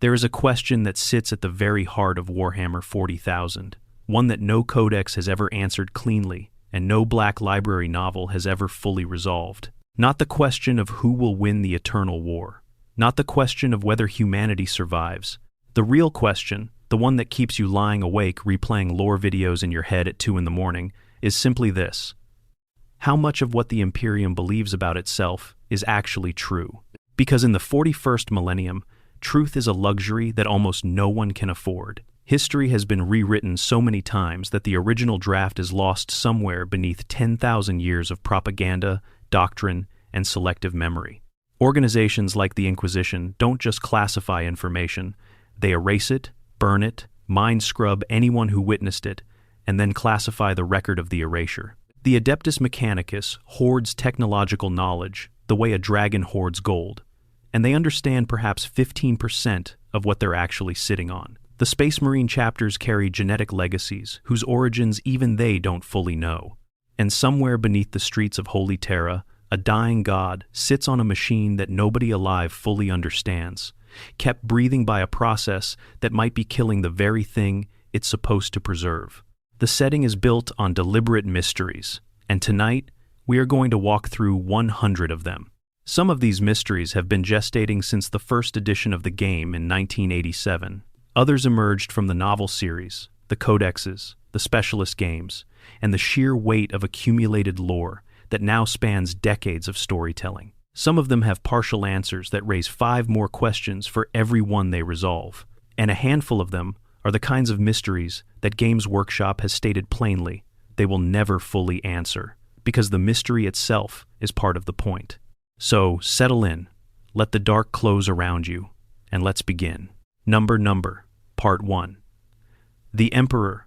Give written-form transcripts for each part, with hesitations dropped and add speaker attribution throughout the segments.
Speaker 1: There is a question that sits at the very heart of Warhammer 40,000, one that no codex has ever answered cleanly, and no Black Library novel has ever fully resolved. Not the question of who will win the eternal war, not the question of whether humanity survives. The real question, the one that keeps you lying awake replaying lore videos in your head at 2 a.m, is simply this: how much of what the Imperium believes about itself is actually true? Because in the 41st millennium, truth is a luxury that almost no one can afford. History has been rewritten so many times that the original draft is lost somewhere beneath 10,000 years of propaganda, doctrine, and selective memory. Organizations like the Inquisition don't just classify information, they erase it, burn it, mind scrub anyone who witnessed it, and then classify the record of the erasure. The Adeptus Mechanicus hoards technological knowledge the way a dragon hoards gold, and they understand perhaps 15% of what they're actually sitting on. The Space Marine chapters carry genetic legacies whose origins even they don't fully know. And somewhere beneath the streets of Holy Terra, a dying god sits on a machine that nobody alive fully understands, kept breathing by a process that might be killing the very thing it's supposed to preserve. The setting is built on deliberate mysteries, and tonight we are going to walk through 100 of them. Some of these mysteries have been gestating since the first edition of the game in 1987. Others emerged from the novel series, the codexes, the specialist games, and the sheer weight of accumulated lore that now spans decades of storytelling. Some of them have partial answers that raise 5 more questions for every one they resolve, and a handful of them are the kinds of mysteries that Games Workshop has stated plainly they will never fully answer, because the mystery itself is part of the point. So settle in, let the dark close around you, and let's begin. Number, Part 1. The Emperor,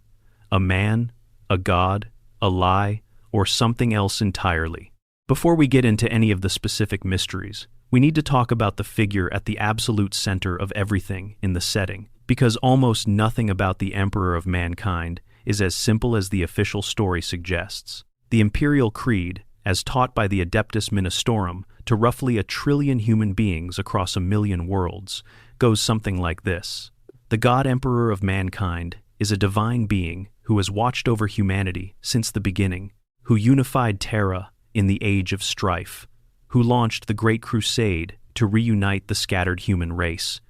Speaker 1: a man, a god, a lie, or something else entirely. Before we get into any of the specific mysteries, we need to talk about the figure at the absolute center of everything in the setting, because almost nothing about the Emperor of Mankind is as simple as the official story suggests. The Imperial Creed, as taught by the Adeptus Ministorum to roughly 1 trillion human beings across 1 million worlds, goes something like this. The God Emperor of Mankind is a divine being who has watched over humanity since the beginning, who unified Terra in the Age of Strife, who launched the Great Crusade to reunite the scattered human race,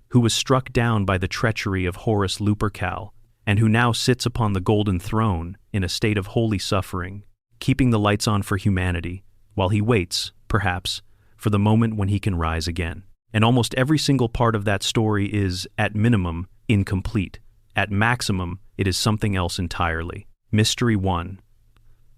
Speaker 1: who was struck down by the treachery of Horus Lupercal, and who now sits upon the Golden Throne in a state of holy suffering, keeping the lights on for humanity, while he waits, perhaps, for the moment when he can rise again. And almost every single part of that story is, at minimum, incomplete. At maximum, it is something else entirely. Mystery 1.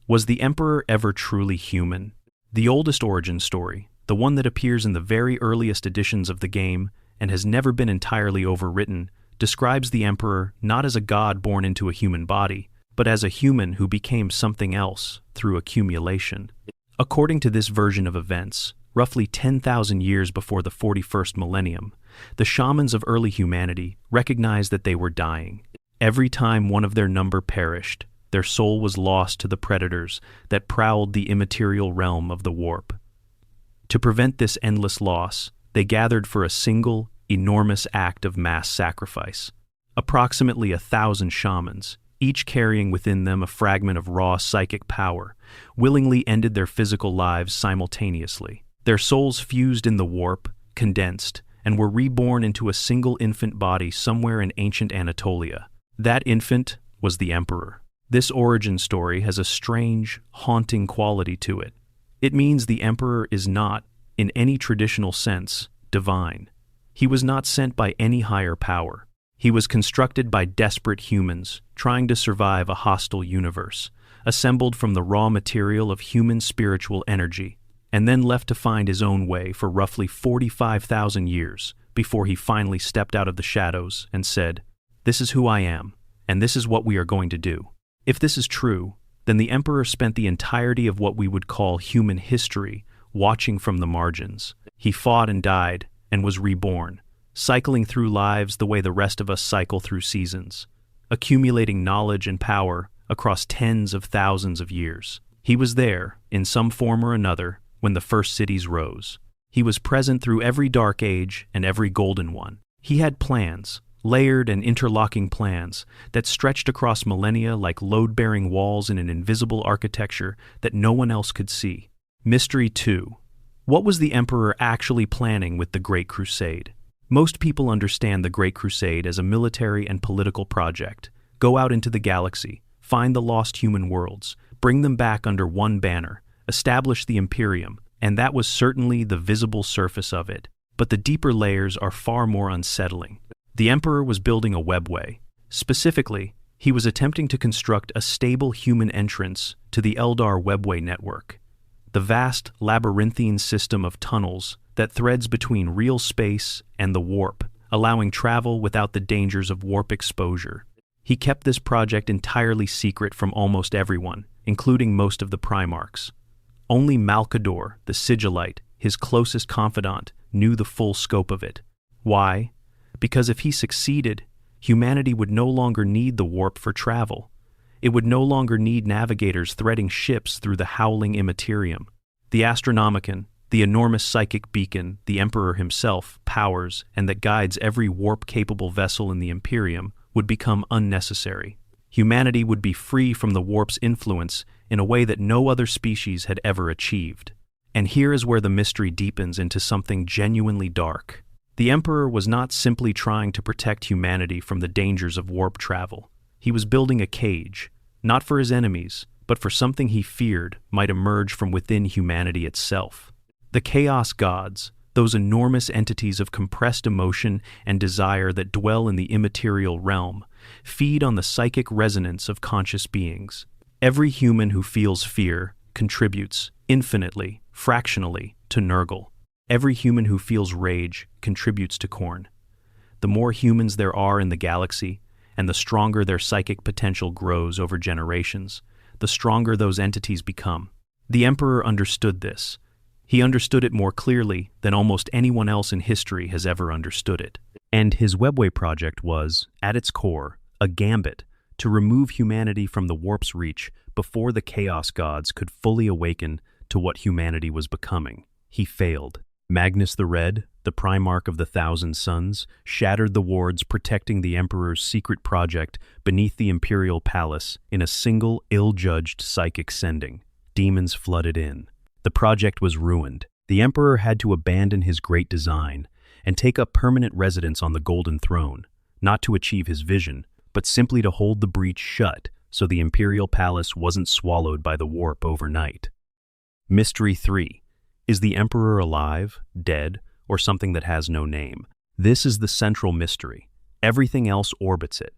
Speaker 1: Was the Emperor ever truly human? The oldest origin story, the one that appears in the very earliest editions of the game and has never been entirely overwritten, describes the Emperor not as a god born into a human body, but as a human who became something else through accumulation. According to this version of events, roughly 10,000 years before the 41st millennium, the shamans of early humanity recognized that they were dying. Every time one of their number perished, their soul was lost to the predators that prowled the immaterial realm of the warp. To prevent this endless loss, they gathered for a single, enormous act of mass sacrifice. Approximately 1,000 shamans, each carrying within them a fragment of raw psychic power, willingly ended their physical lives simultaneously. Their souls fused in the warp, condensed, and were reborn into a single infant body somewhere in ancient Anatolia. That infant was the Emperor. This origin story has a strange, haunting quality to it. It means the Emperor is not, in any traditional sense, divine. He was not sent by any higher power. He was constructed by desperate humans trying to survive a hostile universe, assembled from the raw material of human spiritual energy, and then left to find his own way for roughly 45,000 years before he finally stepped out of the shadows and said, "This is who I am, and this is what we are going to do." If this is true, then the Emperor spent the entirety of what we would call human history watching from the margins. He fought and died and was reborn, cycling through lives the way the rest of us cycle through seasons, accumulating knowledge and power across tens of thousands of years. He was there, in some form or another, when the first cities rose. He was present through every dark age and every golden one. He had plans, layered and interlocking plans, that stretched across millennia like load-bearing walls in an invisible architecture that no one else could see. Mystery 2. What was the Emperor actually planning with the Great Crusade? Most people understand the Great Crusade as a military and political project. Go out into the galaxy, find the lost human worlds, bring them back under one banner, establish the Imperium, and that was certainly the visible surface of it. But the deeper layers are far more unsettling. The Emperor was building a webway. Specifically, he was attempting to construct a stable human entrance to the Eldar webway network, the vast labyrinthine system of tunnels that threads between real space and the warp, allowing travel without the dangers of warp exposure. He kept this project entirely secret from almost everyone, including most of the Primarchs. Only Malkador, the Sigillite, his closest confidant, knew the full scope of it. Why? Because if he succeeded, humanity would no longer need the warp for travel. It would no longer need navigators threading ships through the howling immaterium. The Astronomicon, the enormous psychic beacon the Emperor himself powers and that guides every warp-capable vessel in the Imperium, would become unnecessary. Humanity would be free from the warp's influence in a way that no other species had ever achieved. And here is where the mystery deepens into something genuinely dark. The Emperor was not simply trying to protect humanity from the dangers of warp travel. He was building a cage, not for his enemies, but for something he feared might emerge from within humanity itself. The Chaos Gods, those enormous entities of compressed emotion and desire that dwell in the immaterial realm, feed on the psychic resonance of conscious beings. Every human who feels fear contributes, infinitely, fractionally, to Nurgle. Every human who feels rage contributes to Khorne. The more humans there are in the galaxy, and the stronger their psychic potential grows over generations, the stronger those entities become. The Emperor understood this. He understood it more clearly than almost anyone else in history has ever understood it. And his Webway project was, at its core, a gambit to remove humanity from the warp's reach before the Chaos Gods could fully awaken to what humanity was becoming. He failed. Magnus the Red, the Primarch of the Thousand Suns, shattered the wards protecting the Emperor's secret project beneath the Imperial Palace in a single, ill-judged psychic sending. Demons flooded in. The project was ruined. The Emperor had to abandon his great design and take up permanent residence on the Golden Throne, not to achieve his vision, but simply to hold the breach shut so the Imperial Palace wasn't swallowed by the warp overnight. Mystery 3. Is the Emperor alive, dead, or something that has no name? This is the central mystery. Everything else orbits it.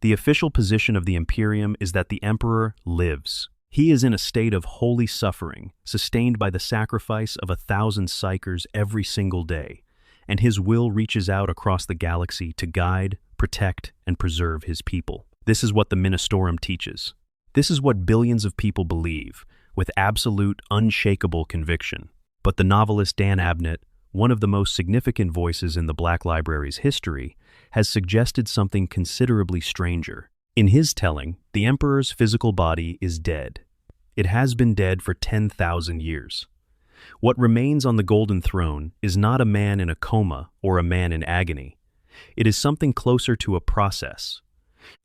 Speaker 1: The official position of the Imperium is that the Emperor lives. He is in a state of holy suffering, sustained by the sacrifice of 1,000 psychers every single day, and his will reaches out across the galaxy to guide, protect, and preserve his people. This is what the Ministorum teaches. This is what billions of people believe, with absolute, unshakable conviction. But the novelist Dan Abnett, one of the most significant voices in the Black Library's history, has suggested something considerably stranger. In his telling, the Emperor's physical body is dead. It has been dead for 10,000 years. What remains on the Golden Throne is not a man in a coma or a man in agony. It is something closer to a process.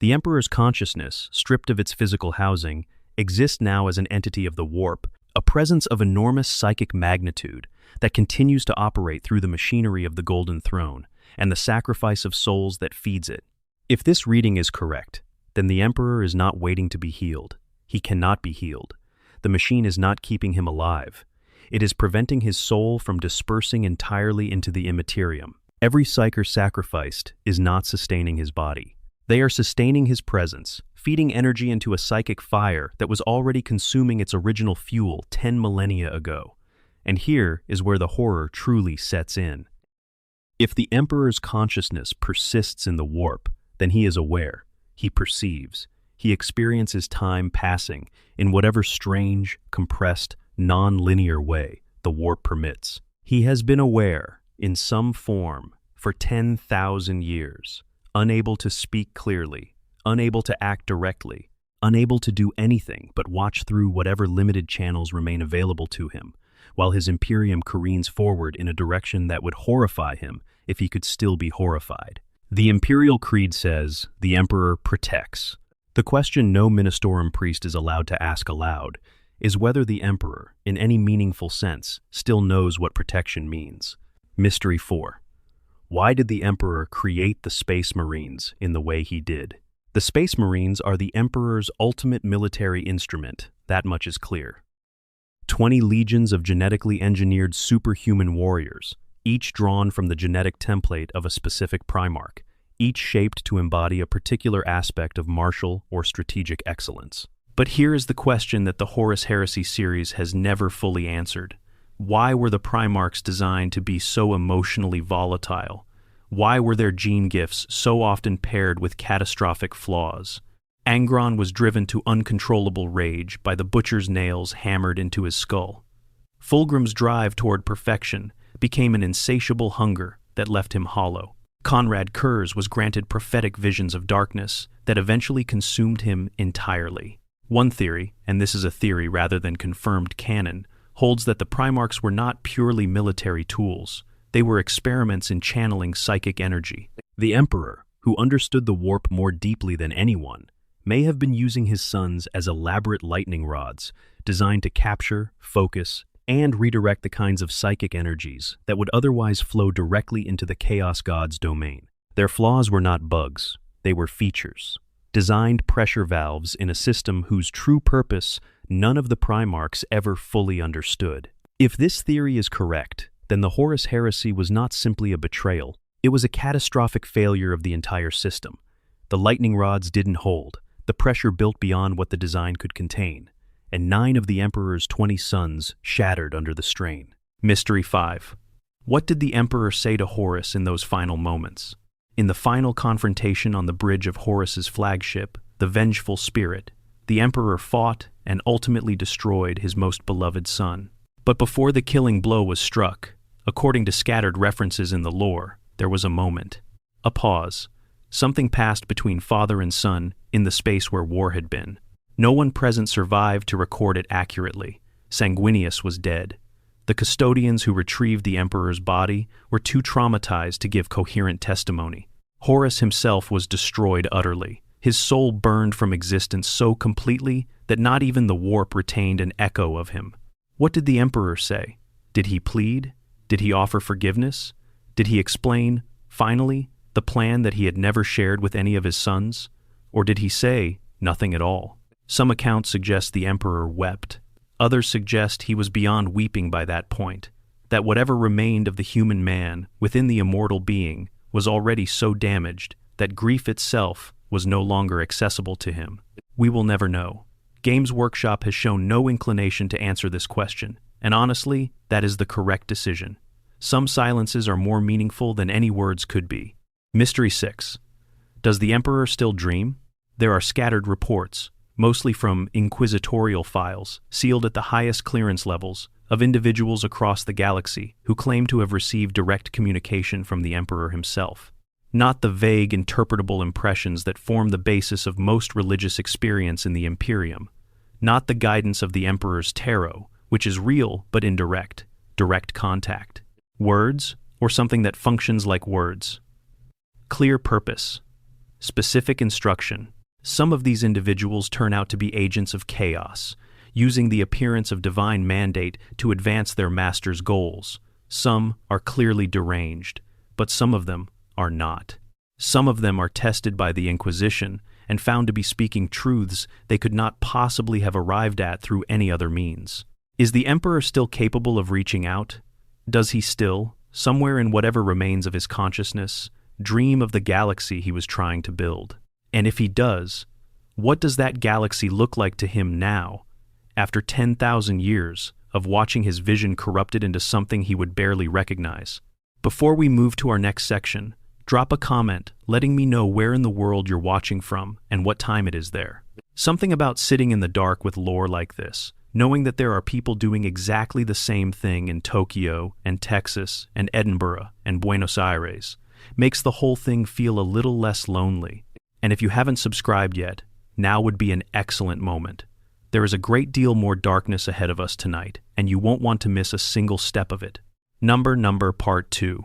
Speaker 1: The Emperor's consciousness, stripped of its physical housing, exists now as an entity of the warp, a presence of enormous psychic magnitude that continues to operate through the machinery of the Golden Throne and the sacrifice of souls that feeds it. If this reading is correct, then the Emperor is not waiting to be healed. He cannot be healed. The machine is not keeping him alive. It is preventing his soul from dispersing entirely into the immaterium. Every psyker sacrificed is not sustaining his body. They are sustaining his presence, feeding energy into a psychic fire that was already consuming its original fuel 10 millennia ago. And here is where the horror truly sets in. If the Emperor's consciousness persists in the warp, then he is aware. He perceives. He experiences time passing in whatever strange, compressed, non-linear way the warp permits. He has been aware, in some form, for 10,000 years, unable to speak clearly, unable to act directly, unable to do anything but watch through whatever limited channels remain available to him, while his Imperium careens forward in a direction that would horrify him if he could still be horrified. The imperial creed says, the emperor protects. The question no Ministorum priest is allowed to ask aloud is whether the emperor, in any meaningful sense, still knows what protection means. Mystery 4. Why did the emperor create the Space Marines in the way he did? The Space Marines are the emperor's ultimate military instrument, that much is clear. 20 legions of genetically engineered superhuman warriors, each drawn from the genetic template of a specific Primarch, each shaped to embody a particular aspect of martial or strategic excellence. But here is the question that the Horus Heresy series has never fully answered. Why were the Primarchs designed to be so emotionally volatile? Why were their gene gifts so often paired with catastrophic flaws? Angron was driven to uncontrollable rage by the butcher's nails hammered into his skull. Fulgrim's drive toward perfection became an insatiable hunger that left him hollow. Conrad Kurz was granted prophetic visions of darkness that eventually consumed him entirely. One theory, and this is a theory rather than confirmed canon, holds that the Primarchs were not purely military tools. They were experiments in channeling psychic energy. The Emperor, who understood the warp more deeply than anyone, may have been using his sons as elaborate lightning rods designed to capture, focus, and redirect the kinds of psychic energies that would otherwise flow directly into the Chaos God's domain. Their flaws were not bugs, they were features, designed pressure valves in a system whose true purpose none of the Primarchs ever fully understood. If this theory is correct, then the Horus Heresy was not simply a betrayal, it was a catastrophic failure of the entire system. The lightning rods didn't hold, the pressure built beyond what the design could contain, and 9 of the Emperor's 20 sons shattered under the strain. Mystery 5. What did the Emperor say to Horus in those final moments? In the final confrontation on the bridge of Horus's flagship, the Vengeful Spirit, the Emperor fought and ultimately destroyed his most beloved son. But before the killing blow was struck, according to scattered references in the lore, there was a moment, a pause. Something passed between father and son in the space where war had been. No one present survived to record it accurately. Sanguinius was dead. The custodians who retrieved the Emperor's body were too traumatized to give coherent testimony. Horus himself was destroyed utterly. His soul burned from existence so completely that not even the warp retained an echo of him. What did the Emperor say? Did he plead? Did he offer forgiveness? Did he explain, finally, the plan that he had never shared with any of his sons? Or did he say nothing at all? Some accounts suggest the Emperor wept. Others suggest he was beyond weeping by that point, that whatever remained of the human man within the immortal being was already so damaged that grief itself was no longer accessible to him. We will never know. Games Workshop has shown no inclination to answer this question, and honestly, that is the correct decision. Some silences are more meaningful than any words could be. Mystery 6. Does the Emperor still dream? There are scattered reports, mostly from inquisitorial files, sealed at the highest clearance levels, of individuals across the galaxy who claim to have received direct communication from the Emperor himself. Not the vague, interpretable impressions that form the basis of most religious experience in the Imperium. Not the guidance of the Emperor's tarot, which is real but indirect, direct contact. Words, or something that functions like words. Clear purpose. Specific instruction. Some of these individuals turn out to be agents of chaos, using the appearance of divine mandate to advance their master's goals. Some are clearly deranged, but some of them are not. Some of them are tested by the Inquisition and found to be speaking truths they could not possibly have arrived at through any other means. Is the Emperor still capable of reaching out? Does he still, somewhere in whatever remains of his consciousness, dream of the galaxy he was trying to build? And if he does, what does that galaxy look like to him now, after 10,000 years of watching his vision corrupted into something he would barely recognize? Before we move to our next section, drop a comment letting me know where in the world you're watching from and what time it is there. Something about sitting in the dark with lore like this, knowing that there are people doing exactly the same thing in Tokyo and Texas and Edinburgh and Buenos Aires, makes the whole thing feel a little less lonely. And if you haven't subscribed yet, now would be an excellent moment. There is a great deal more darkness ahead of us tonight, and you won't want to miss a single step of it. Number Part 2.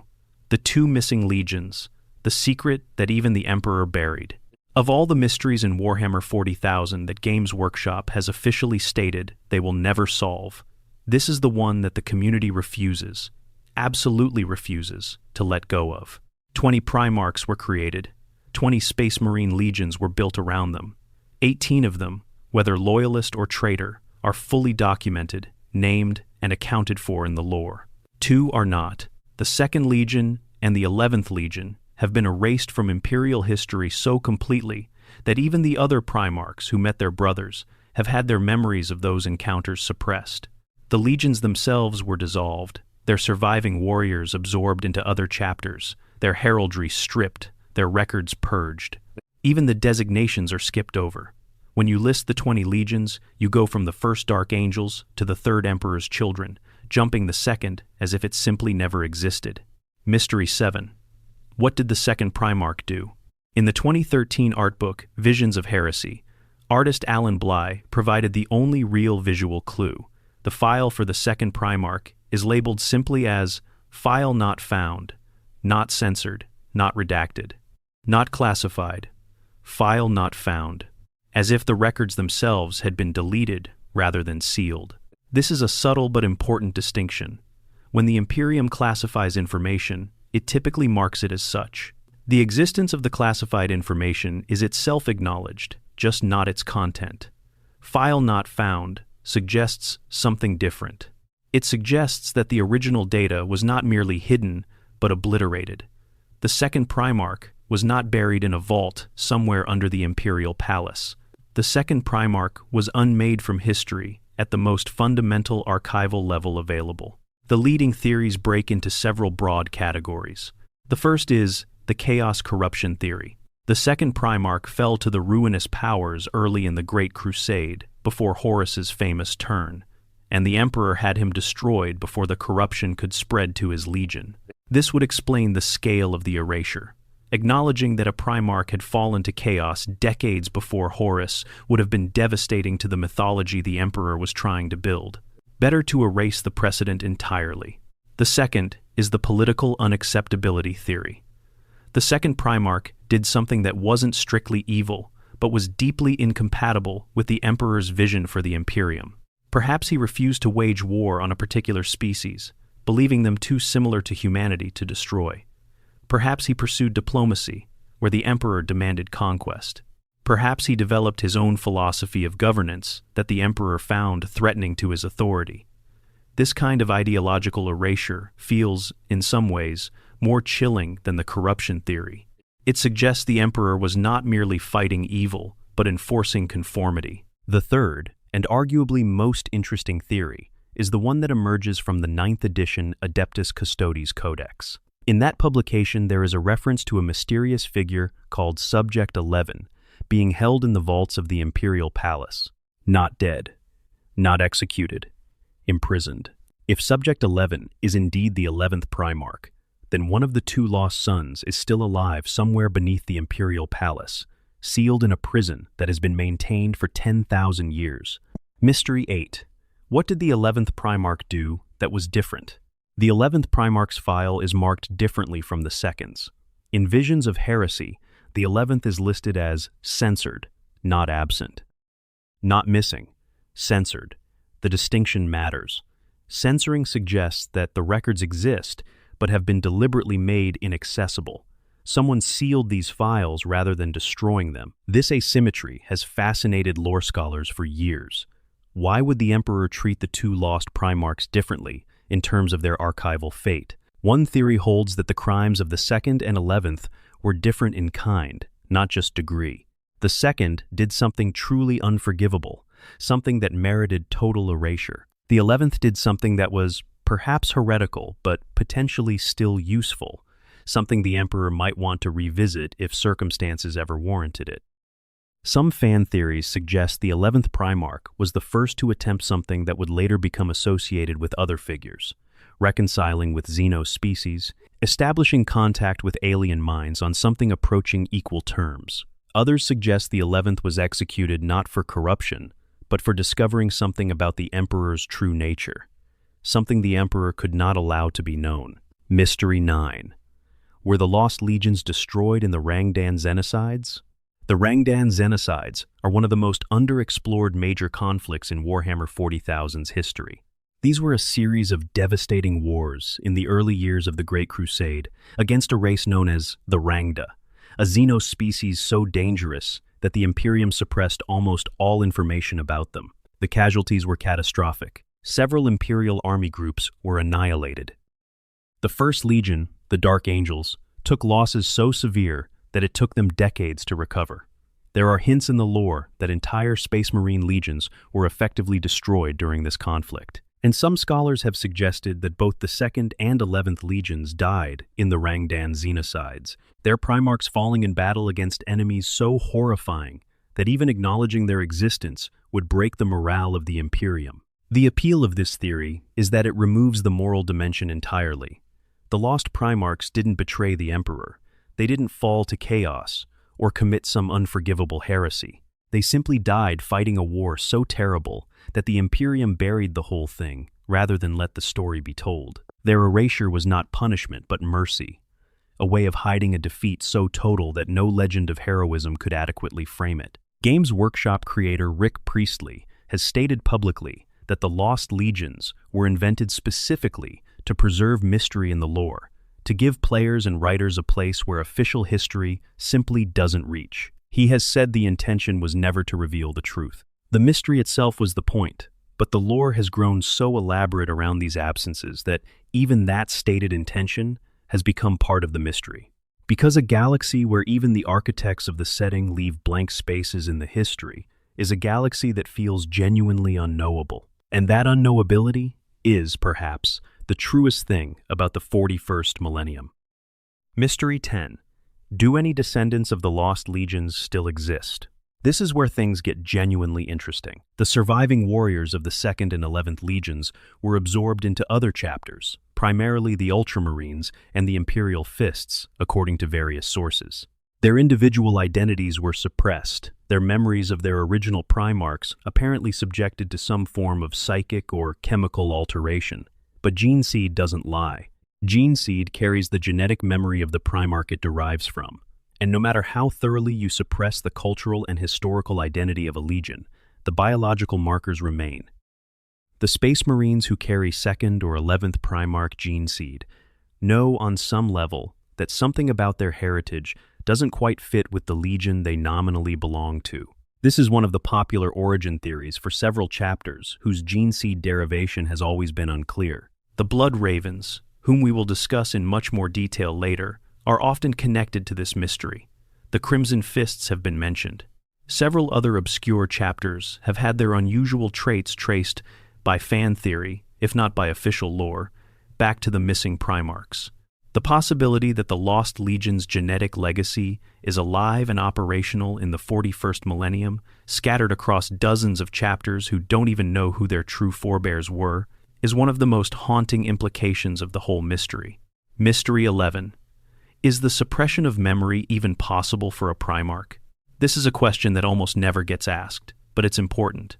Speaker 1: The two missing legions, the secret that even the Emperor buried. Of all the mysteries in Warhammer 40,000 that Games Workshop has officially stated they will never solve, this is the one that the community refuses, absolutely refuses, to let go of. 20 Primarchs were created. 20 Space Marine legions were built around them. 18 of them, whether loyalist or traitor, are fully documented, named, and accounted for in the lore. 2 are not. The 2nd Legion and the 11th Legion have been erased from Imperial history so completely that even the other Primarchs who met their brothers have had their memories of those encounters suppressed. The legions themselves were dissolved, their surviving warriors absorbed into other chapters, their heraldry stripped, their records purged. Even the designations are skipped over. When you list the 20 legions, you go from the first Dark Angels to the third Emperor's children, jumping the second as if it simply never existed. Mystery 7. What did the second Primarch do? In the 2013 art book, Visions of Heresy, artist Alan Bly provided the only real visual clue. The file for the second Primarch is labeled simply as File Not Found, not censored, not redacted, not classified, File Not Found, as if the records themselves had been deleted rather than sealed. This is a subtle but important distinction. When the Imperium classifies information, it typically marks it as such. The existence of the classified information is itself acknowledged, just not its content. File Not Found suggests something different. It suggests that the original data was not merely hidden, but obliterated. The second Primarch was not buried in a vault somewhere under the Imperial Palace. The second Primarch was unmade from history at the most fundamental archival level available. The leading theories break into several broad categories. The first is the Chaos Corruption theory. The second Primarch fell to the ruinous powers early in the Great Crusade, before Horus's famous turn, and the Emperor had him destroyed before the corruption could spread to his legion. This would explain the scale of the erasure. Acknowledging that a Primarch had fallen to chaos decades before Horus would have been devastating to the mythology the Emperor was trying to build. Better to erase the precedent entirely. The second is the political unacceptability theory. The second Primarch did something that wasn't strictly evil, but was deeply incompatible with the Emperor's vision for the Imperium. Perhaps he refused to wage war on a particular species, believing them too similar to humanity to destroy. Perhaps he pursued diplomacy, where the Emperor demanded conquest. Perhaps he developed his own philosophy of governance that the Emperor found threatening to his authority. This kind of ideological erasure feels, in some ways, more chilling than the corruption theory. It suggests the Emperor was not merely fighting evil, but enforcing conformity. The third, and arguably most interesting theory, is the one that emerges from the 9th edition Adeptus Custodes Codex. In that publication, there is a reference to a mysterious figure called Subject 11, being held in the vaults of the Imperial Palace. Not dead, not executed, imprisoned. If Subject 11 is indeed the 11th Primarch, then one of the two lost sons is still alive somewhere beneath the Imperial Palace, sealed in a prison that has been maintained for 10,000 years. Mystery 8. What did the 11th Primarch do that was different? The 11th Primarch's file is marked differently from the second's. In Visions of Heresy, the 11th is listed as censored, not absent. Not missing, censored. The distinction matters. Censoring suggests that the records exist, but have been deliberately made inaccessible. Someone sealed these files rather than destroying them. This asymmetry has fascinated lore scholars for years. Why would the Emperor treat the two lost Primarchs differently in terms of their archival fate? One theory holds that the crimes of the 2nd and 11th were different in kind, not just degree. The 2nd did something truly unforgivable, something that merited total erasure. The 11th did something that was perhaps heretical, but potentially still useful, something the Emperor might want to revisit if circumstances ever warranted it. Some fan theories suggest the 11th Primarch was the first to attempt something that would later become associated with other figures, reconciling with Xeno species, establishing contact with alien minds on something approaching equal terms. Others suggest the 11th was executed not for corruption, but for discovering something about the Emperor's true nature, something the Emperor could not allow to be known. Mystery 9. Were the Lost Legions destroyed in the Rangdan Genocides? The Rangdan Genocides are one of the most underexplored major conflicts in Warhammer 40,000's history. These were a series of devastating wars in the early years of the Great Crusade against a race known as the Rangda, a xenospecies so dangerous that the Imperium suppressed almost all information about them. The casualties were catastrophic. Several Imperial army groups were annihilated. The First Legion, the Dark Angels, took losses so severe that it took them decades to recover. There are hints in the lore that entire Space Marine legions were effectively destroyed during this conflict. And some scholars have suggested that both the 2nd and 11th Legions died in the Rangdan Genocides, their Primarchs falling in battle against enemies so horrifying that even acknowledging their existence would break the morale of the Imperium. The appeal of this theory is that it removes the moral dimension entirely. The lost Primarchs didn't betray the Emperor. They didn't fall to chaos or commit some unforgivable heresy. They simply died fighting a war so terrible that the Imperium buried the whole thing rather than let the story be told. Their erasure was not punishment but mercy, a way of hiding a defeat so total that no legend of heroism could adequately frame it. Games Workshop creator Rick Priestley has stated publicly that the Lost Legions were invented specifically to preserve mystery in the lore, to give players and writers a place where official history simply doesn't reach. He has said the intention was never to reveal the truth. The mystery itself was the point, but the lore has grown so elaborate around these absences that even that stated intention has become part of the mystery. Because a galaxy where even the architects of the setting leave blank spaces in the history is a galaxy that feels genuinely unknowable. And that unknowability is, perhaps, the truest thing about the 41st millennium. Mystery 10. Do any descendants of the Lost Legions still exist? This is where things get genuinely interesting. The surviving warriors of the 2nd and 11th Legions were absorbed into other chapters, primarily the Ultramarines and the Imperial Fists, according to various sources. Their individual identities were suppressed, their memories of their original Primarchs apparently subjected to some form of psychic or chemical alteration. But Geneseed doesn't lie. Geneseed carries the genetic memory of the Primarch it derives from. And no matter how thoroughly you suppress the cultural and historical identity of a legion, the biological markers remain. The Space Marines who carry 2nd or 11th Primarch Geneseed know on some level that something about their heritage doesn't quite fit with the legion they nominally belong to. This is one of the popular origin theories for several chapters whose Geneseed derivation has always been unclear. The Blood Ravens, whom we will discuss in much more detail later, are often connected to this mystery. The Crimson Fists have been mentioned. Several other obscure chapters have had their unusual traits traced by fan theory, if not by official lore, back to the missing Primarchs. The possibility that the Lost Legion's genetic legacy is alive and operational in the 41st millennium, scattered across dozens of chapters who don't even know who their true forebears were, is one of the most haunting implications of the whole mystery. Mystery 11. Is the suppression of memory even possible for a Primarch? This is a question that almost never gets asked, but it's important.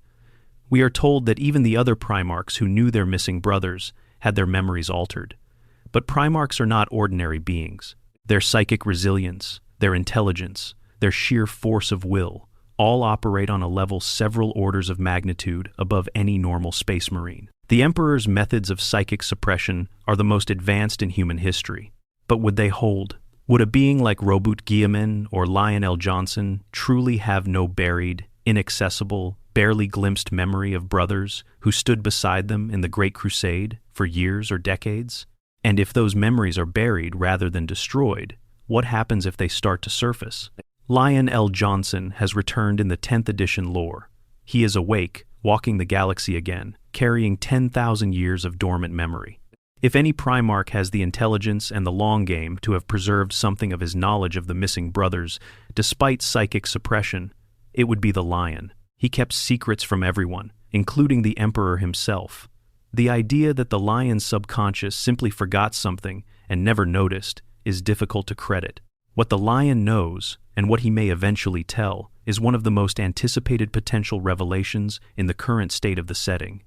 Speaker 1: We are told that even the other Primarchs who knew their missing brothers had their memories altered. But Primarchs are not ordinary beings. Their psychic resilience, their intelligence, their sheer force of will, all operate on a level several orders of magnitude above any normal Space Marine. The Emperor's methods of psychic suppression are the most advanced in human history. But would they hold? Would a being like Robert Guilliman or Lionel Johnson truly have no buried, inaccessible, barely glimpsed memory of brothers who stood beside them in the Great Crusade for years or decades? And if those memories are buried rather than destroyed, what happens if they start to surface? Lionel Johnson has returned in the 10th edition lore. He is awake, walking the galaxy again, carrying 10,000 years of dormant memory. If any Primarch has the intelligence and the long game to have preserved something of his knowledge of the missing brothers, despite psychic suppression, it would be the Lion. He kept secrets from everyone, including the Emperor himself. The idea that the Lion's subconscious simply forgot something and never noticed is difficult to credit. What the Lion knows, and what he may eventually tell, is one of the most anticipated potential revelations in the current state of the setting.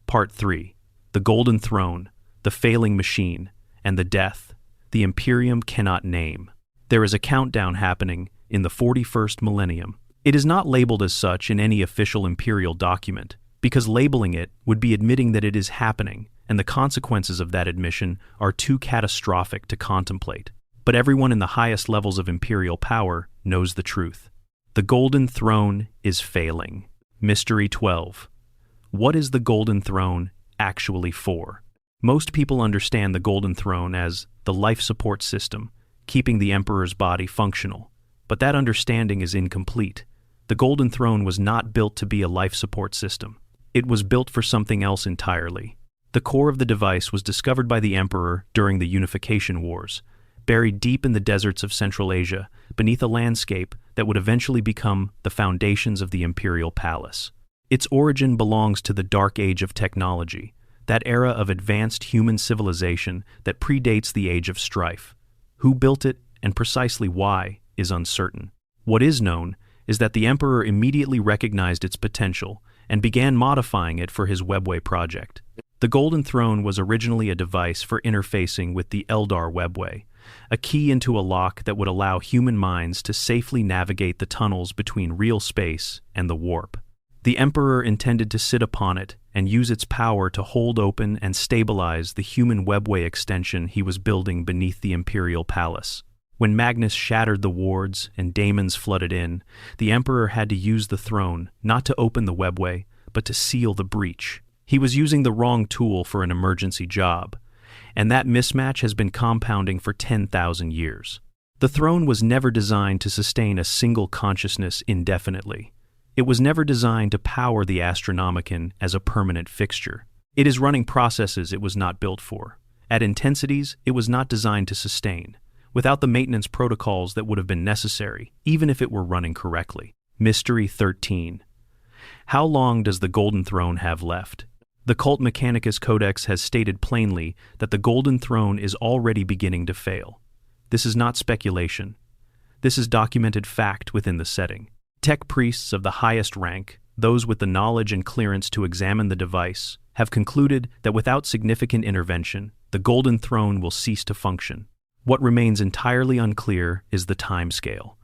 Speaker 1: Part 3. The Golden Throne, the Failing Machine, and the Death, the Imperium cannot name. There is a countdown happening in the 41st millennium. It is not labeled as such in any official Imperial document, because labeling it would be admitting that it is happening, and the consequences of that admission are too catastrophic to contemplate. But everyone in the highest levels of Imperial power knows the truth. The Golden Throne is failing. Mystery 12. What is the Golden Throne actually for? Most people understand the Golden Throne as the life support system, keeping the Emperor's body functional. But that understanding is incomplete. The Golden Throne was not built to be a life support system. It was built for something else entirely. The core of the device was discovered by the Emperor during the Unification Wars, buried deep in the deserts of Central Asia, beneath a landscape that would eventually become the foundations of the Imperial Palace. Its origin belongs to the Dark Age of technology, that era of advanced human civilization that predates the Age of Strife. Who built it and precisely why is uncertain. What is known is that the Emperor immediately recognized its potential and began modifying it for his Webway project. The Golden Throne was originally a device for interfacing with the Eldar Webway, a key into a lock that would allow human minds to safely navigate the tunnels between real space and the warp. The Emperor intended to sit upon it and use its power to hold open and stabilize the human webway extension he was building beneath the Imperial Palace. When Magnus shattered the wards and daemons flooded in, the Emperor had to use the throne not to open the webway, but to seal the breach. He was using the wrong tool for an emergency job, and that mismatch has been compounding for 10,000 years. The throne was never designed to sustain a single consciousness indefinitely. It was never designed to power the Astronomicon as a permanent fixture. It is running processes it was not built for. At intensities, it was not designed to sustain, without the maintenance protocols that would have been necessary, even if it were running correctly. Mystery 13. How long does the Golden Throne have left? The Cult Mechanicus Codex has stated plainly that the Golden Throne is already beginning to fail. This is not speculation. This is documented fact within the setting. Tech priests of the highest rank, those with the knowledge and clearance to examine the device, have concluded that without significant intervention, the Golden Throne will cease to function. What remains entirely unclear is the timescale.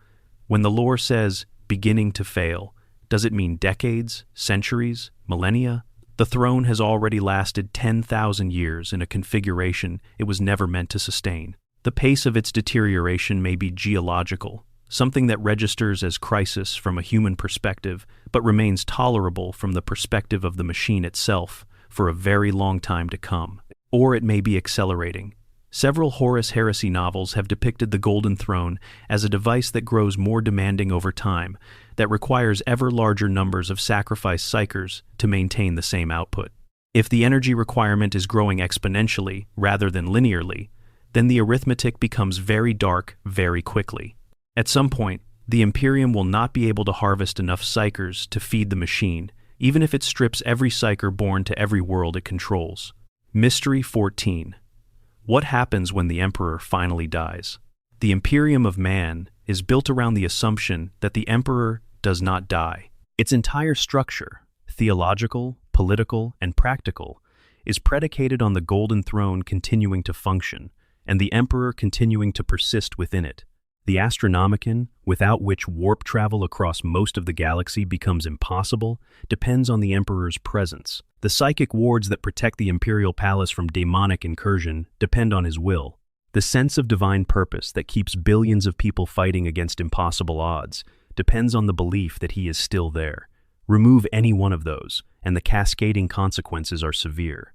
Speaker 1: When the lore says, beginning to fail, does it mean decades, centuries, millennia? The throne has already lasted 10,000 years in a configuration it was never meant to sustain. The pace of its deterioration may be geological, something that registers as crisis from a human perspective, but remains tolerable from the perspective of the machine itself for a very long time to come. Or it may be accelerating. Several Horus Heresy novels have depicted the Golden Throne as a device that grows more demanding over time, that requires ever larger numbers of sacrifice psychers to maintain the same output. If the energy requirement is growing exponentially rather than linearly, then the arithmetic becomes very dark very quickly. At some point, the Imperium will not be able to harvest enough psychers to feed the machine, even if it strips every psycher born to every world it controls. Mystery 14. What happens when the Emperor finally dies? The Imperium of Man is built around the assumption that the Emperor does not die. Its entire structure, theological, political, and practical, is predicated on the Golden Throne continuing to function, and the Emperor continuing to persist within it. The Astronomicon, without which warp travel across most of the galaxy becomes impossible, depends on the Emperor's presence. The psychic wards that protect the Imperial Palace from demonic incursion depend on his will. The sense of divine purpose that keeps billions of people fighting against impossible odds depends on the belief that he is still there. Remove any one of those, and the cascading consequences are severe.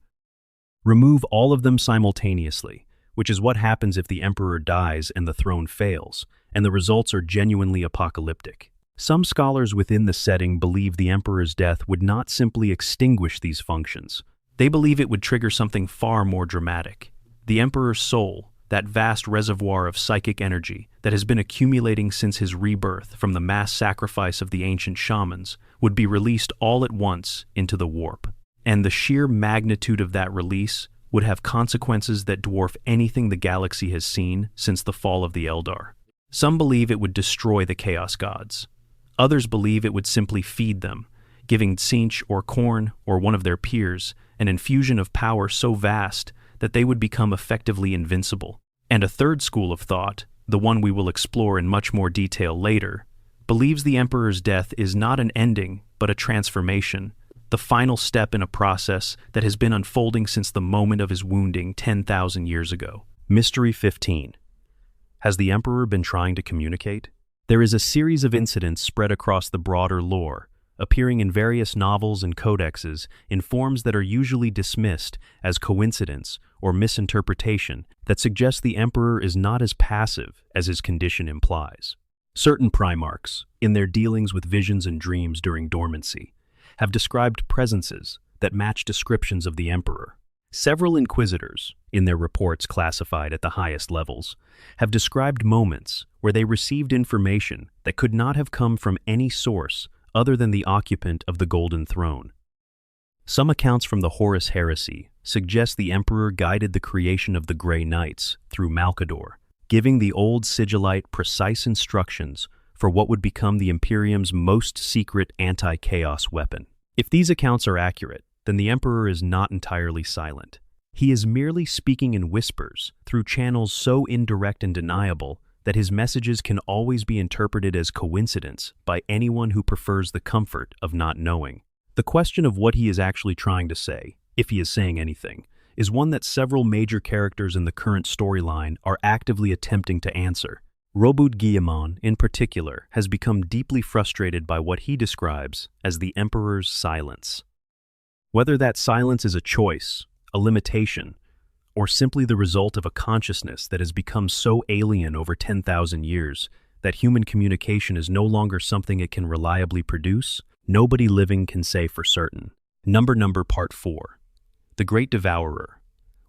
Speaker 1: Remove all of them simultaneously, which is what happens if the Emperor dies and the throne fails, and the results are genuinely apocalyptic. Some scholars within the setting believe the Emperor's death would not simply extinguish these functions. They believe it would trigger something far more dramatic. The Emperor's soul, that vast reservoir of psychic energy that has been accumulating since his rebirth from the mass sacrifice of the ancient shamans, would be released all at once into the warp. And the sheer magnitude of that release would have consequences that dwarf anything the galaxy has seen since the fall of the Eldar. Some believe it would destroy the Chaos Gods. Others believe it would simply feed them, giving Tzeentch or Khorne or one of their peers an infusion of power so vast that they would become effectively invincible. And a third school of thought, the one we will explore in much more detail later, believes the Emperor's death is not an ending, but a transformation, the final step in a process that has been unfolding since the moment of his wounding 10,000 years ago. Mystery 15. Has the Emperor been trying to communicate? There is a series of incidents spread across the broader lore, appearing in various novels and codexes in forms that are usually dismissed as coincidence or misinterpretation that suggest the Emperor is not as passive as his condition implies. Certain Primarchs, in their dealings with visions and dreams during dormancy, have described presences that match descriptions of the Emperor. Several Inquisitors, in their reports classified at the highest levels, have described moments where they received information that could not have come from any source other than the occupant of the Golden Throne. Some accounts from the Horus Heresy suggest the Emperor guided the creation of the Grey Knights through Malcador, giving the old Sigillite precise instructions for what would become the Imperium's most secret anti-chaos weapon. If these accounts are accurate, then the Emperor is not entirely silent. He is merely speaking in whispers through channels so indirect and deniable that his messages can always be interpreted as coincidence by anyone who prefers the comfort of not knowing. The question of what he is actually trying to say, if he is saying anything, is one that several major characters in the current storyline are actively attempting to answer. Robud Guillamon, in particular, has become deeply frustrated by what he describes as the Emperor's silence. Whether that silence is a choice, a limitation, or simply the result of a consciousness that has become so alien over 10,000 years that human communication is no longer something it can reliably produce, nobody living can say for certain. Part 4. The Great Devourer.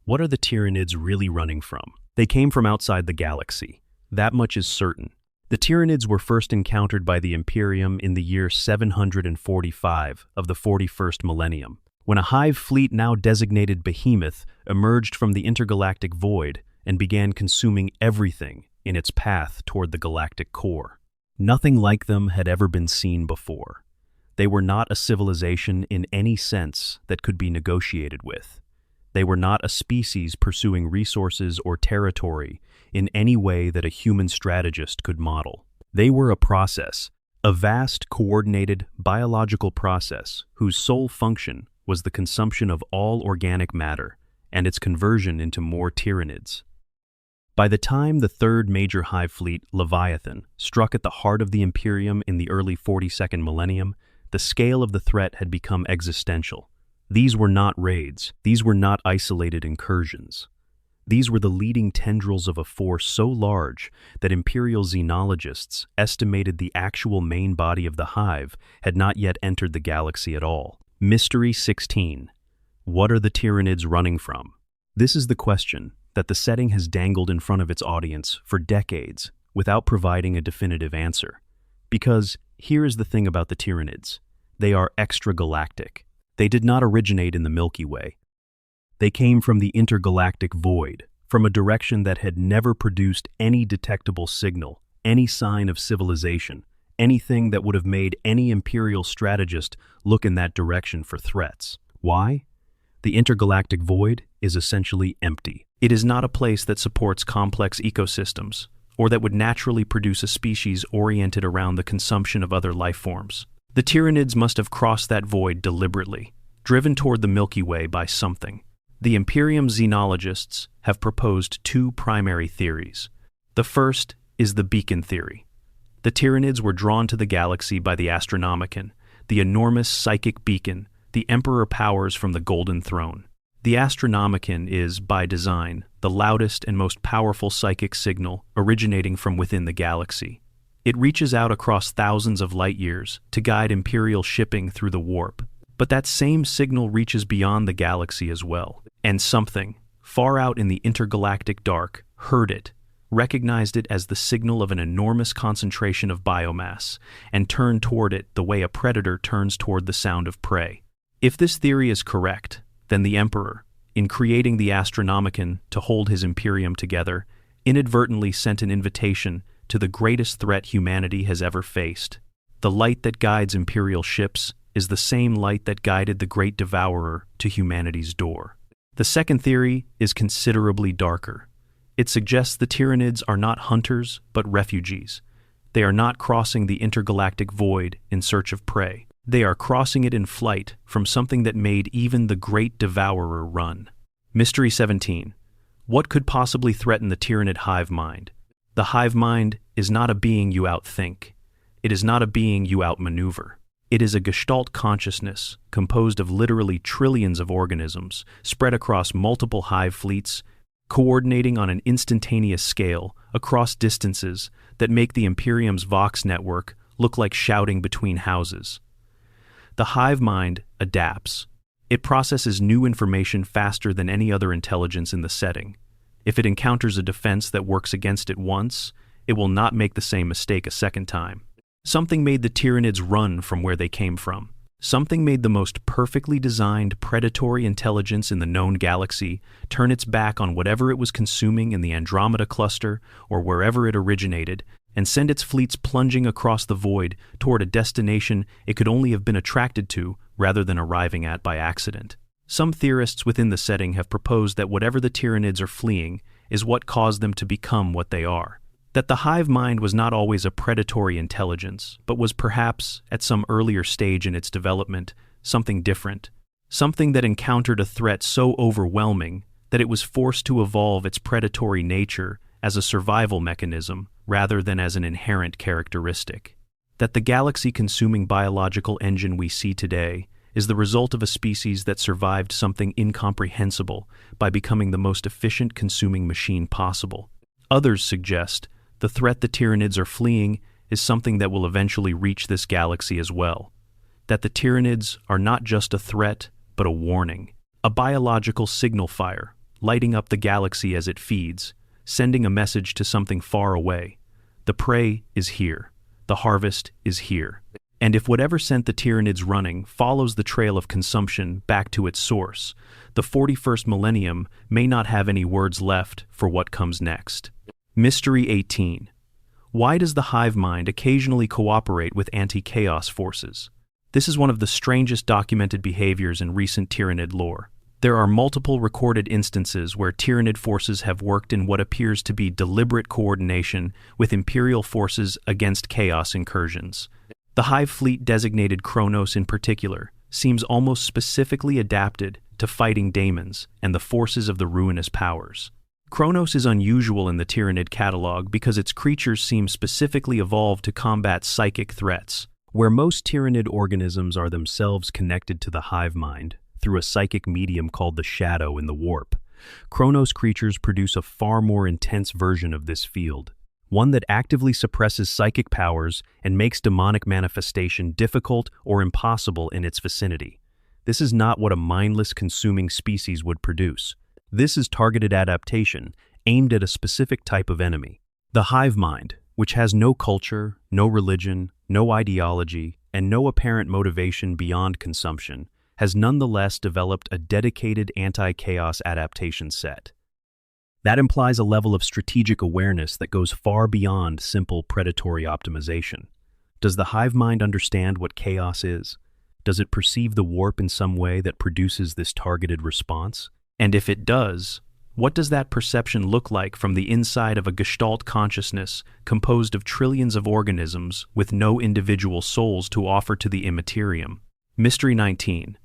Speaker 1: What are the Tyranids really running from? They came from outside the galaxy. That much is certain. The Tyranids were first encountered by the Imperium in the year 745 of the 41st millennium, when a hive fleet now designated Behemoth emerged from the intergalactic void and began consuming everything in its path toward the galactic core. Nothing like them had ever been seen before. They were not a civilization in any sense that could be negotiated with. They were not a species pursuing resources or territory in any way that a human strategist could model. They were a process, a vast, coordinated, biological process whose sole function was the consumption of all organic matter and its conversion into more Tyranids. By the time the third major hive fleet, Leviathan, struck at the heart of the Imperium in the early 42nd millennium, the scale of the threat had become existential. These were not raids. These were not isolated incursions. These were the leading tendrils of a force so large that Imperial xenologists estimated the actual main body of the hive had not yet entered the galaxy at all. Mystery 16. What are the Tyranids running from? This is the question that the setting has dangled in front of its audience for decades without providing a definitive answer. Because here is the thing about the Tyranids. They are extragalactic. They did not originate in the Milky Way. They came from the intergalactic void, from a direction that had never produced any detectable signal, any sign of civilization, anything that would have made any Imperial strategist look in that direction for threats. Why? The intergalactic void is essentially empty. It is not a place that supports complex ecosystems, or that would naturally produce a species oriented around the consumption of other life forms. The Tyranids must have crossed that void deliberately, driven toward the Milky Way by something. The Imperium xenologists have proposed two primary theories. The first is the beacon theory. The Tyranids were drawn to the galaxy by the Astronomicon, the enormous psychic beacon the Emperor powers from the Golden Throne. The Astronomicon is, by design, the loudest and most powerful psychic signal originating from within the galaxy. It reaches out across thousands of light years to guide Imperial shipping through the warp. But that same signal reaches beyond the galaxy as well. And something, far out in the intergalactic dark, heard it, recognized it as the signal of an enormous concentration of biomass, and turned toward it the way a predator turns toward the sound of prey. If this theory is correct, then the Emperor, in creating the Astronomicon to hold his Imperium together, inadvertently sent an invitation to the greatest threat humanity has ever faced. The light that guides Imperial ships is the same light that guided the Great Devourer to humanity's door. The second theory is considerably darker. It suggests the Tyranids are not hunters, but refugees. They are not crossing the intergalactic void in search of prey. They are crossing it in flight from something that made even the Great Devourer run. Mystery 17. What could possibly threaten the Tyranid hive mind? The hive mind is not a being you outthink. It is not a being you outmaneuver. It is a gestalt consciousness composed of literally trillions of organisms spread across multiple hive fleets, coordinating on an instantaneous scale across distances that make the Imperium's Vox network look like shouting between houses. The hive mind adapts. It processes new information faster than any other intelligence in the setting. If it encounters a defense that works against it once, it will not make the same mistake a second time. Something made the Tyranids run from where they came from. Something made the most perfectly designed predatory intelligence in the known galaxy turn its back on whatever it was consuming in the Andromeda cluster or wherever it originated, and send its fleets plunging across the void toward a destination it could only have been attracted to rather than arriving at by accident. Some theorists within the setting have proposed that whatever the Tyranids are fleeing is what caused them to become what they are. That the hive mind was not always a predatory intelligence, but was perhaps, at some earlier stage in its development, something different. Something that encountered a threat so overwhelming that it was forced to evolve its predatory nature as a survival mechanism rather than as an inherent characteristic. That the galaxy-consuming biological engine we see today is the result of a species that survived something incomprehensible by becoming the most efficient consuming machine possible. Others suggest the threat the Tyranids are fleeing is something that will eventually reach this galaxy as well. That the Tyranids are not just a threat, but a warning. A biological signal fire, lighting up the galaxy as it feeds, sending a message to something far away. The prey is here. The harvest is here. And if whatever sent the Tyranids running follows the trail of consumption back to its source, the 41st millennium may not have any words left for what comes next. Mystery 18. Why does the hive mind occasionally cooperate with anti-chaos forces? This is one of the strangest documented behaviors in recent Tyranid lore. There are multiple recorded instances where Tyranid forces have worked in what appears to be deliberate coordination with Imperial forces against chaos incursions. The hive fleet designated Kronos in particular seems almost specifically adapted to fighting daemons and the forces of the ruinous powers. Kronos is unusual in the Tyranid catalog because its creatures seem specifically evolved to combat psychic threats. Where most Tyranid organisms are themselves connected to the hive mind through a psychic medium called the Shadow in the Warp, Kronos creatures produce a far more intense version of this field, one that actively suppresses psychic powers and makes demonic manifestation difficult or impossible in its vicinity. This is not what a mindless consuming species would produce. This is targeted adaptation aimed at a specific type of enemy. The hive mind, which has no culture, no religion, no ideology, and no apparent motivation beyond consumption, has nonetheless developed a dedicated anti-chaos adaptation set. That implies a level of strategic awareness that goes far beyond simple predatory optimization. Does the hive mind understand what chaos is? Does it perceive the warp in some way that produces this targeted response? And if it does, what does that perception look like from the inside of a gestalt consciousness composed of trillions of organisms with no individual souls to offer to the immaterium? Mystery 19.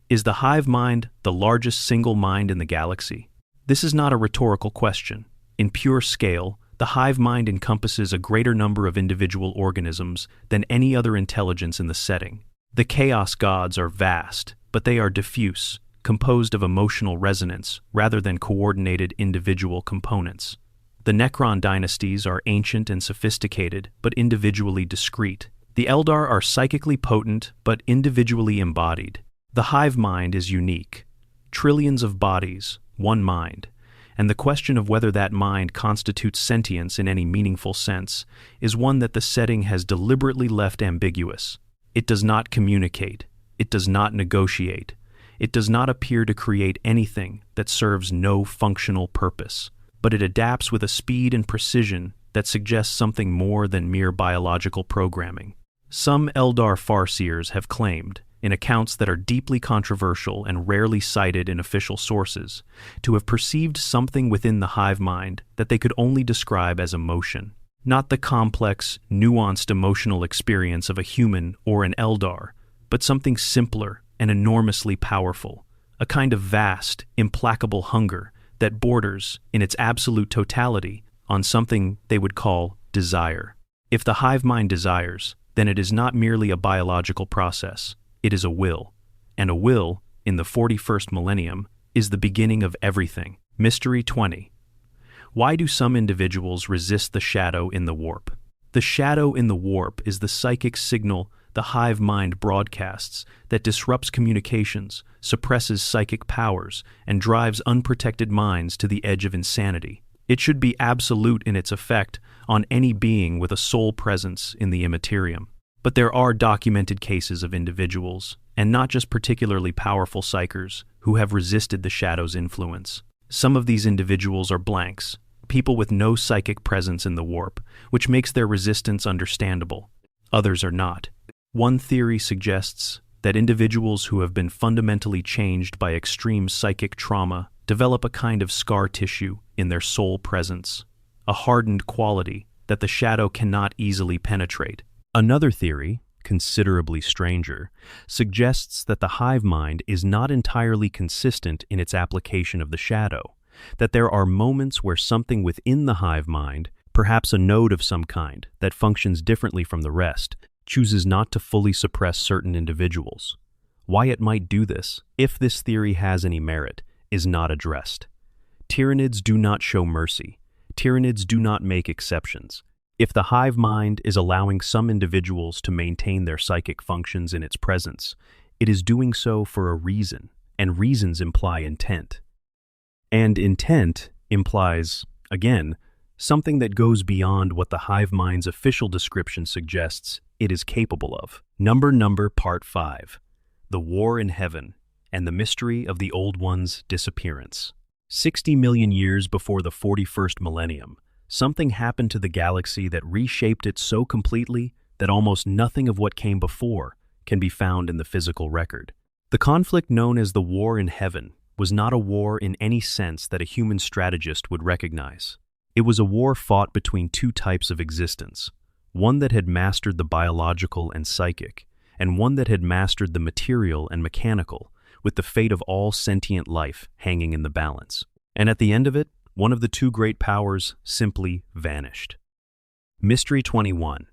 Speaker 1: Is the hive mind the largest single mind in the galaxy? This is not a rhetorical question. In pure scale, the hive mind encompasses a greater number of individual organisms than any other intelligence in the setting. The chaos gods are vast, but they are diffuse, composed of emotional resonance rather than coordinated individual components. The Necron dynasties are ancient and sophisticated, but individually discrete. The Eldar are psychically potent, but individually embodied. The hive mind is unique. Trillions of bodies, one mind. And the question of whether that mind constitutes sentience in any meaningful sense is one that the setting has deliberately left ambiguous. It does not communicate. It does not negotiate. It does not appear to create anything that serves no functional purpose, but it adapts with a speed and precision that suggests something more than mere biological programming. Some Eldar farseers have claimed in accounts that are deeply controversial and rarely cited in official sources, to have perceived something within the hive mind that they could only describe as emotion. Not the complex, nuanced emotional experience of a human or an Eldar, but something simpler and enormously powerful, a kind of vast, implacable hunger that borders, in its absolute totality, on something they would call desire. If the hive mind desires, then it is not merely a biological process, it is a will. And a will, in the 41st millennium, is the beginning of everything. Mystery 20. Why do some individuals resist the shadow in the warp? The shadow in the warp is the psychic signal the hive mind broadcasts that disrupts communications, suppresses psychic powers, and drives unprotected minds to the edge of insanity. It should be absolute in its effect on any being with a soul presence in the Imperium. But there are documented cases of individuals, and not just particularly powerful psychers, who have resisted the shadow's influence. Some of these individuals are blanks, people with no psychic presence in the warp, which makes their resistance understandable. Others are not. One theory suggests that individuals who have been fundamentally changed by extreme psychic trauma develop a kind of scar tissue in their soul presence, a hardened quality that the shadow cannot easily penetrate. Another theory, considerably stranger, suggests that the hive mind is not entirely consistent in its application of the shadow, that there are moments where something within the hive mind, perhaps a node of some kind that functions differently from the rest, chooses not to fully suppress certain individuals. Why it might do this, if this theory has any merit, is not addressed. Tyranids do not show mercy. Tyranids do not make exceptions. If the hive mind is allowing some individuals to maintain their psychic functions in its presence, it is doing so for a reason, and reasons imply intent. And intent implies, again, something that goes beyond what the hive mind's official description suggests it is capable of. Number Part 5. The War in Heaven and the Mystery of the Old One's Disappearance. 60 million years before the 41st millennium, something happened to the galaxy that reshaped it so completely that almost nothing of what came before can be found in the physical record. The conflict known as the War in Heaven was not a war in any sense that a human strategist would recognize. It was a war fought between two types of existence, one that had mastered the biological and psychic, and one that had mastered the material and mechanical, with the fate of all sentient life hanging in the balance. And at the end of it, one of the two great powers simply vanished. Mystery 21.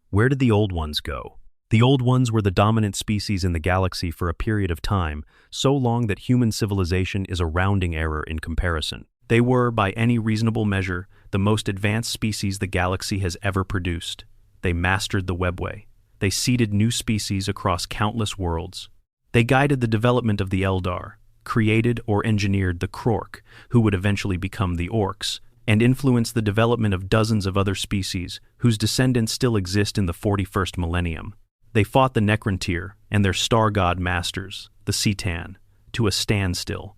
Speaker 1: Where did the Old Ones go? The Old Ones were the dominant species in the galaxy for a period of time, so long that human civilization is a rounding error in comparison. They were, by any reasonable measure, the most advanced species the galaxy has ever produced. They mastered the webway. They seeded new species across countless worlds. They guided the development of the Eldar, created or engineered the Krork, who would eventually become the Orks, and influenced the development of dozens of other species whose descendants still exist in the 41st millennium. They fought the Necrontyr and their star god masters, the Citan, to a standstill,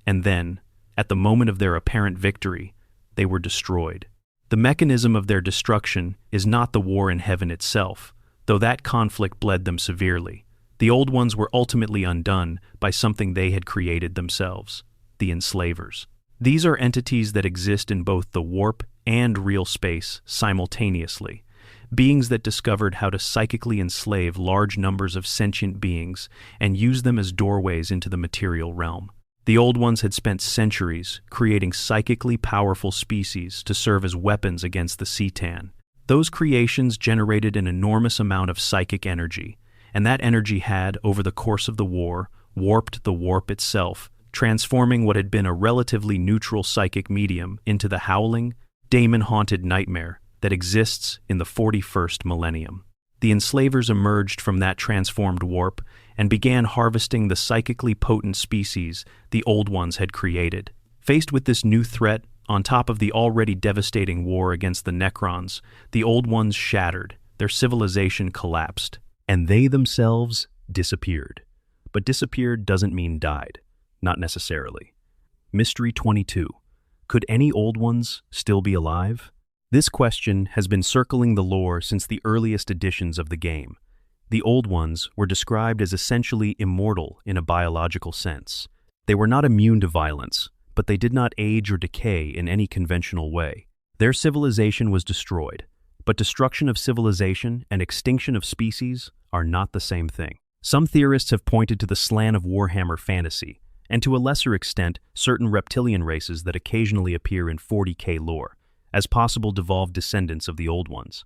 Speaker 1: and then, at the moment of their apparent victory, they were destroyed. The mechanism of their destruction is not the War in Heaven itself, though that conflict bled them severely. The Old Ones were ultimately undone by something they had created themselves, the Enslavers. These are entities that exist in both the warp and real space simultaneously, beings that discovered how to psychically enslave large numbers of sentient beings and use them as doorways into the material realm. The Old Ones had spent centuries creating psychically powerful species to serve as weapons against the Citan. Those creations generated an enormous amount of psychic energy, and that energy had, over the course of the war, warped the warp itself, transforming what had been a relatively neutral psychic medium into the howling, daemon-haunted nightmare that exists in the 41st millennium. The enslavers emerged from that transformed warp and began harvesting the psychically potent species the Old Ones had created. Faced with this new threat, on top of the already devastating war against the Necrons, the Old Ones shattered, their civilization collapsed, and they themselves disappeared. But disappeared doesn't mean died. Not necessarily. Mystery 22. Could any Old Ones still be alive? This question has been circling the lore since the earliest editions of the game. The Old Ones were described as essentially immortal in a biological sense. They were not immune to violence, but they did not age or decay in any conventional way. Their civilization was destroyed, but destruction of civilization and extinction of species are not the same thing. Some theorists have pointed to the slant of Warhammer fantasy, and to a lesser extent, certain reptilian races that occasionally appear in 40K lore, as possible devolved descendants of the Old Ones.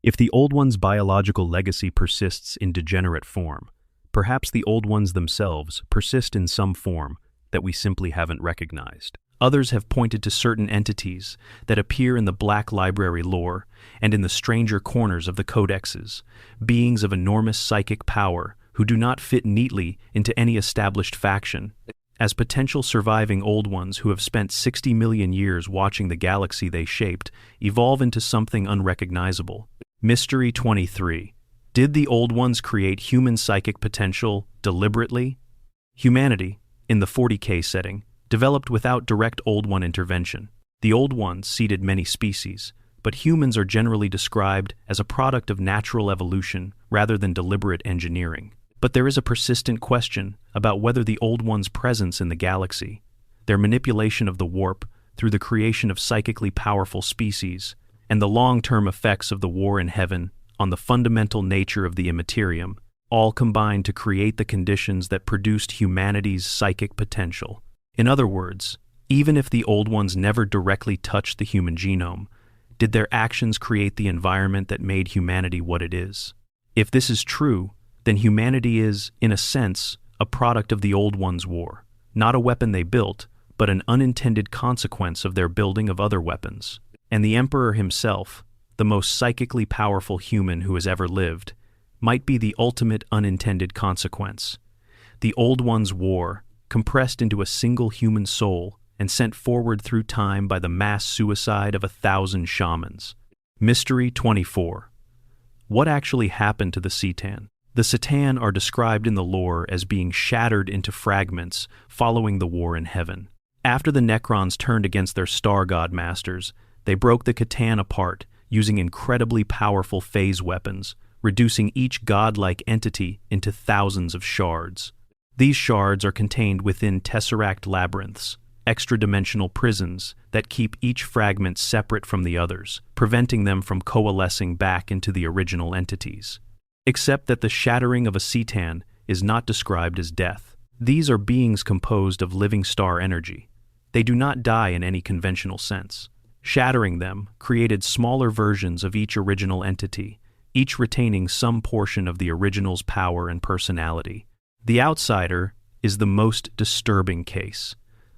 Speaker 1: If the Old Ones' biological legacy persists in degenerate form, perhaps the Old Ones themselves persist in some form that we simply haven't recognized. Others have pointed to certain entities that appear in the Black Library lore and in the stranger corners of the codexes, beings of enormous psychic power who do not fit neatly into any established faction, as potential surviving Old Ones who have spent 60 million years watching the galaxy they shaped evolve into something unrecognizable. Mystery 23. Did the Old Ones create human psychic potential deliberately? Humanity, in the 40K setting, developed without direct Old One intervention. The Old Ones seeded many species, but humans are generally described as a product of natural evolution rather than deliberate engineering. But there is a persistent question about whether the Old Ones' presence in the galaxy, their manipulation of the warp through the creation of psychically powerful species, and the long-term effects of the war in heaven on the fundamental nature of the Imperium, all combined to create the conditions that produced humanity's psychic potential. In other words, even if the Old Ones never directly touched the human genome, did their actions create the environment that made humanity what it is? If this is true, then humanity is, in a sense, a product of the Old Ones' war, not a weapon they built, but an unintended consequence of their building of other weapons. And the Emperor himself, the most psychically powerful human who has ever lived, might be the ultimate unintended consequence. The Old Ones' war, compressed into a single human soul and sent forward through time by the mass suicide of 1,000 shamans. Mystery 24. What actually happened to the Cetan? The Cetan are described in the lore as being shattered into fragments following the war in heaven. After the Necrons turned against their star god masters, they broke the Cetan apart using incredibly powerful phase weapons, reducing each godlike entity into thousands of shards. These shards are contained within tesseract labyrinths, extra-dimensional prisons that keep each fragment separate from the others, preventing them from coalescing back into the original entities. Except that the shattering of a Cetan is not described as death. These are beings composed of living star energy. They do not die in any conventional sense. Shattering them created smaller versions of each original entity, each retaining some portion of the original's power and personality. The Outsider is the most disturbing case.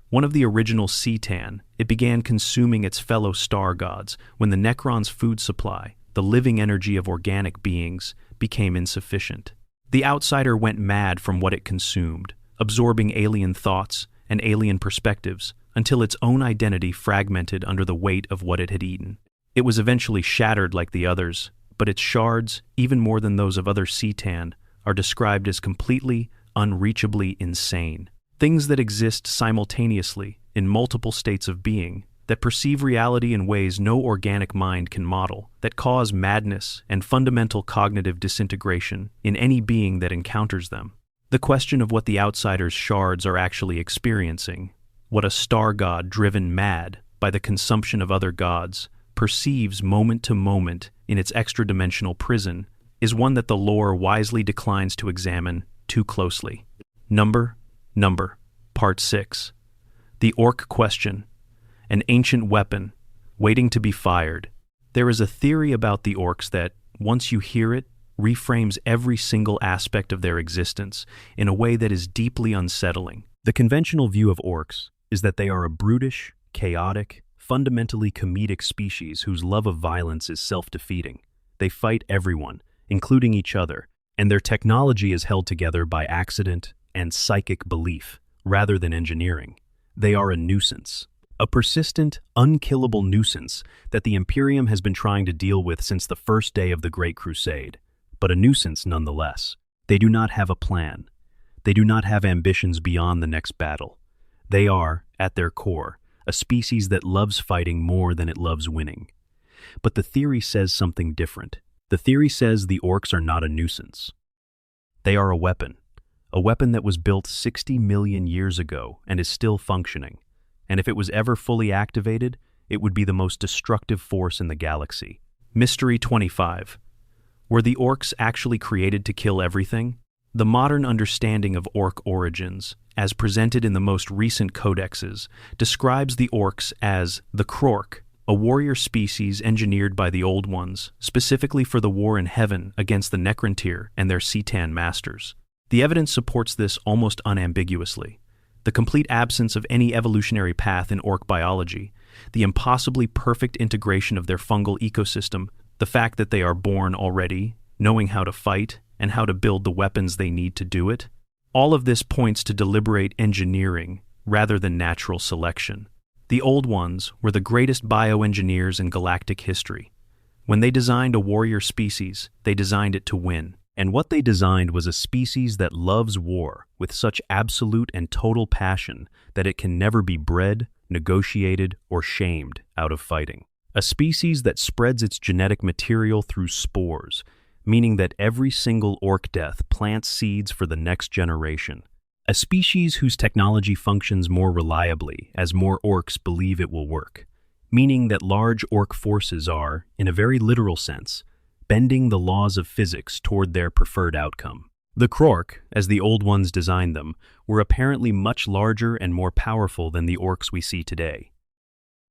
Speaker 1: One of the original Cetan, it began consuming its fellow star gods when the Necrons' food supply, the living energy of organic beings, became insufficient. The Outsider went mad from what it consumed, absorbing alien thoughts and alien perspectives until its own identity fragmented under the weight of what it had eaten. It was eventually shattered like the others, but its shards, even more than those of other Cetan, are described as completely, unreachably insane. Things that exist simultaneously in multiple states of being, that perceive reality in ways no organic mind can model, that cause madness and fundamental cognitive disintegration in any being that encounters them. The question of what the Outsider's shards are actually experiencing, what a star god driven mad by the consumption of other gods perceives moment to moment in its extra-dimensional prison, is one that the lore wisely declines to examine too closely. Number, Part 6. The Ork Question. An ancient weapon, waiting to be fired. There is a theory about the Orks that, once you hear it, reframes every single aspect of their existence in a way that is deeply unsettling. The conventional view of Orks is that they are a brutish, chaotic, fundamentally comedic species whose love of violence is self-defeating. They fight everyone, including each other, and their technology is held together by accident and psychic belief, rather than engineering. They are a nuisance. A persistent, unkillable nuisance that the Imperium has been trying to deal with since the first day of the Great Crusade, but a nuisance nonetheless. They do not have a plan. They do not have ambitions beyond the next battle. They are, at their core, a species that loves fighting more than it loves winning. But the theory says something different. The theory says the orcs are not a nuisance. They are a weapon that was built 60 million years ago and is still functioning. And if it was ever fully activated, it would be the most destructive force in the galaxy. Mystery 25. Were the orcs actually created to kill everything? The modern understanding of orc origins, as presented in the most recent codexes, describes the orcs as the Krork, a warrior species engineered by the Old Ones, specifically for the war in heaven against the Necrontyr and their Citan masters. The evidence supports this almost unambiguously. The complete absence of any evolutionary path in orc biology, the impossibly perfect integration of their fungal ecosystem, the fact that they are born already, knowing how to fight, and how to build the weapons they need to do it, all of this points to deliberate engineering rather than natural selection. The Old Ones were the greatest bioengineers in galactic history. When they designed a warrior species, they designed it to win. And what they designed was a species that loves war with such absolute and total passion that it can never be bred, negotiated, or shamed out of fighting. A species that spreads its genetic material through spores, meaning that every single orc death plants seeds for the next generation. A species whose technology functions more reliably as more orcs believe it will work, meaning that large orc forces are, in a very literal sense, bending the laws of physics toward their preferred outcome. The Krork, as the Old Ones designed them, were apparently much larger and more powerful than the orcs we see today.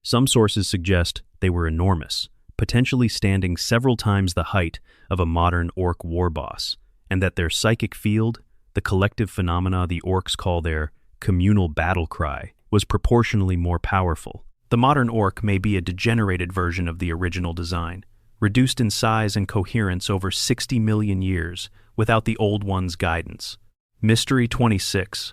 Speaker 1: Some sources suggest they were enormous, potentially standing several times the height of a modern orc war boss, and that their psychic field, the collective phenomena the orcs call their communal battle cry, was proportionally more powerful. The modern orc may be a degenerated version of the original design, reduced in size and coherence over 60 million years without the Old One's guidance. Mystery 26.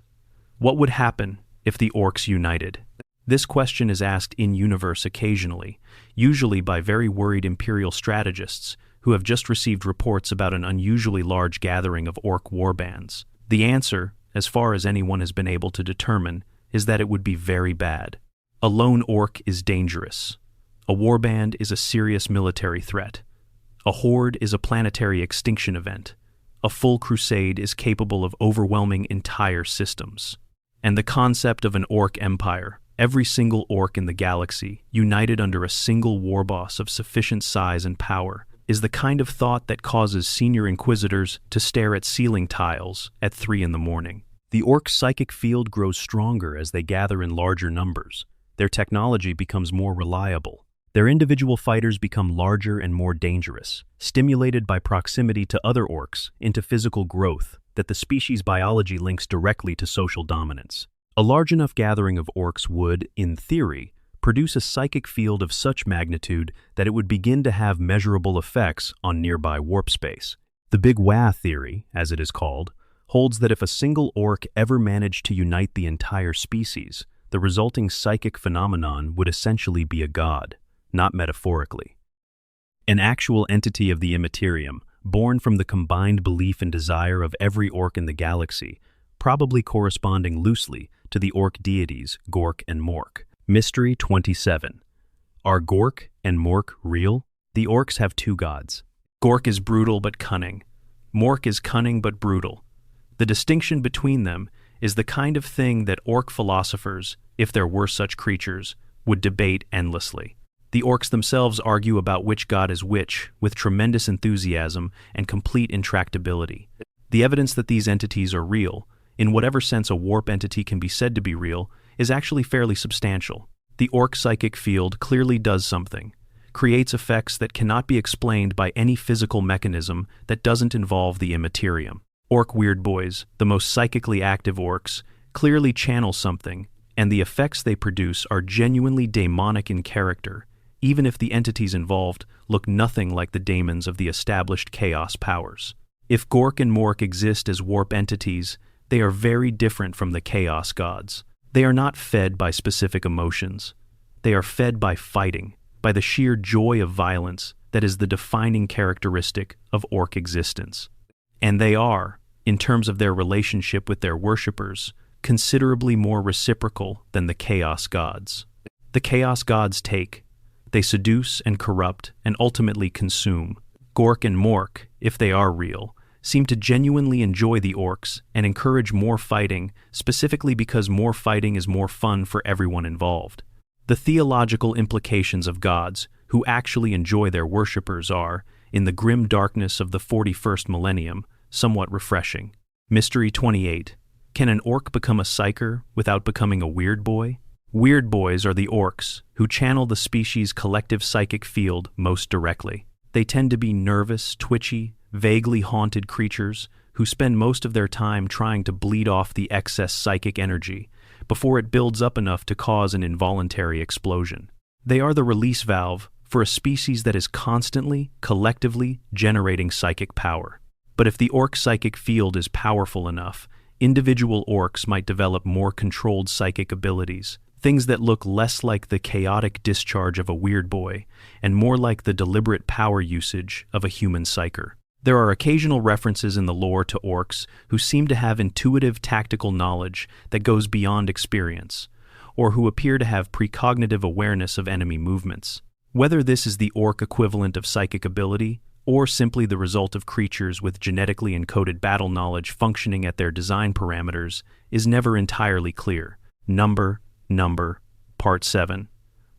Speaker 1: What would happen if the orcs united? This question is asked in-universe occasionally, usually by very worried Imperial strategists who have just received reports about an unusually large gathering of orc warbands. The answer, as far as anyone has been able to determine, is that it would be very bad. A lone orc is dangerous. A warband is a serious military threat. A horde is a planetary extinction event. A full crusade is capable of overwhelming entire systems. And the concept of an orc empire, every single orc in the galaxy, united under a single warboss of sufficient size and power, is the kind of thought that causes senior inquisitors to stare at ceiling tiles at 3 a.m. The orc's psychic field grows stronger as they gather in larger numbers. Their technology becomes more reliable. Their individual fighters become larger and more dangerous, stimulated by proximity to other orcs into physical growth that the species' biology links directly to social dominance. A large enough gathering of orcs would, in theory, produce a psychic field of such magnitude that it would begin to have measurable effects on nearby warp space. The Big Wah theory, as it is called, holds that if a single orc ever managed to unite the entire species, the resulting psychic phenomenon would essentially be a god, not metaphorically. An actual entity of the Imperium, born from the combined belief and desire of every orc in the galaxy, probably corresponding loosely to the orc deities Gork and Mork. Mystery 27. Are Gork and Mork real? The orcs have 2 gods. Gork is brutal but cunning. Mork is cunning but brutal. The distinction between them is the kind of thing that orc philosophers, if there were such creatures, would debate endlessly. The orcs themselves argue about which god is which with tremendous enthusiasm and complete intractability. The evidence that these entities are real, in whatever sense a warp entity can be said to be real, is actually fairly substantial. The orc psychic field clearly does something, creates effects that cannot be explained by any physical mechanism that doesn't involve the Imperium. Orc weird boys, the most psychically active orcs, clearly channel something, and the effects they produce are genuinely demonic in character, even if the entities involved look nothing like the daemons of the established chaos powers. If Gork and Mork exist as warp entities, they are very different from the chaos gods. They are not fed by specific emotions. They are fed by fighting, by the sheer joy of violence that is the defining characteristic of orc existence. And they are, in terms of their relationship with their worshippers, considerably more reciprocal than the chaos gods. The chaos gods take, they seduce and corrupt and ultimately consume. Gork and Mork, if they are real, seem to genuinely enjoy the orcs and encourage more fighting, specifically because more fighting is more fun for everyone involved. The theological implications of gods who actually enjoy their worshippers are, in the grim darkness of the 41st millennium, somewhat refreshing. Mystery 28. Can an orc become a psyker without becoming a weird boy? Weird boys are the orcs, who channel the species' collective psychic field most directly. They tend to be nervous, twitchy, vaguely haunted creatures who spend most of their time trying to bleed off the excess psychic energy before it builds up enough to cause an involuntary explosion. They are the release valve for a species that is constantly, collectively generating psychic power. But if the orc psychic field is powerful enough, individual orcs might develop more controlled psychic abilities, things that look less like the chaotic discharge of a weird boy and more like the deliberate power usage of a human psyker. There are occasional references in the lore to orcs who seem to have intuitive tactical knowledge that goes beyond experience, or who appear to have precognitive awareness of enemy movements. Whether this is the orc equivalent of psychic ability, or simply the result of creatures with genetically encoded battle knowledge functioning at their design parameters, is never entirely clear. Number, Part 7.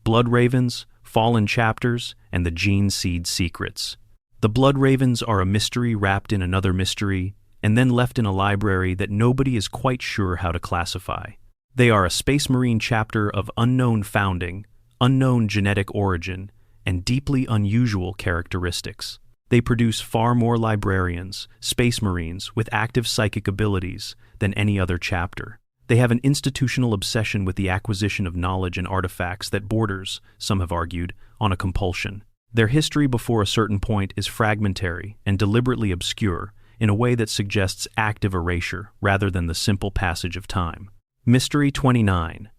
Speaker 1: Blood Ravens, Fallen Chapters, and the Gene Seed Secrets. The Blood Ravens are a mystery wrapped in another mystery, and then left in a library that nobody is quite sure how to classify. They are a Space Marine chapter of unknown founding, unknown genetic origin, and deeply unusual characteristics. They produce far more librarians, Space Marines, with active psychic abilities than any other chapter. They have an institutional obsession with the acquisition of knowledge and artifacts that borders, some have argued, on a compulsion. Their history before a certain point is fragmentary and deliberately obscure in a way that suggests active erasure rather than the simple passage of time. Mystery 29.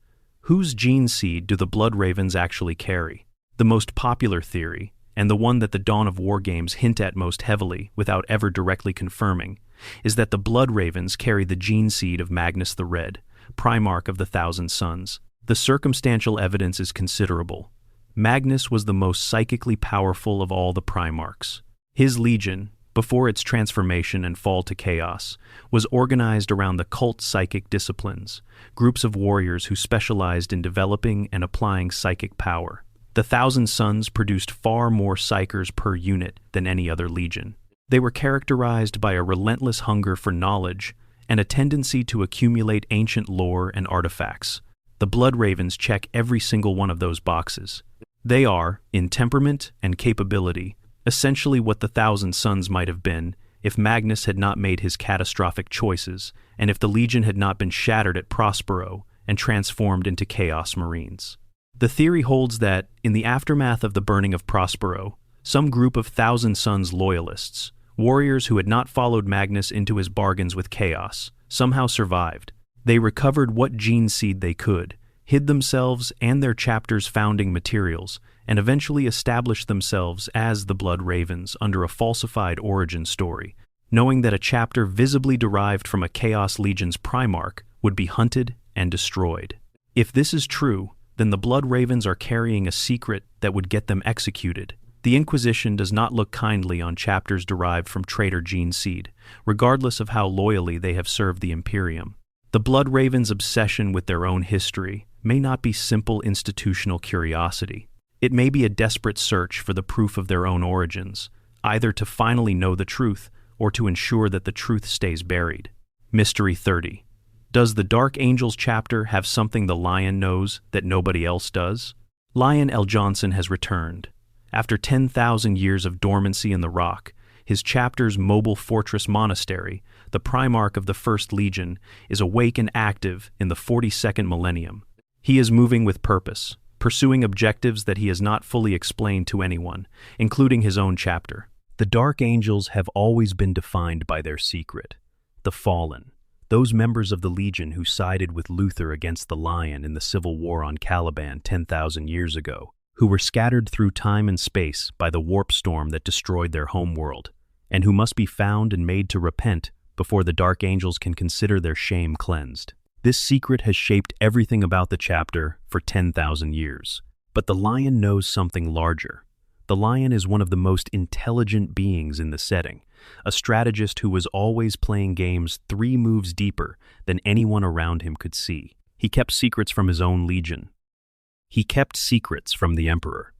Speaker 1: Whose gene seed do the Blood Ravens actually carry? The most popular theory, and the one that the Dawn of War games hint at most heavily without ever directly confirming, is that the Blood Ravens carry the gene seed of Magnus the Red, Primarch of the Thousand Sons. The circumstantial evidence is considerable. Magnus was the most psychically powerful of all the Primarchs. His legion, before its transformation and fall to chaos, was organized around the cult psychic disciplines, groups of warriors who specialized in developing and applying psychic power. The Thousand Sons produced far more psychers per unit than any other legion. They were characterized by a relentless hunger for knowledge and a tendency to accumulate ancient lore and artifacts. The Blood Ravens check every single one of those boxes. They are, in temperament and capability, essentially what the Thousand Sons might have been if Magnus had not made his catastrophic choices and if the Legion had not been shattered at Prospero and transformed into Chaos Marines. The theory holds that, in the aftermath of the burning of Prospero, some group of Thousand Sons loyalists, warriors who had not followed Magnus into his bargains with Chaos, somehow survived. They recovered what gene seed they could, hid themselves and their chapter's founding materials, and eventually established themselves as the Blood Ravens under a falsified origin story, knowing that a chapter visibly derived from a Chaos Legion's Primarch would be hunted and destroyed. If this is true, then the Blood Ravens are carrying a secret that would get them executed. The Inquisition does not look kindly on chapters derived from traitor gene seed, regardless of how loyally they have served the Imperium. The Blood Ravens' obsession with their own history may not be simple institutional curiosity. It may be a desperate search for the proof of their own origins, either to finally know the truth or to ensure that the truth stays buried. Mystery 30. Does the Dark Angels chapter have something the Lion knows that nobody else does? Lion L. Johnson has returned. After 10,000 years of dormancy in the rock, his chapter's mobile fortress monastery, the Primarch of the First Legion, is awake and active in the 42nd millennium. He is moving with purpose, pursuing objectives that he has not fully explained to anyone, including his own chapter. The Dark Angels have always been defined by their secret, the Fallen, those members of the Legion who sided with Luther against the Lion in the civil war on Caliban 10,000 years ago, who were scattered through time and space by the warp storm that destroyed their homeworld, and who must be found and made to repent before the Dark Angels can consider their shame cleansed. This secret has shaped everything about the chapter for 10,000 years. But the Lion knows something larger, The lion is one of the most intelligent beings in the setting, a strategist who was always playing games 3 moves deeper than anyone around him could see. He kept secrets from his own legion. He kept secrets from the Emperor.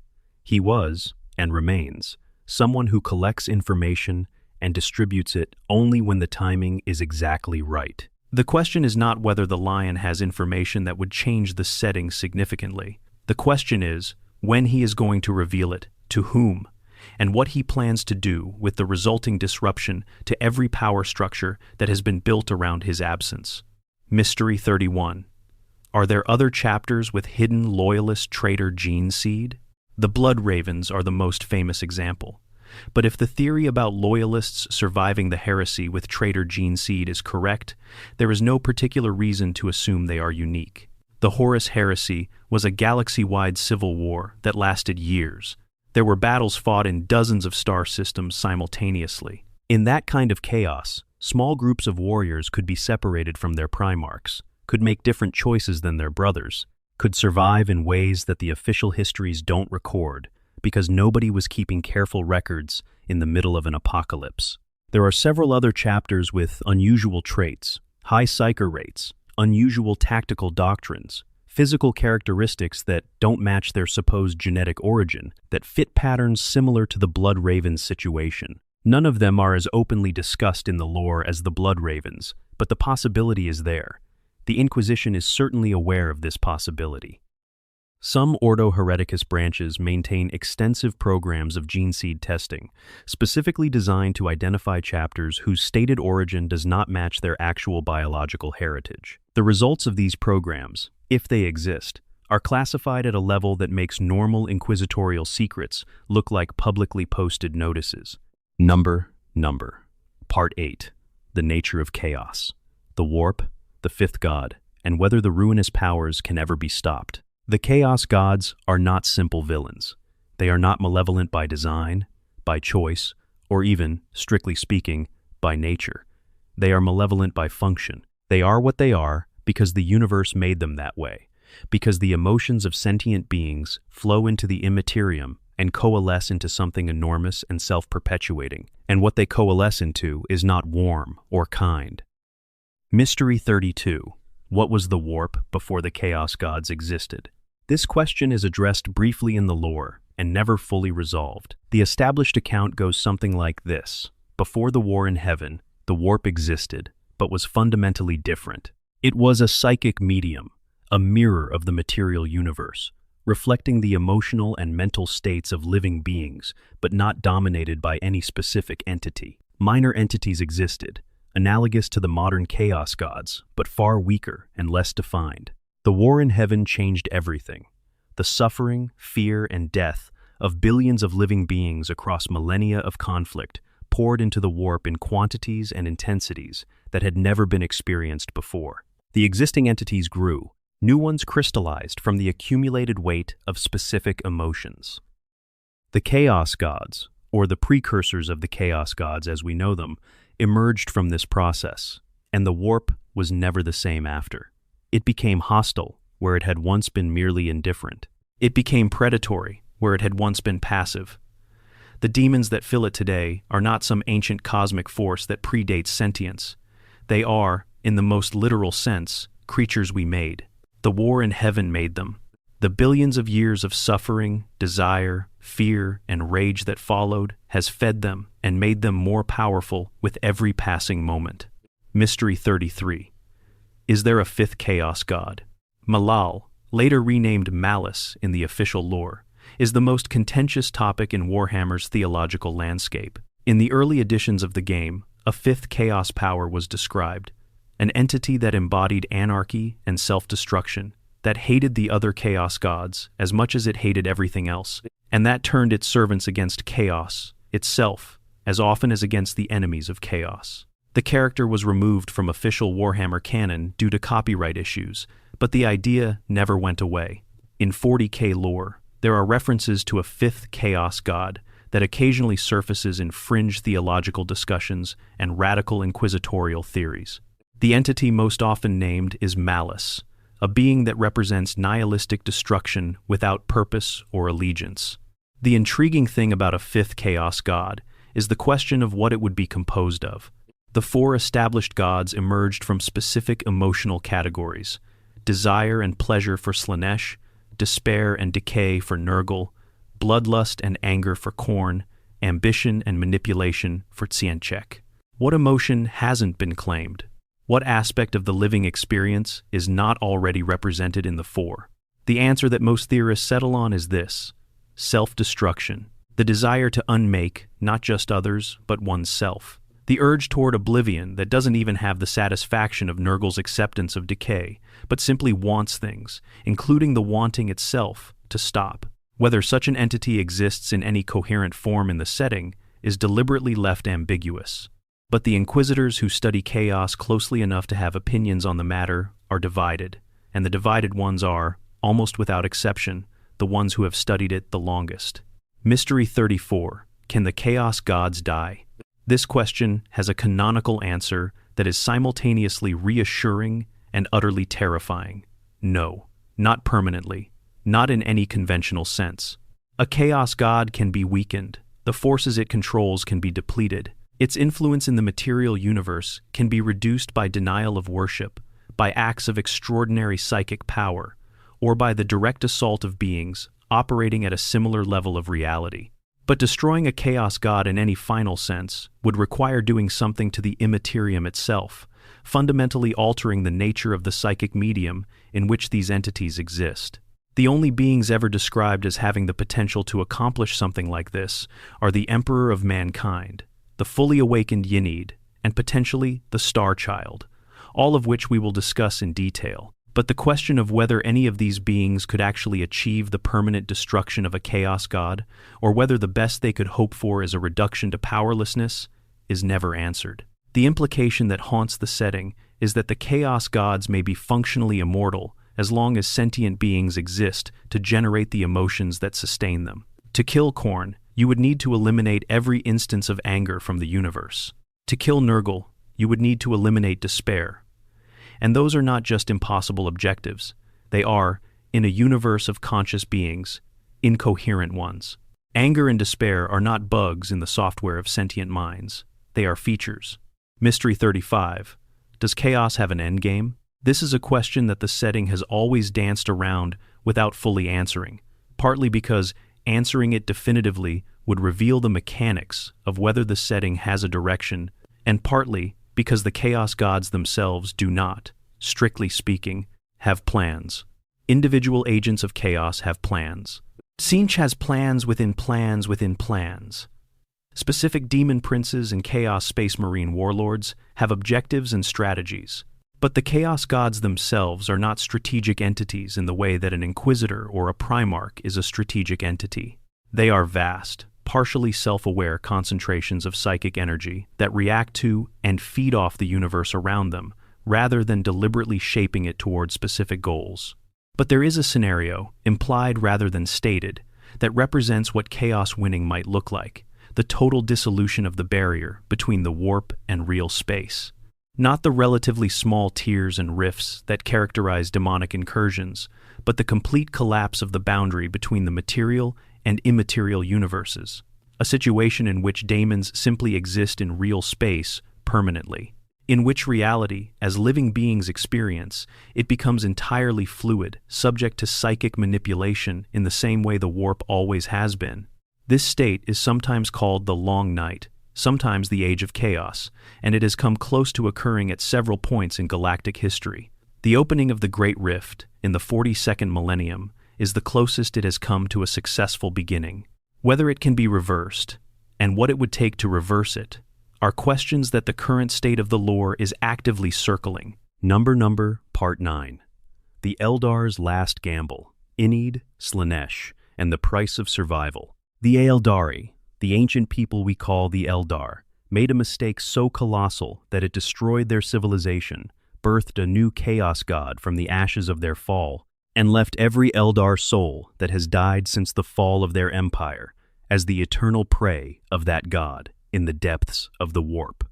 Speaker 1: He was, and remains, someone who collects information and distributes it only when the timing is exactly right. The question is not whether the lion has information that would change the setting significantly. The question is when he is going to reveal it, to whom, and what he plans to do with the resulting disruption to every power structure that has been built around his absence. Mystery 31. Are there other chapters with hidden loyalist traitor gene seed? The Blood Ravens are the most famous example. But if the theory about loyalists surviving the heresy with traitor gene seed is correct, there is no particular reason to assume they are unique. The Horus heresy was a galaxy-wide civil war that lasted years. There were battles fought in dozens of star systems simultaneously. In that kind of chaos, small groups of warriors could be separated from their primarchs, could make different choices than their brothers, could survive in ways that the official histories don't record, because nobody was keeping careful records in the middle of an apocalypse. There are several other chapters with unusual traits, high psyker rates, unusual tactical doctrines, physical characteristics that don't match their supposed genetic origin, that fit patterns similar to the Blood Ravens situation. None of them are as openly discussed in the lore as the Blood Ravens, but the possibility is there. The Inquisition is certainly aware of this possibility. Some Ordo Hereticus branches maintain extensive programs of gene seed testing, specifically designed to identify chapters whose stated origin does not match their actual biological heritage. The results of these programs, if they exist, are classified at a level that makes normal inquisitorial secrets look like publicly posted notices. Number. Part 8. The Nature of Chaos. The Warp, the Fifth God, and whether the ruinous powers can ever be stopped. The Chaos Gods are not simple villains. They are not malevolent by design, by choice, or even, strictly speaking, by nature. They are malevolent by function. They are what they are because the universe made them that way, because the emotions of sentient beings flow into the immaterium and coalesce into something enormous and self-perpetuating, and what they coalesce into is not warm or kind. Mystery 32. What was the warp before the Chaos Gods existed? This question is addressed briefly in the lore and never fully resolved. The established account goes something like this. Before the war in heaven, the warp existed, but was fundamentally different. It was a psychic medium, a mirror of the material universe, reflecting the emotional and mental states of living beings, but not dominated by any specific entity. Minor entities existed, analogous to the modern Chaos Gods, but far weaker and less defined. The war in heaven changed everything. The suffering, fear, and death of billions of living beings across millennia of conflict poured into the warp in quantities and intensities that had never been experienced before. The existing entities grew. New ones crystallized from the accumulated weight of specific emotions. The Chaos Gods, or the precursors of the Chaos Gods as we know them, emerged from this process, and the warp was never the same after. It became hostile, where it had once been merely indifferent. It became predatory, where it had once been passive. The demons that fill it today are not some ancient cosmic force that predates sentience. They are, in the most literal sense, creatures we made. The war in heaven made them. The billions of years of suffering, desire, fear, and rage that followed has fed them and made them more powerful with every passing moment. Mystery 33. Is there a fifth Chaos God? Malal, later renamed Malice in the official lore, is the most contentious topic in Warhammer's theological landscape. In the early editions of the game, a fifth Chaos power was described, an entity that embodied anarchy and self-destruction, that hated the other Chaos Gods as much as it hated everything else, and that turned its servants against Chaos itself as often as against the enemies of Chaos. The character was removed from official Warhammer canon due to copyright issues, but the idea never went away. In 40K lore, there are references to a fifth Chaos God that occasionally surfaces in fringe theological discussions and radical inquisitorial theories. The entity most often named is Malice, a being that represents nihilistic destruction without purpose or allegiance. The intriguing thing about a fifth chaos god is the question of what it would be composed of. The four established gods emerged from specific emotional categories: desire and pleasure for Slaanesh, despair and decay for Nurgle, bloodlust and anger for Khorne, ambition and manipulation for Tsienchek. What emotion hasn't been claimed? What aspect of the living experience is not already represented in the four? The answer that most theorists settle on is this: self-destruction, the desire to unmake not just others, but oneself. The urge toward oblivion that doesn't even have the satisfaction of Nurgle's acceptance of decay, but simply wants things, including the wanting itself, to stop. Whether such an entity exists in any coherent form in the setting is deliberately left ambiguous. But the Inquisitors who study chaos closely enough to have opinions on the matter are divided, and the divided ones are, almost without exception, the ones who have studied it the longest. Mystery 34. Can the Chaos Gods die? This question has a canonical answer that is simultaneously reassuring and utterly terrifying. No, not permanently, not in any conventional sense. A Chaos God can be weakened, the forces it controls can be depleted, its influence in the material universe can be reduced by denial of worship, by acts of extraordinary psychic power, or by the direct assault of beings operating at a similar level of reality. But destroying a Chaos God in any final sense would require doing something to the Imperium itself, fundamentally altering the nature of the psychic medium in which these entities exist. The only beings ever described as having the potential to accomplish something like this are the Emperor of Mankind, the fully awakened Ynid, and potentially the Star Child, all of which we will discuss in detail. But the question of whether any of these beings could actually achieve the permanent destruction of a Chaos God, or whether the best they could hope for is a reduction to powerlessness, is never answered. The implication that haunts the setting is that the Chaos Gods may be functionally immortal as long as sentient beings exist to generate the emotions that sustain them. To kill Khorne, you would need to eliminate every instance of anger from the universe. To kill Nurgle, you would need to eliminate despair. And those are not just impossible objectives. They are, in a universe of conscious beings, incoherent ones. Anger and despair are not bugs in the software of sentient minds. They are features. Mystery 35. Does chaos have an endgame? This is a question that the setting has always danced around without fully answering, partly because answering it definitively would reveal the mechanics of whether the setting has a direction, and partly because the Chaos Gods themselves do not, strictly speaking, have plans. Individual agents of chaos have plans. Tzeentch has plans within plans within plans. Specific demon princes and Chaos Space Marine warlords have objectives and strategies. But the Chaos Gods themselves are not strategic entities in the way that an Inquisitor or a Primarch is a strategic entity. They are vast, partially self-aware concentrations of psychic energy that react to and feed off the universe around them, rather than deliberately shaping it toward specific goals. But there is a scenario, implied rather than stated, that represents what chaos winning might look like: the total dissolution of the barrier between the warp and real space. Not the relatively small tears and rifts that characterize demonic incursions, but the complete collapse of the boundary between the material and immaterial universes, a situation in which daemons simply exist in real space permanently, in which reality, as living beings experience, it becomes entirely fluid, subject to psychic manipulation in the same way the warp always has been. This state is sometimes called the Long Night, sometimes the Age of Chaos, and it has come close to occurring at several points in galactic history. The opening of the Great Rift in the 42nd millennium is the closest it has come to a successful beginning. Whether it can be reversed, and what it would take to reverse it, are questions that the current state of the lore is actively circling. Number, Part 9. The Eldar's Last Gamble, Ynid, Slaanesh, and the Price of Survival. The Eldari, the ancient people we call the Eldar, made a mistake so colossal that it destroyed their civilization, birthed a new chaos god from the ashes of their fall, and left every Eldar soul that has died since the fall of their empire as the eternal prey of that god in the depths of the warp.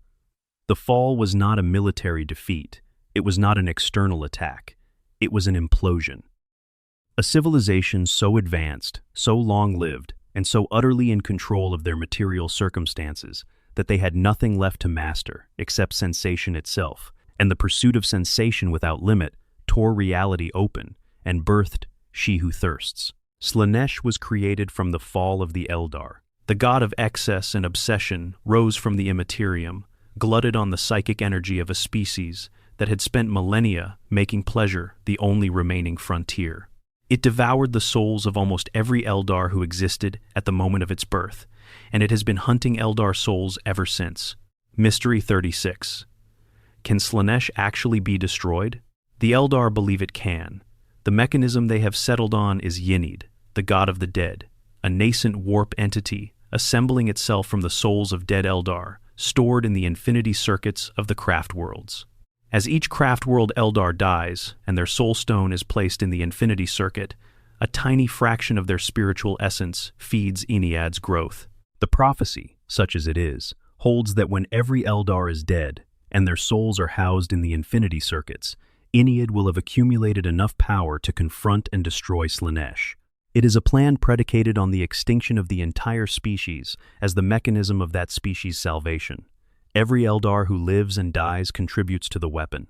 Speaker 1: The fall was not a military defeat. It was not an external attack. It was an implosion. A civilization so advanced, so long-lived, and so utterly in control of their material circumstances that they had nothing left to master except sensation itself, and the pursuit of sensation without limit tore reality open and birthed She Who Thirsts. Slaanesh was created from the fall of the Eldar. The god of excess and obsession rose from the Imperium, glutted on the psychic energy of a species that had spent millennia making pleasure the only remaining frontier. It devoured the souls of almost every Eldar who existed at the moment of its birth, and it has been hunting Eldar souls ever since. Mystery 36. Can Slaanesh actually be destroyed? The Eldar believe it can. The mechanism they have settled on is Ynid, the god of the dead, a nascent warp entity assembling itself from the souls of dead Eldar, stored in the infinity circuits of the craft worlds. As each craft world Eldar dies and their soul stone is placed in the infinity circuit, a tiny fraction of their spiritual essence feeds Ynid's growth. The prophecy, such as it is, holds that when every Eldar is dead and their souls are housed in the infinity circuits, Ynid will have accumulated enough power to confront and destroy Slaanesh. It is a plan predicated on the extinction of the entire species as the mechanism of that species' salvation. Every Eldar who lives and dies contributes to the weapon.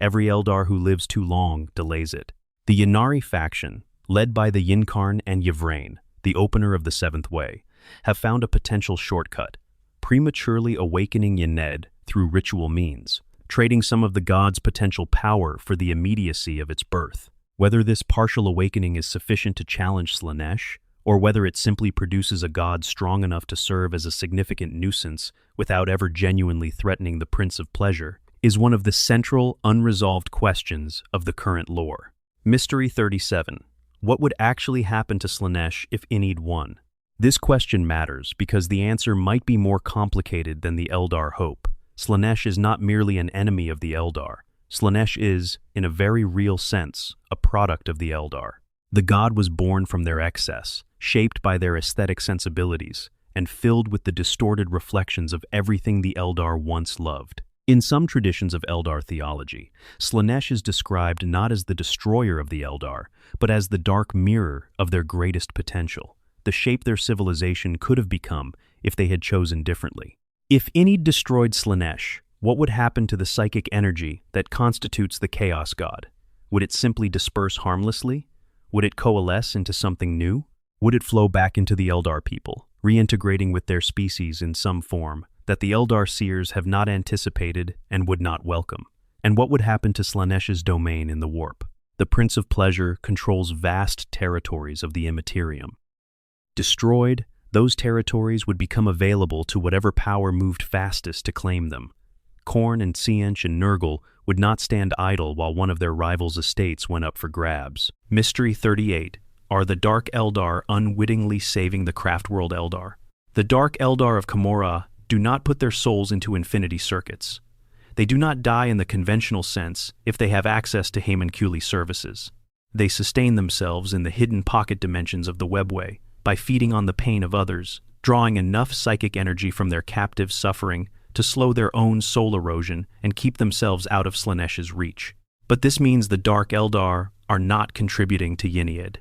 Speaker 1: Every Eldar who lives too long delays it. The Ynnari faction, led by the Yncarne and Yvraine, the opener of the Seventh Way, have found a potential shortcut, prematurely awakening Yned through ritual means, trading some of the god's potential power for the immediacy of its birth. Whether this partial awakening is sufficient to challenge Slaanesh, or whether it simply produces a god strong enough to serve as a significant nuisance without ever genuinely threatening the Prince of Pleasure, is one of the central, unresolved questions of the current lore. Mystery 37. What would actually happen to Slaanesh if Ynid won? This question matters because the answer might be more complicated than the Eldar hope. Slaanesh is not merely an enemy of the Eldar. Slaanesh is, in a very real sense, a product of the Eldar. The god was born from their excess, shaped by their aesthetic sensibilities, and filled with the distorted reflections of everything the Eldar once loved. In some traditions of Eldar theology, Slaanesh is described not as the destroyer of the Eldar, but as the dark mirror of their greatest potential, the shape their civilization could have become if they had chosen differently. If Ynid destroyed Slaanesh, what would happen to the psychic energy that constitutes the Chaos God? Would it simply disperse harmlessly? Would it coalesce into something new? Would it flow back into the Eldar people, reintegrating with their species in some form that the Eldar seers have not anticipated and would not welcome? And what would happen to Slaanesh's domain in the warp? The Prince of Pleasure controls vast territories of the Imperium. Destroyed, those territories would become available to whatever power moved fastest to claim them. Khorne and Tzeentch and Nurgle would not stand idle while one of their rivals' estates went up for grabs. Mystery 38. Are the Dark Eldar unwittingly saving the Craftworld Eldar? The Dark Eldar of Khorne do not put their souls into infinity circuits. They do not die in the conventional sense if they have access to Haemonculi services. They sustain themselves in the hidden pocket dimensions of the webway by feeding on the pain of others, drawing enough psychic energy from their captive suffering to slow their own soul erosion and keep themselves out of Slaanesh's reach. But this means the Dark Eldar are not contributing to Ynid.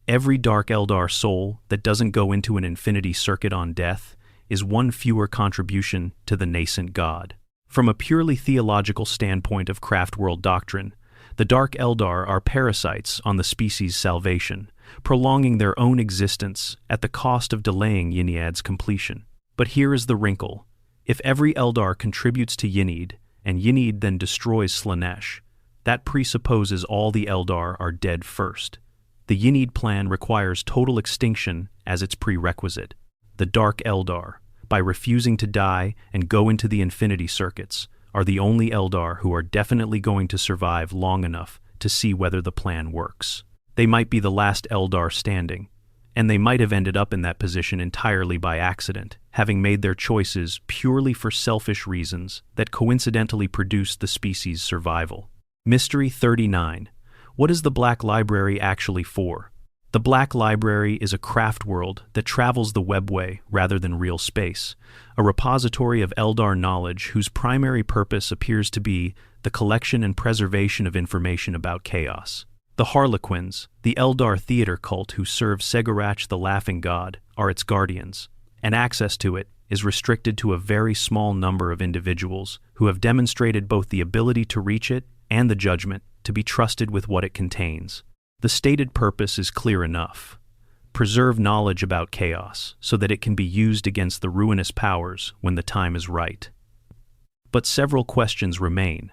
Speaker 1: Every Dark Eldar soul that doesn't go into an infinity circuit on death is one fewer contribution to the nascent god. From a purely theological standpoint of Craftworld doctrine, the Dark Eldar are parasites on the species' salvation, prolonging their own existence at the cost of delaying Ynid's completion. But here is the wrinkle. If every Eldar contributes to Ynid, and Ynid then destroys Slaanesh, that presupposes all the Eldar are dead first. The Ynid plan requires total extinction as its prerequisite. The Dark Eldar, by refusing to die and go into the infinity circuits, are the only Eldar who are definitely going to survive long enough to see whether the plan works. They might be the last Eldar standing, and they might have ended up in that position entirely by accident, having made their choices purely for selfish reasons that coincidentally produced the species' survival. Mystery 39. What is the Black Library actually for? The Black Library is a craft world that travels the webway rather than real space, a repository of Eldar knowledge whose primary purpose appears to be the collection and preservation of information about chaos. The Harlequins, the Eldar theater cult who serve Segurach the Laughing God, are its guardians, and access to it is restricted to a very small number of individuals who have demonstrated both the ability to reach it and the judgment to be trusted with what it contains. The stated purpose is clear enough: preserve knowledge about chaos so that it can be used against the ruinous powers when the time is right. But several questions remain.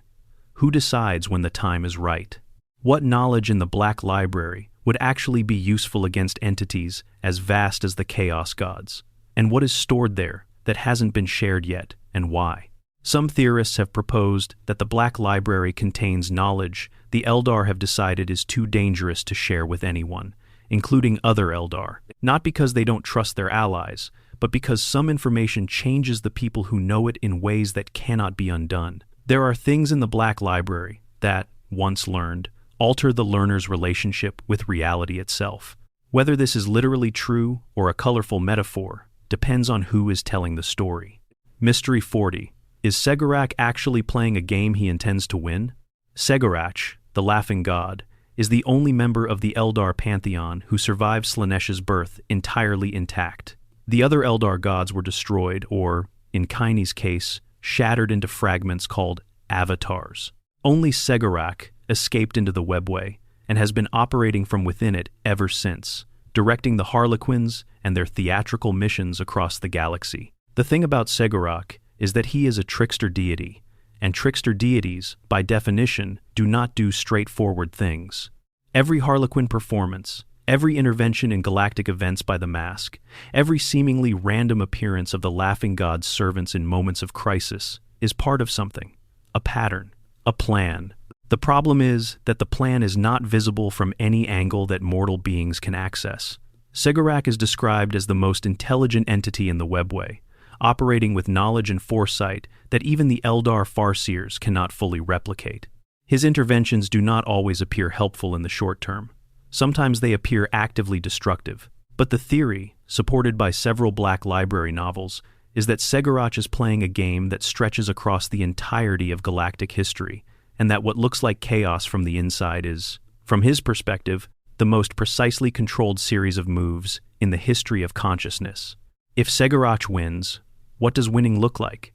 Speaker 1: Who decides when the time is right? What knowledge in the Black Library would actually be useful against entities as vast as the Chaos Gods? And what is stored there that hasn't been shared yet, and why? Some theorists have proposed that the Black Library contains knowledge the Eldar have decided is too dangerous to share with anyone, including other Eldar, not because they don't trust their allies, but because some information changes the people who know it in ways that cannot be undone. There are things in the Black Library that, once learned, alter the learner's relationship with reality itself. Whether this is literally true or a colorful metaphor depends on who is telling the story. Mystery 40. Is Segurak actually playing a game he intends to win? Segurach, the Laughing God, is the only member of the Eldar pantheon who survived Slaaneish's birth entirely intact. The other Eldar gods were destroyed or, in Kaine's case, shattered into fragments called avatars. Only Segurak escaped into the webway and has been operating from within it ever since, directing the Harlequins and their theatrical missions across the galaxy. The thing about Segurak is that he is a trickster deity, and trickster deities, by definition, do not do straightforward things. Every Harlequin performance, every intervention in galactic events by the Mask, every seemingly random appearance of the Laughing God's servants in moments of crisis is part of something, a pattern, a plan. The problem is that the plan is not visible from any angle that mortal beings can access. Segurak is described as the most intelligent entity in the webway, operating with knowledge and foresight that even the Eldar Farseers cannot fully replicate. His interventions do not always appear helpful in the short term. Sometimes they appear actively destructive. But the theory, supported by several Black Library novels, is that Segurach is playing a game that stretches across the entirety of galactic history, and that what looks like chaos from the inside is, from his perspective, the most precisely controlled series of moves in the history of consciousness. If Segurach wins, what does winning look like?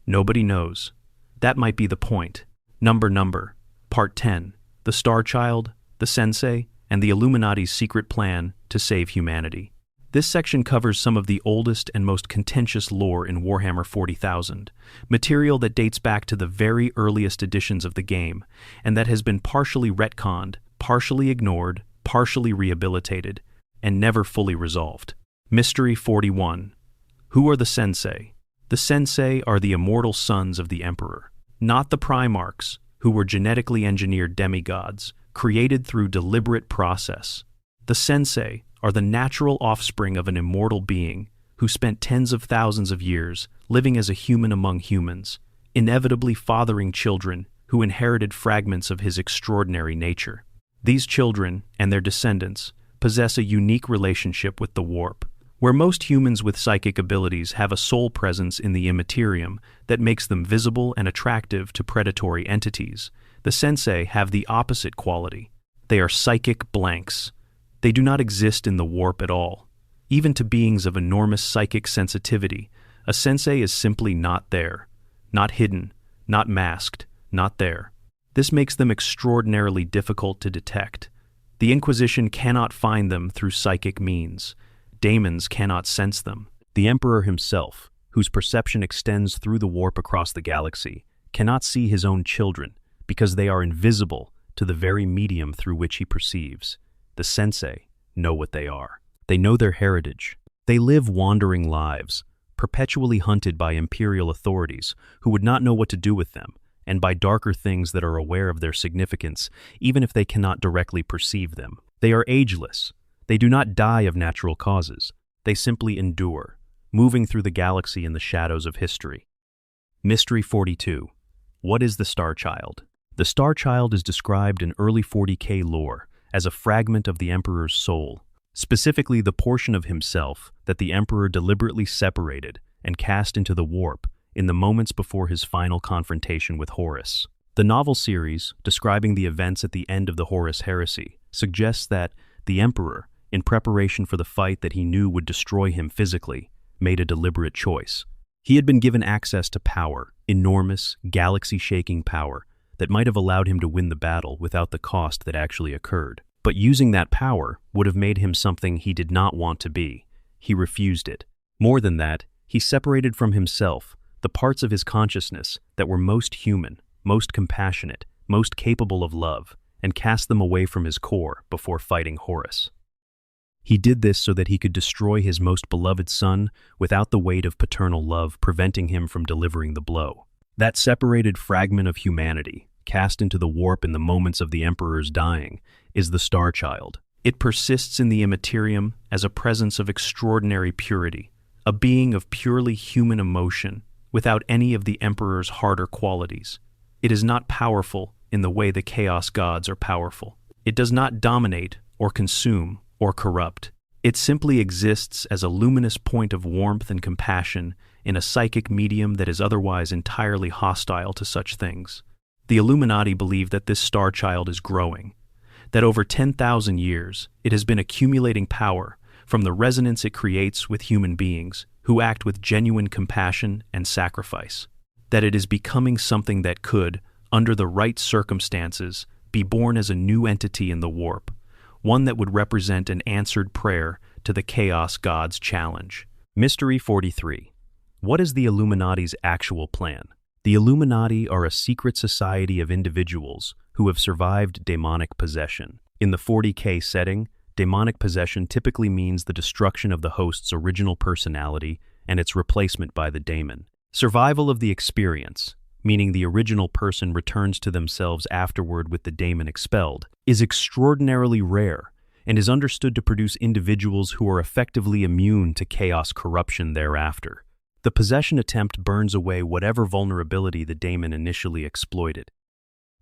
Speaker 1: Nobody knows. That might be the point. Number. Part 10. The Star Child, the Sensei, and the Illuminati's secret plan to save humanity. This section covers some of the oldest and most contentious lore in Warhammer 40,000, material that dates back to the very earliest editions of the game, and that has been partially retconned, partially ignored, partially rehabilitated, and never fully resolved. Mystery 41. Who are the Sensei? The Sensei are the immortal sons of the Emperor, not the Primarchs, who were genetically engineered demigods, created through deliberate process. The Sensei are the natural offspring of an immortal being who spent tens of thousands of years living as a human among humans, inevitably fathering children who inherited fragments of his extraordinary nature. These children and their descendants possess a unique relationship with the warp, where most humans with psychic abilities have a soul presence in the Imperium that makes them visible and attractive to predatory entities. The Sensei have the opposite quality. They are psychic blanks. They do not exist in the warp at all. Even to beings of enormous psychic sensitivity, a Sensei is simply not there. Not hidden, not masked, not there. This makes them extraordinarily difficult to detect. The Inquisition cannot find them through psychic means. Daemons cannot sense them. The Emperor himself, whose perception extends through the warp across the galaxy, cannot see his own children because they are invisible to the very medium through which he perceives. The Sensei know what they are. They know their heritage. They live wandering lives, perpetually hunted by imperial authorities who would not know what to do with them, and by darker things that are aware of their significance, even if they cannot directly perceive them. They are ageless. They do not die of natural causes. They simply endure, moving through the galaxy in the shadows of history. Mystery 42. What is the Star Child? The Star Child is described in early 40K lore as a fragment of the Emperor's soul, specifically the portion of himself that the Emperor deliberately separated and cast into the warp in the moments before his final confrontation with Horus. The novel series, describing the events at the end of the Horus Heresy, suggests that the Emperor, in preparation for the fight that he knew would destroy him physically, made a deliberate choice. He had been given access to power, enormous, galaxy-shaking power, that might have allowed him to win the battle without the cost that actually occurred. But using that power would have made him something he did not want to be. He refused it. More than that, he separated from himself the parts of his consciousness that were most human, most compassionate, most capable of love, and cast them away from his core before fighting Horus. He did this so that he could destroy his most beloved son without the weight of paternal love preventing him from delivering the blow. That separated fragment of humanity, cast into the warp in the moments of the Emperor's dying, is the Star Child. It persists in the Imperium as a presence of extraordinary purity, a being of purely human emotion, without any of the Emperor's harder qualities. It is not powerful in the way the Chaos Gods are powerful. It does not dominate or consume or corrupt. It simply exists as a luminous point of warmth and compassion in a psychic medium that is otherwise entirely hostile to such things. The Illuminati believe that this Star Child is growing, that over 10,000 years it has been accumulating power from the resonance it creates with human beings who act with genuine compassion and sacrifice, that it is becoming something that could, under the right circumstances, be born as a new entity in the warp, one that would represent an answered prayer to the Chaos God's challenge. Mystery 43. What is the Illuminati's actual plan? The Illuminati are a secret society of individuals who have survived demonic possession. In the 40K setting, demonic possession typically means the destruction of the host's original personality and its replacement by the daemon. Survival of the experience, meaning the original person returns to themselves afterward with the daemon expelled, is extraordinarily rare and is understood to produce individuals who are effectively immune to chaos corruption thereafter. The possession attempt burns away whatever vulnerability the daemon initially exploited.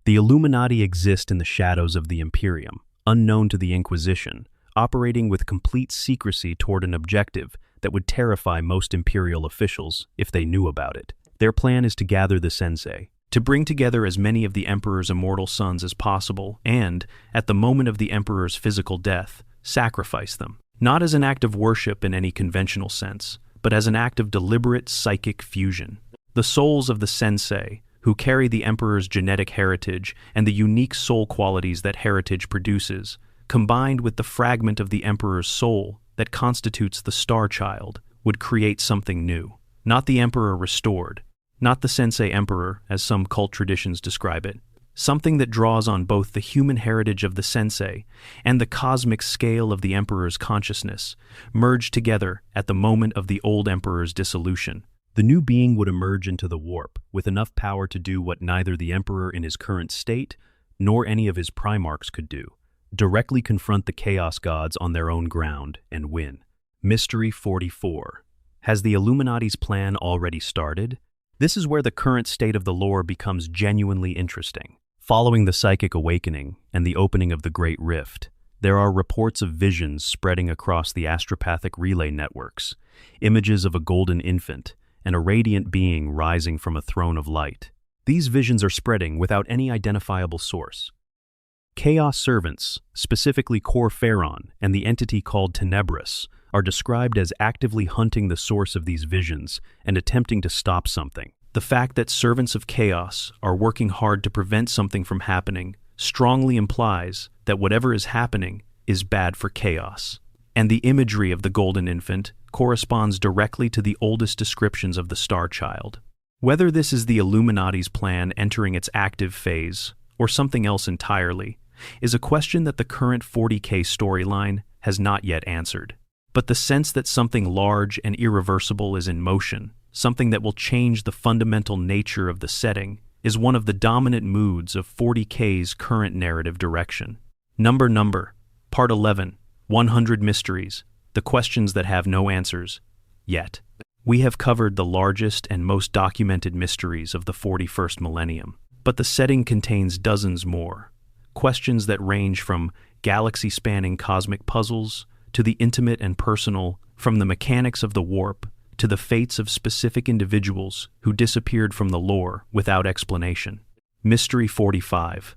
Speaker 1: The Illuminati exist in the shadows of the Imperium, unknown to the Inquisition, operating with complete secrecy toward an objective that would terrify most Imperial officials if they knew about it. Their plan is to gather the Sensei, to bring together as many of the Emperor's immortal sons as possible, and, at the moment of the Emperor's physical death, sacrifice them, not as an act of worship in any conventional sense, but as an act of deliberate psychic fusion. The souls of the Sensei, who carry the Emperor's genetic heritage and the unique soul qualities that heritage produces, combined with the fragment of the Emperor's soul that constitutes the Star Child, would create something new. Not the Emperor restored, not the Sensei Emperor, as some cult traditions describe it. Something that draws on both the human heritage of the Sensei and the cosmic scale of the Emperor's consciousness, merged together at the moment of the old Emperor's dissolution. The new being would emerge into the warp with enough power to do what neither the Emperor in his current state nor any of his Primarchs could do: directly confront the Chaos Gods on their own ground and win. Mystery 44. Has the Illuminati's plan already started? This is where the current state of the lore becomes genuinely interesting. Following the psychic awakening and the opening of the Great Rift, there are reports of visions spreading across the astropathic relay networks, images of a golden infant and a radiant being rising from a throne of light. These visions are spreading without any identifiable source. Chaos servants, specifically Cor Pharaon and the entity called Tenebris, are described as actively hunting the source of these visions and attempting to stop something. The fact that servants of chaos are working hard to prevent something from happening strongly implies that whatever is happening is bad for chaos. And the imagery of the golden infant corresponds directly to the oldest descriptions of the Star Child. Whether this is the Illuminati's plan entering its active phase, or something else entirely, is a question that the current 40K storyline has not yet answered. But the sense that something large and irreversible is in motion, something that will change the fundamental nature of the setting, is one of the dominant moods of 40K's current narrative direction. Number, Part 11, 100 Mysteries, the questions that have no answers, yet. We have covered the largest and most documented mysteries of the 41st millennium, but the setting contains dozens more, questions that range from galaxy-spanning cosmic puzzles to the intimate and personal, from the mechanics of the warp to the fates of specific individuals who disappeared from the lore without explanation. Mystery 45.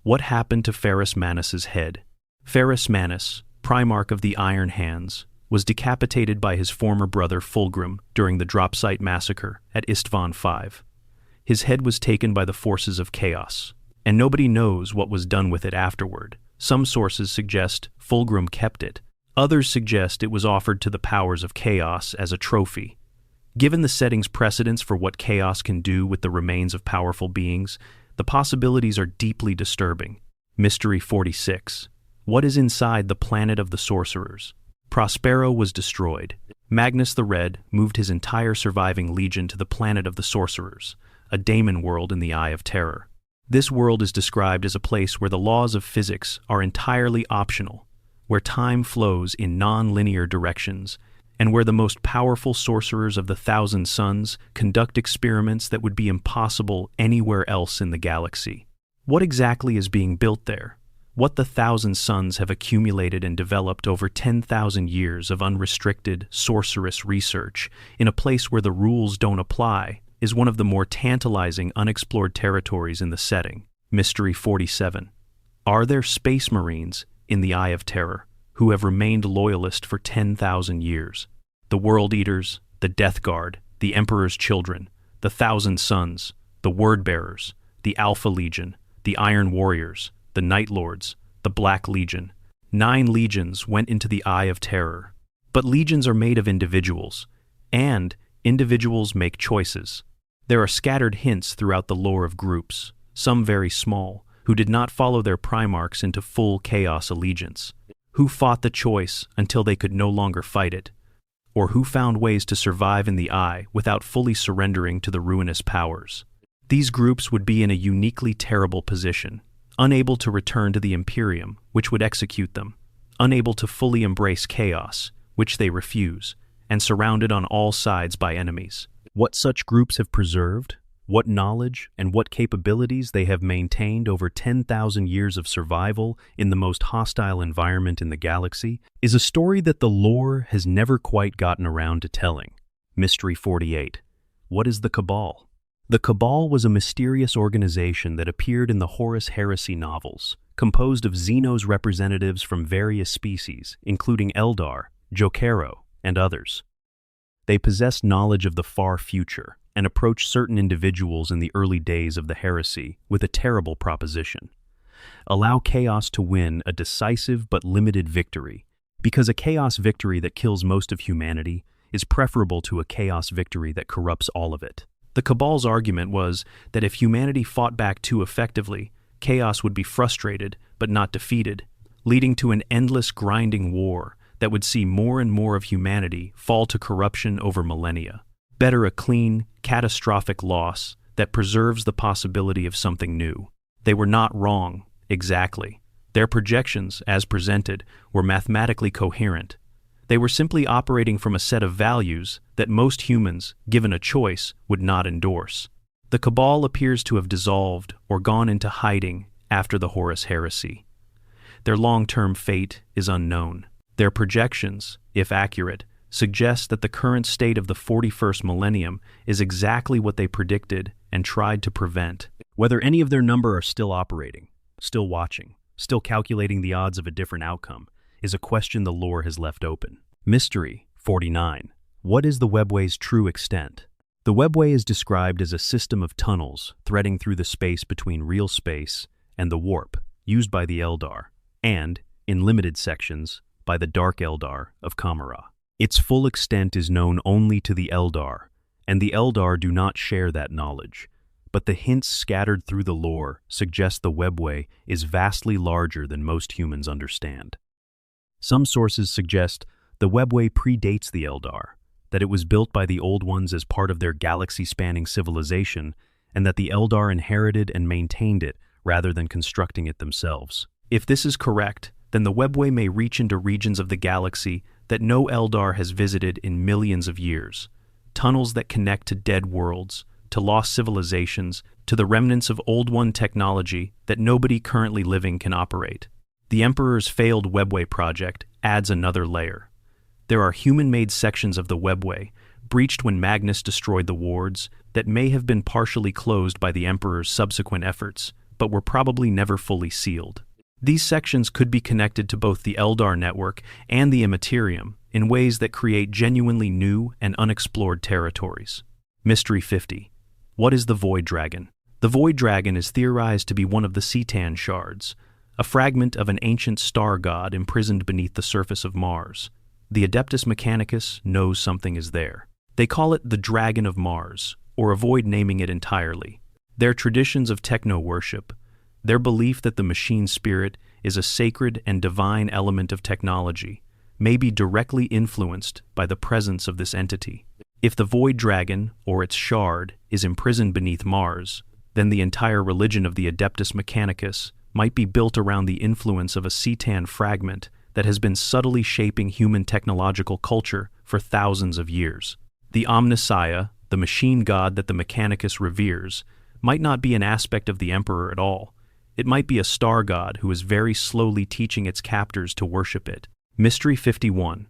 Speaker 1: What happened to Ferrus Manus's head? Ferrus Manus, Primarch of the Iron Hands, was decapitated by his former brother Fulgrim during the Dropsite massacre at Istvan V. His head was taken by the forces of chaos, and nobody knows what was done with it afterward. Some sources suggest Fulgrim kept it. Others suggest it was offered to the powers of chaos as a trophy. Given the setting's precedence for what chaos can do with the remains of powerful beings, the possibilities are deeply disturbing. Mystery 46. What is inside the planet of the sorcerers? Prospero was destroyed. Magnus the Red moved his entire surviving legion to the planet of the sorcerers, a daemon world in the Eye of Terror. This world is described as a place where the laws of physics are entirely optional, where time flows in non-linear directions, and where the most powerful sorcerers of the Thousand Suns conduct experiments that would be impossible anywhere else in the galaxy. What exactly is being built there? What the Thousand Suns have accumulated and developed over 10,000 years of unrestricted, sorcerous research in a place where the rules don't apply is one of the more tantalizing unexplored territories in the setting. Mystery 47. Are there space marines in the Eye of Terror who have remained loyalist for 10,000 years? The World Eaters, the Death Guard, the Emperor's Children, the Thousand Suns, the Word Bearers, the Alpha Legion, the Iron Warriors, the Night Lords, the Black Legion. 9 legions went into the Eye of Terror. But legions are made of individuals, and individuals make choices. There are scattered hints throughout the lore of groups, some very small, who did not follow their primarchs into full chaos allegiance, who fought the choice until they could no longer fight it, or who found ways to survive in the Eye without fully surrendering to the ruinous powers. These groups would be in a uniquely terrible position, unable to return to the Imperium, which would execute them, unable to fully embrace chaos, which they refuse, and surrounded on all sides by enemies. What such groups have preserved, what knowledge and what capabilities they have maintained over 10,000 years of survival in the most hostile environment in the galaxy is a story that the lore has never quite gotten around to telling. Mystery 48. What is the Cabal? The Cabal was a mysterious organization that appeared in the Horus Heresy novels, composed of Xenos representatives from various species, including Eldar, Jokero, and others. They possessed knowledge of the far future and approached certain individuals in the early days of the heresy with a terrible proposition. Allow chaos to win a decisive but limited victory, because a chaos victory that kills most of humanity is preferable to a chaos victory that corrupts all of it. The Cabal's argument was that if humanity fought back too effectively, chaos would be frustrated but not defeated, leading to an endless grinding war that would see more and more of humanity fall to corruption over millennia. Better a clean, catastrophic loss that preserves the possibility of something new. They were not wrong, exactly. Their projections, as presented, were mathematically coherent. They were simply operating from a set of values that most humans, given a choice, would not endorse. The Cabal appears to have dissolved or gone into hiding after the Horus Heresy. Their long-term fate is unknown. Their projections, if accurate, suggest that the current state of the 41st millennium is exactly what they predicted and tried to prevent. Whether any of their number are still operating, still watching, still calculating the odds of a different outcome, is a question the lore has left open. Mystery 49. What is the webway's true extent? The webway is described as a system of tunnels threading through the space between real space and the warp, used by the Eldar, and, in limited sections, by the Dark Eldar of Kamara. Its full extent is known only to the Eldar, and the Eldar do not share that knowledge, but the hints scattered through the lore suggest the webway is vastly larger than most humans understand. Some sources suggest the webway predates the Eldar, that it was built by the Old Ones as part of their galaxy-spanning civilization, and that the Eldar inherited and maintained it rather than constructing it themselves. If this is correct, then the webway may reach into regions of the galaxy that no Eldar has visited in millions of years, tunnels that connect to dead worlds, to lost civilizations, to the remnants of Old One technology that nobody currently living can operate. The Emperor's failed webway project adds another layer. There are human-made sections of the webway, breached when Magnus destroyed the wards, that may have been partially closed by the Emperor's subsequent efforts, but were probably never fully sealed. These sections could be connected to both the Eldar network and the Imperium in ways that create genuinely new and unexplored territories. Mystery 50. What is the Void Dragon? The Void Dragon is theorized to be one of the Cetan shards, a fragment of an ancient star god imprisoned beneath the surface of Mars. The Adeptus Mechanicus knows something is there. They call it the Dragon of Mars, or avoid naming it entirely. Their traditions of techno-worship, their belief that the machine spirit is a sacred and divine element of technology, may be directly influenced by the presence of this entity. If the Void Dragon, or its shard, is imprisoned beneath Mars, then the entire religion of the Adeptus Mechanicus might be built around the influence of a Cetan fragment that has been subtly shaping human technological culture for thousands of years. The Omnissiah, the machine god that the Mechanicus reveres, might not be an aspect of the Emperor at all. It might be a star god who is very slowly teaching its captors to worship it. Mystery 51.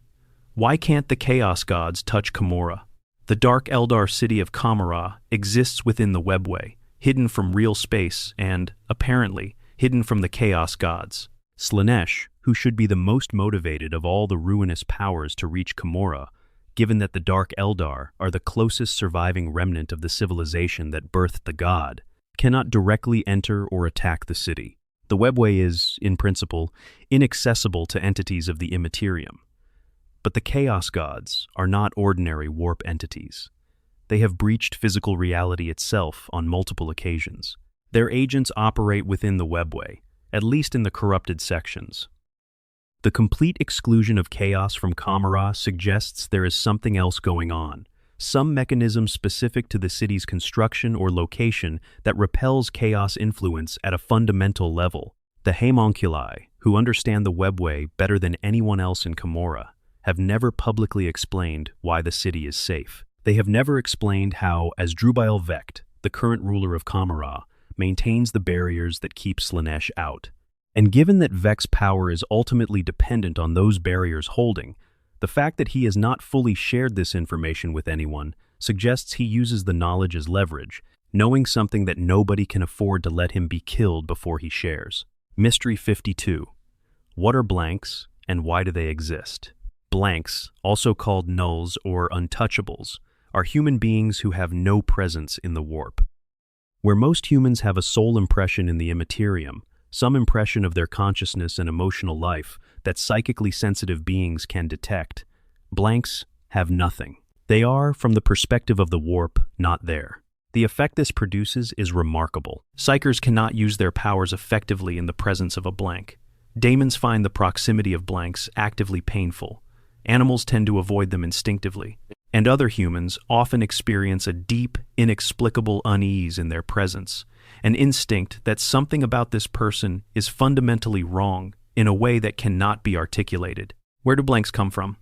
Speaker 1: Why can't the Chaos Gods touch Camorra? The Dark Eldar city of Camorra exists within the Webway, hidden from real space and, apparently, hidden from the Chaos Gods. Slaanesh, who should be the most motivated of all the ruinous powers to reach Camorra, given that the Dark Eldar are the closest surviving remnant of the civilization that birthed the god, cannot directly enter or attack the city. The Webway is, in principle, inaccessible to entities of the Imperium. But the Chaos Gods are not ordinary warp entities. They have breached physical reality itself on multiple occasions. Their agents operate within the Webway, at least in the corrupted sections. The complete exclusion of chaos from Camorra suggests there is something else going on, some mechanism specific to the city's construction or location that repels chaos influence at a fundamental level. The Homunculi, who understand the Webway better than anyone else in Camorra, have never publicly explained why the city is safe. They have never explained how Asdrubal Vecht, the current ruler of Camorra, maintains the barriers that keep Slaanesh out. And given that Vecht's power is ultimately dependent on those barriers holding, the fact that he has not fully shared this information with anyone suggests he uses the knowledge as leverage, knowing something that nobody can afford to let him be killed before he shares. Mystery 52. What are blanks, and why do they exist? Blanks, also called nulls or untouchables, are human beings who have no presence in the warp. Where most humans have a soul impression in the Imperium, some impression of their consciousness and emotional life that psychically sensitive beings can detect, blanks have nothing. They are, from the perspective of the warp, not there. The effect this produces is remarkable. Psychers cannot use their powers effectively in the presence of a blank. Daemons find the proximity of blanks actively painful. Animals tend to avoid them instinctively. And other humans often experience a deep, inexplicable unease in their presence, an instinct that something about this person is fundamentally wrong in a way that cannot be articulated. Where do blanks come from?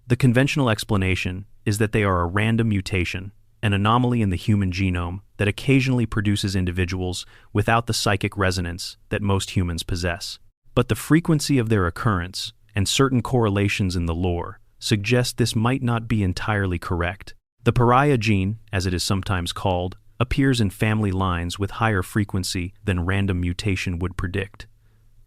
Speaker 1: The conventional explanation is that they are a random mutation, an anomaly in the human genome that occasionally produces individuals without the psychic resonance that most humans possess. But the frequency of their occurrence and certain correlations in the lore suggest this might not be entirely correct. The pariah gene, as it is sometimes called, appears in family lines with higher frequency than random mutation would predict.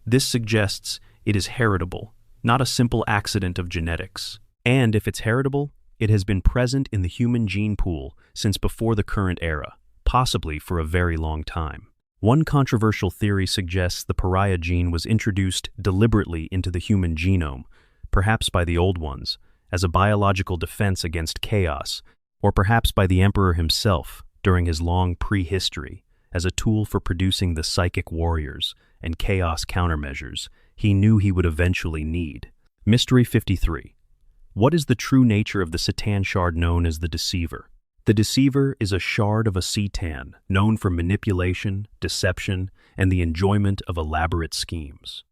Speaker 1: This suggests it is heritable, not a simple accident of genetics. And if it's heritable, it has been present in the human gene pool since before the current era, possibly for a very long time. One controversial theory suggests the pariah gene was introduced deliberately into the human genome, perhaps by the Old Ones, as a biological defense against chaos, or perhaps by the Emperor himself during his long prehistory, as a tool for producing the psychic warriors and chaos countermeasures he knew he would eventually need. Mystery 53. What is the true nature of the Cetan shard known as the Deceiver? The Deceiver is a shard of a Cetan known for manipulation, deception, and the enjoyment of elaborate schemes.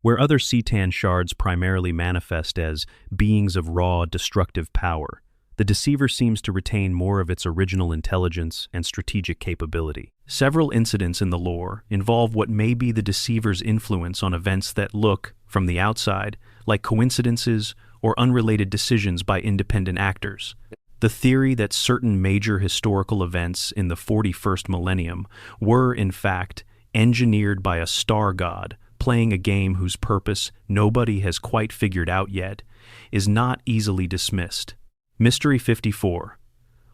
Speaker 1: Where other Cetan shards primarily manifest as beings of raw, destructive power, the Deceiver seems to retain more of its original intelligence and strategic capability. Several incidents in the lore involve what may be the Deceiver's influence on events that look, from the outside, like coincidences or unrelated decisions by independent actors. The theory that certain major historical events in the 41st millennium were, in fact, engineered by a star god playing a game whose purpose nobody has quite figured out yet, is not easily dismissed. Mystery 54.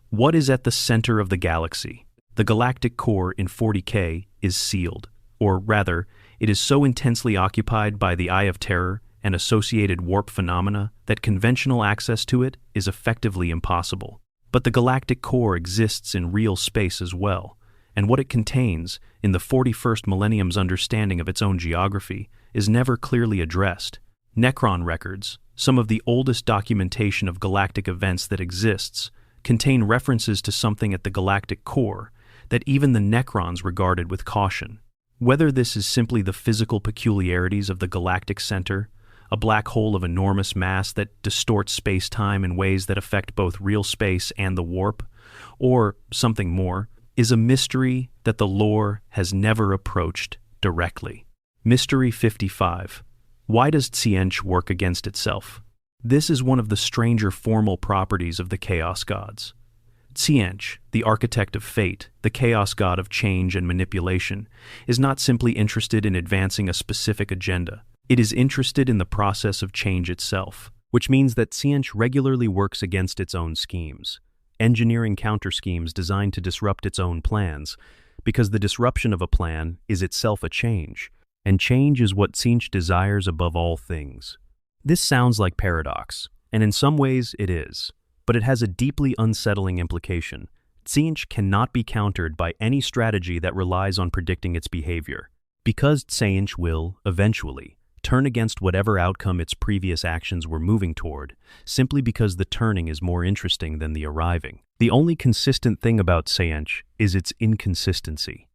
Speaker 1: What is at the center of the galaxy? The galactic core in 40K is sealed, or rather, it is so intensely occupied by the Eye of Terror and associated warp phenomena that conventional access to it is effectively impossible. But the galactic core exists in real space as well, and what it contains, in the 41st millennium's understanding of its own geography, is never clearly addressed. Necron records, some of the oldest documentation of galactic events that exists, contain references to something at the galactic core that even the Necrons regarded with caution. Whether this is simply the physical peculiarities of the galactic center, a black hole of enormous mass that distorts space-time in ways that affect both real space and the warp, or something more, is a mystery that the lore has never approached directly. Mystery 55. Why does Tzeentch work against itself? This is one of the stranger formal properties of the Chaos Gods. Tzeentch, the architect of fate, the chaos god of change and manipulation, is not simply interested in advancing a specific agenda. It is interested in the process of change itself, which means that Tzeentch regularly works against its own schemes, engineering counter-schemes designed to disrupt its own plans, because the disruption of a plan is itself a change, and change is what Tzeentch desires above all things. This sounds like paradox, and in some ways it is, but it has a deeply unsettling implication. Tzeentch cannot be countered by any strategy that relies on predicting its behavior, because Tzeentch will, eventually, turn against whatever outcome its previous actions were moving toward, simply because the turning is more interesting than the arriving. The only consistent thing about Tzeentch is its inconsistency.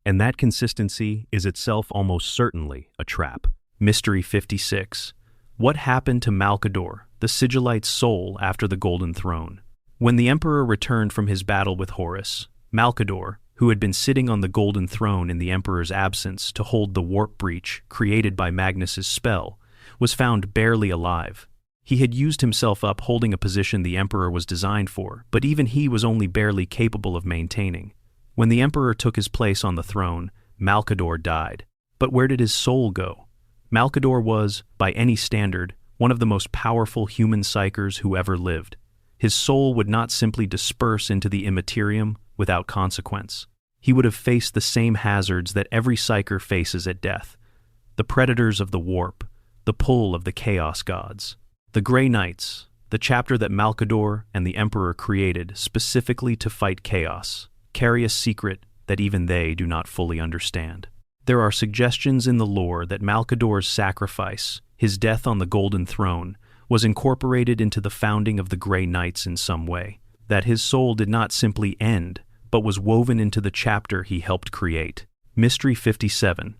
Speaker 1: And that consistency is itself almost certainly a trap. Mystery 56. What happened to Malkador, the Sigillite's soul, after the Golden Throne? When the Emperor returned from his battle with Horus, Malkador, who had been sitting on the Golden Throne in the Emperor's absence to hold the warp breach created by Magnus's spell, was found barely alive. He had used himself up holding a position the Emperor was designed for, but even he was only barely capable of maintaining. When the Emperor took his place on the throne, Malkador died. But where did his soul go? Malkador was, by any standard, one of the most powerful human psykers who ever lived. His soul would not simply disperse into the immaterium without consequence. He would have faced the same hazards that every psyker faces at death: the predators of the warp, the pull of the chaos gods. The Grey Knights, the chapter that Malkador and the Emperor created specifically to fight chaos, carry a secret that even they do not fully understand. There are suggestions in the lore that Malkador's sacrifice, his death on the Golden Throne, was incorporated into the founding of the Grey Knights in some way, that his soul did not simply end, but was woven into the chapter he helped create. Mystery 57.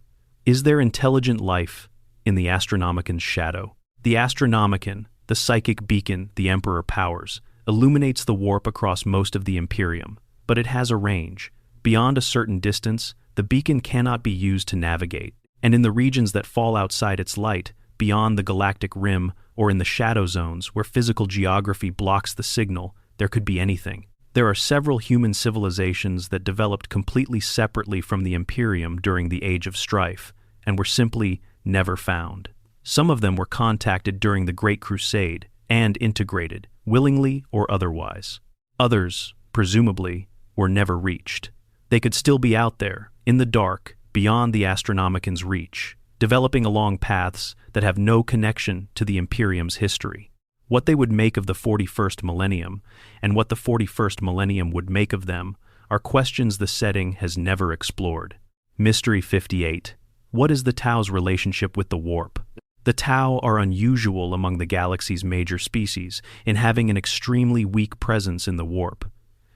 Speaker 1: Is there intelligent life in the Astronomican's shadow? The Astronomican, the psychic beacon the Emperor powers, illuminates the warp across most of the Imperium, but it has a range. Beyond a certain distance, the beacon cannot be used to navigate, and in the regions that fall outside its light, beyond the galactic rim or in the shadow zones where physical geography blocks the signal, there could be anything. There are several human civilizations that developed completely separately from the Imperium during the Age of Strife, and were simply never found. Some of them were contacted during the Great Crusade and integrated, willingly or otherwise. Others, presumably, were never reached. They could still be out there, in the dark, beyond the Astronomican's reach, developing along paths that have no connection to the Imperium's history. What they would make of the 41st millennium, and what the 41st millennium would make of them, are questions the setting has never explored. Mystery 58. What is the Tau's relationship with the warp? The Tau are unusual among the galaxy's major species in having an extremely weak presence in the warp.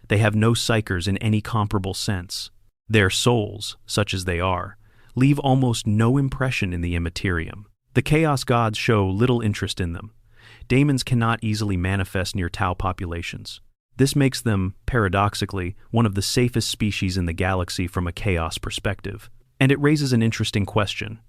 Speaker 1: They have no psykers in any comparable sense. Their souls, such as they are, leave almost no impression in the immaterium. The Chaos Gods show little interest in them. Daemons cannot easily manifest near Tau populations. This makes them, paradoxically, one of the safest species in the galaxy from a chaos perspective. And it raises an interesting question.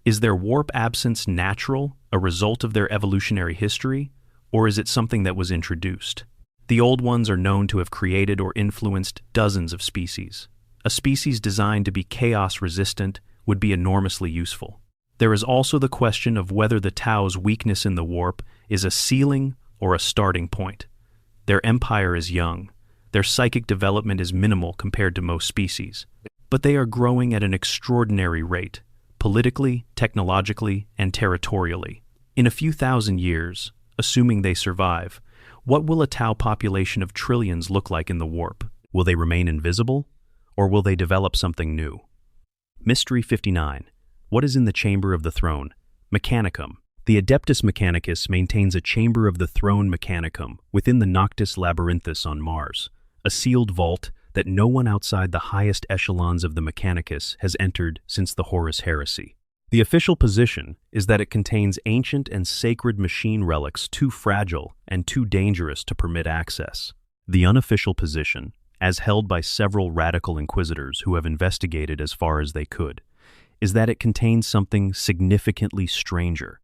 Speaker 1: Is their warp absence natural, a result of their evolutionary history, or is it something that was introduced? The Old Ones are known to have created or influenced dozens of species. A species designed to be chaos-resistant would be enormously useful. There is also the question of whether the Tau's weakness in the warp is a ceiling or a starting point. Their empire is young. Their psychic development is minimal compared to most species. But they are growing at an extraordinary rate, politically, technologically, and territorially. In a few thousand years, assuming they survive, what will a Tau population of trillions look like in the warp? Will they remain invisible, or will they develop something new? Mystery 59. What is in the Chamber of the Throne? Mechanicum. The Adeptus Mechanicus maintains a Chamber of the Throne Mechanicum within the Noctis Labyrinthus on Mars, a sealed vault that no one outside the highest echelons of the Mechanicus has entered since the Horus Heresy. The official position is that it contains ancient and sacred machine relics too fragile and too dangerous to permit access. The unofficial position, as held by several radical inquisitors who have investigated as far as they could, is that it contains something significantly stranger.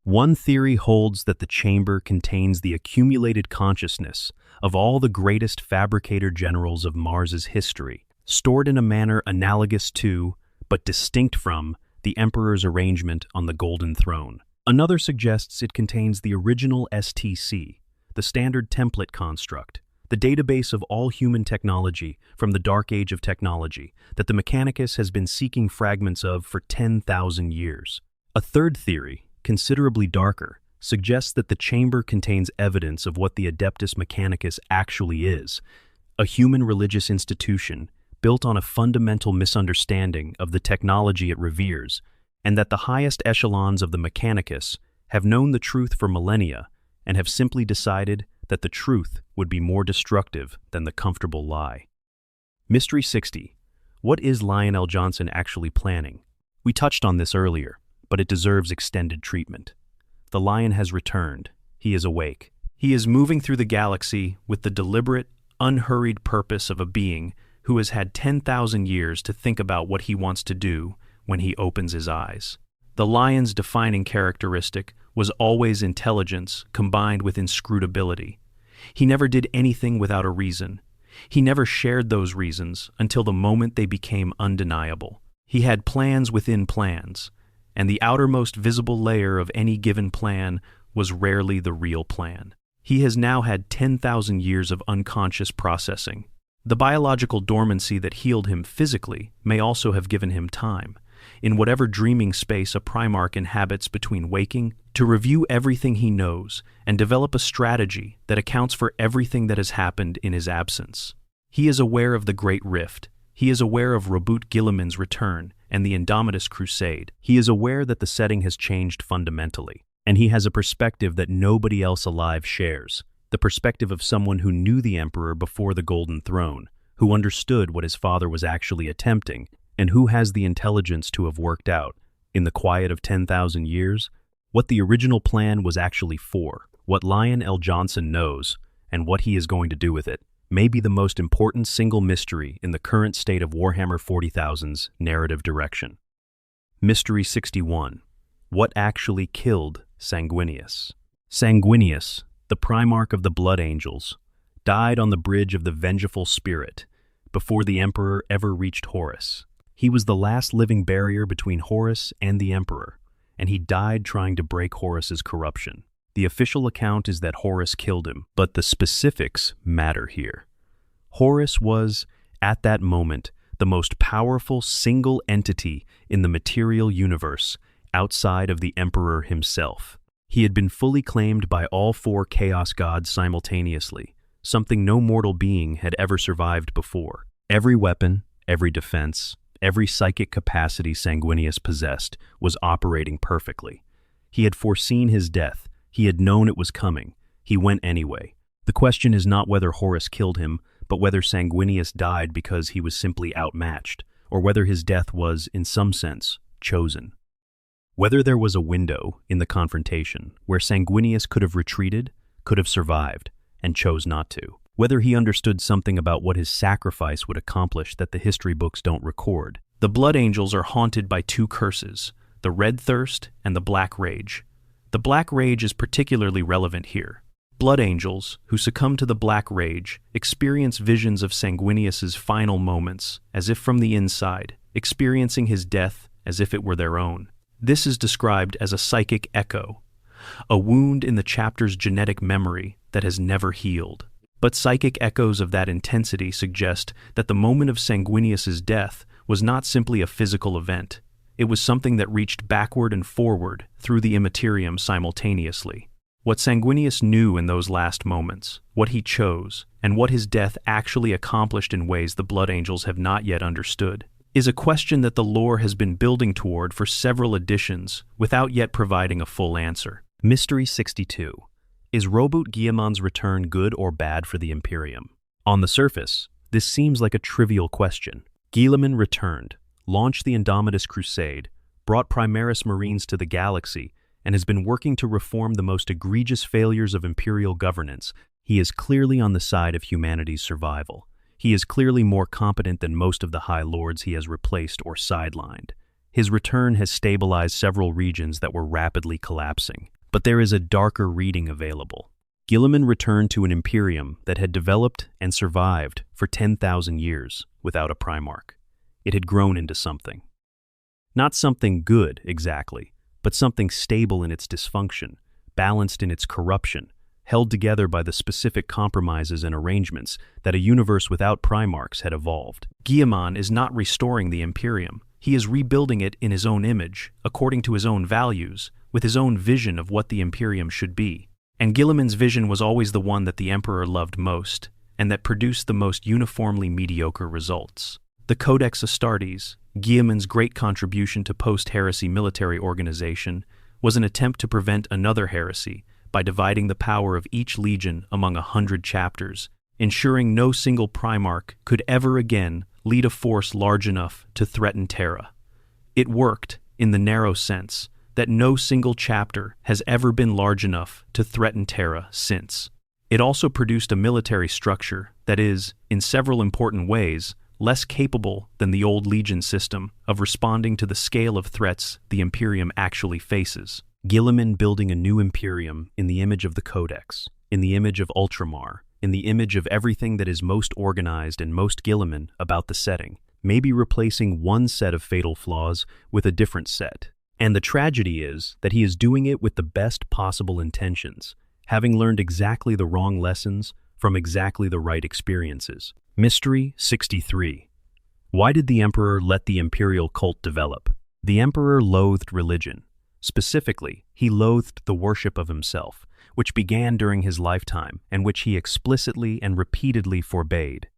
Speaker 1: One theory holds that the chamber contains the accumulated consciousness of all the greatest fabricator generals of Mars's history, stored in a manner analogous to, but distinct from, the Emperor's arrangement on the Golden Throne. Another suggests it contains the original STC, the standard template construct, the database of all human technology from the Dark Age of technology that the Mechanicus has been seeking fragments of for 10,000 years. A third theory, considerably darker, suggests that the chamber contains evidence of what the Adeptus Mechanicus actually is, a human religious institution built on a fundamental misunderstanding of the technology it reveres, and that the highest echelons of the Mechanicus have known the truth for millennia and have simply decided that the truth would be more destructive than the comfortable lie. Mystery 60. What is Lionel Johnson actually planning? We touched on this earlier, but it deserves extended treatment. The Lion has returned. He is awake. He is moving through the galaxy with the deliberate, unhurried purpose of a being who has had 10,000 years to think about what he wants to do when he opens his eyes. The Lion's defining characteristic was always intelligence combined with inscrutability. He never did anything without a reason. He never shared those reasons until the moment they became undeniable. He had plans within plans, and the outermost visible layer of any given plan was rarely the real plan. He has now had 10,000 years of unconscious processing. The biological dormancy that healed him physically may also have given him time, in whatever dreaming space a Primarch inhabits between waking, to review everything he knows and develop a strategy that accounts for everything that has happened in his absence. He is aware of the Great Rift. He is aware of Robut Guilliman's return and the Indomitus Crusade. He is aware that the setting has changed fundamentally, and he has a perspective that nobody else alive shares, the perspective of someone who knew the Emperor before the Golden Throne, who understood what his father was actually attempting, and who has the intelligence to have worked out, in the quiet of 10,000 years, what the original plan was actually for. What Lionel Johnson knows, and what he is going to do with it, may be the most important single mystery in the current state of Warhammer 40,000's narrative direction. Mystery 61. What actually killed Sanguinius? Sanguinius, the Primarch of the Blood Angels, died on the bridge of the Vengeful Spirit before the Emperor ever reached Horus. He was the last living barrier between Horus and the Emperor, and he died trying to break Horus's corruption. The official account is that Horus killed him, but the specifics matter here. Horus was, at that moment, the most powerful single entity in the material universe outside of the Emperor himself. He had been fully claimed by all four Chaos Gods simultaneously, something no mortal being had ever survived before. Every weapon, every defense, every psychic capacity Sanguinius possessed was operating perfectly. He had foreseen his death. He had known it was coming. He went anyway. The question is not whether Horus killed him, but whether Sanguinius died because he was simply outmatched, or whether his death was, in some sense, chosen. Whether there was a window in the confrontation where Sanguinius could have retreated, could have survived, and chose not to. Whether he understood something about what his sacrifice would accomplish that the history books don't record. The Blood Angels are haunted by two curses, the Red Thirst and the Black Rage. The Black Rage is particularly relevant here. Blood Angels, who succumb to the Black Rage, experience visions of Sanguinius's final moments, as if from the inside, experiencing his death as if it were their own. This is described as a psychic echo, a wound in the chapter's genetic memory that has never healed. But psychic echoes of that intensity suggest that the moment of Sanguinius's death was not simply a physical event. It was something that reached backward and forward through the Imperium simultaneously. What Sanguinius knew in those last moments, what he chose, and what his death actually accomplished in ways the Blood Angels have not yet understood, is a question that the lore has been building toward for several editions without yet providing a full answer. Mystery 62. Is Roboute Guilliman's return good or bad for the Imperium? On the surface, this seems like a trivial question. Guilliman returned, launched the Indomitus Crusade, brought Primaris Marines to the galaxy, and has been working to reform the most egregious failures of Imperial governance. He is clearly on the side of humanity's survival. He is clearly more competent than most of the High Lords he has replaced or sidelined. His return has stabilized several regions that were rapidly collapsing. But there is a darker reading available. Guilliman returned to an Imperium that had developed and survived for 10,000 years without a Primarch. It had grown into something. Not something good, exactly, but something stable in its dysfunction, balanced in its corruption, held together by the specific compromises and arrangements that a universe without Primarchs had evolved. Guilliman is not restoring the Imperium. He is rebuilding it in his own image, according to his own values, with his own vision of what the Imperium should be. And Guilliman's vision was always the one that the Emperor loved most, and that produced the most uniformly mediocre results. The Codex Astartes, Guilliman's great contribution to post-heresy military organization, was an attempt to prevent another heresy by dividing the power of each legion among 100 chapters, ensuring no single Primarch could ever again lead a force large enough to threaten Terra. It worked, in the narrow sense, that no single chapter has ever been large enough to threaten Terra since. It also produced a military structure that is, in several important ways, less capable than the old Legion system of responding to the scale of threats the Imperium actually faces. Guilliman building a new Imperium in the image of the Codex, in the image of Ultramar, in the image of everything that is most organized and most Guilliman about the setting, maybe replacing one set of fatal flaws with a different set. And the tragedy is that he is doing it with the best possible intentions, having learned exactly the wrong lessons from exactly the right experiences. Mystery 63. Why did the Emperor let the Imperial cult develop? The Emperor loathed religion. Specifically, he loathed the worship of himself, which began during his lifetime and which he explicitly and repeatedly forbade.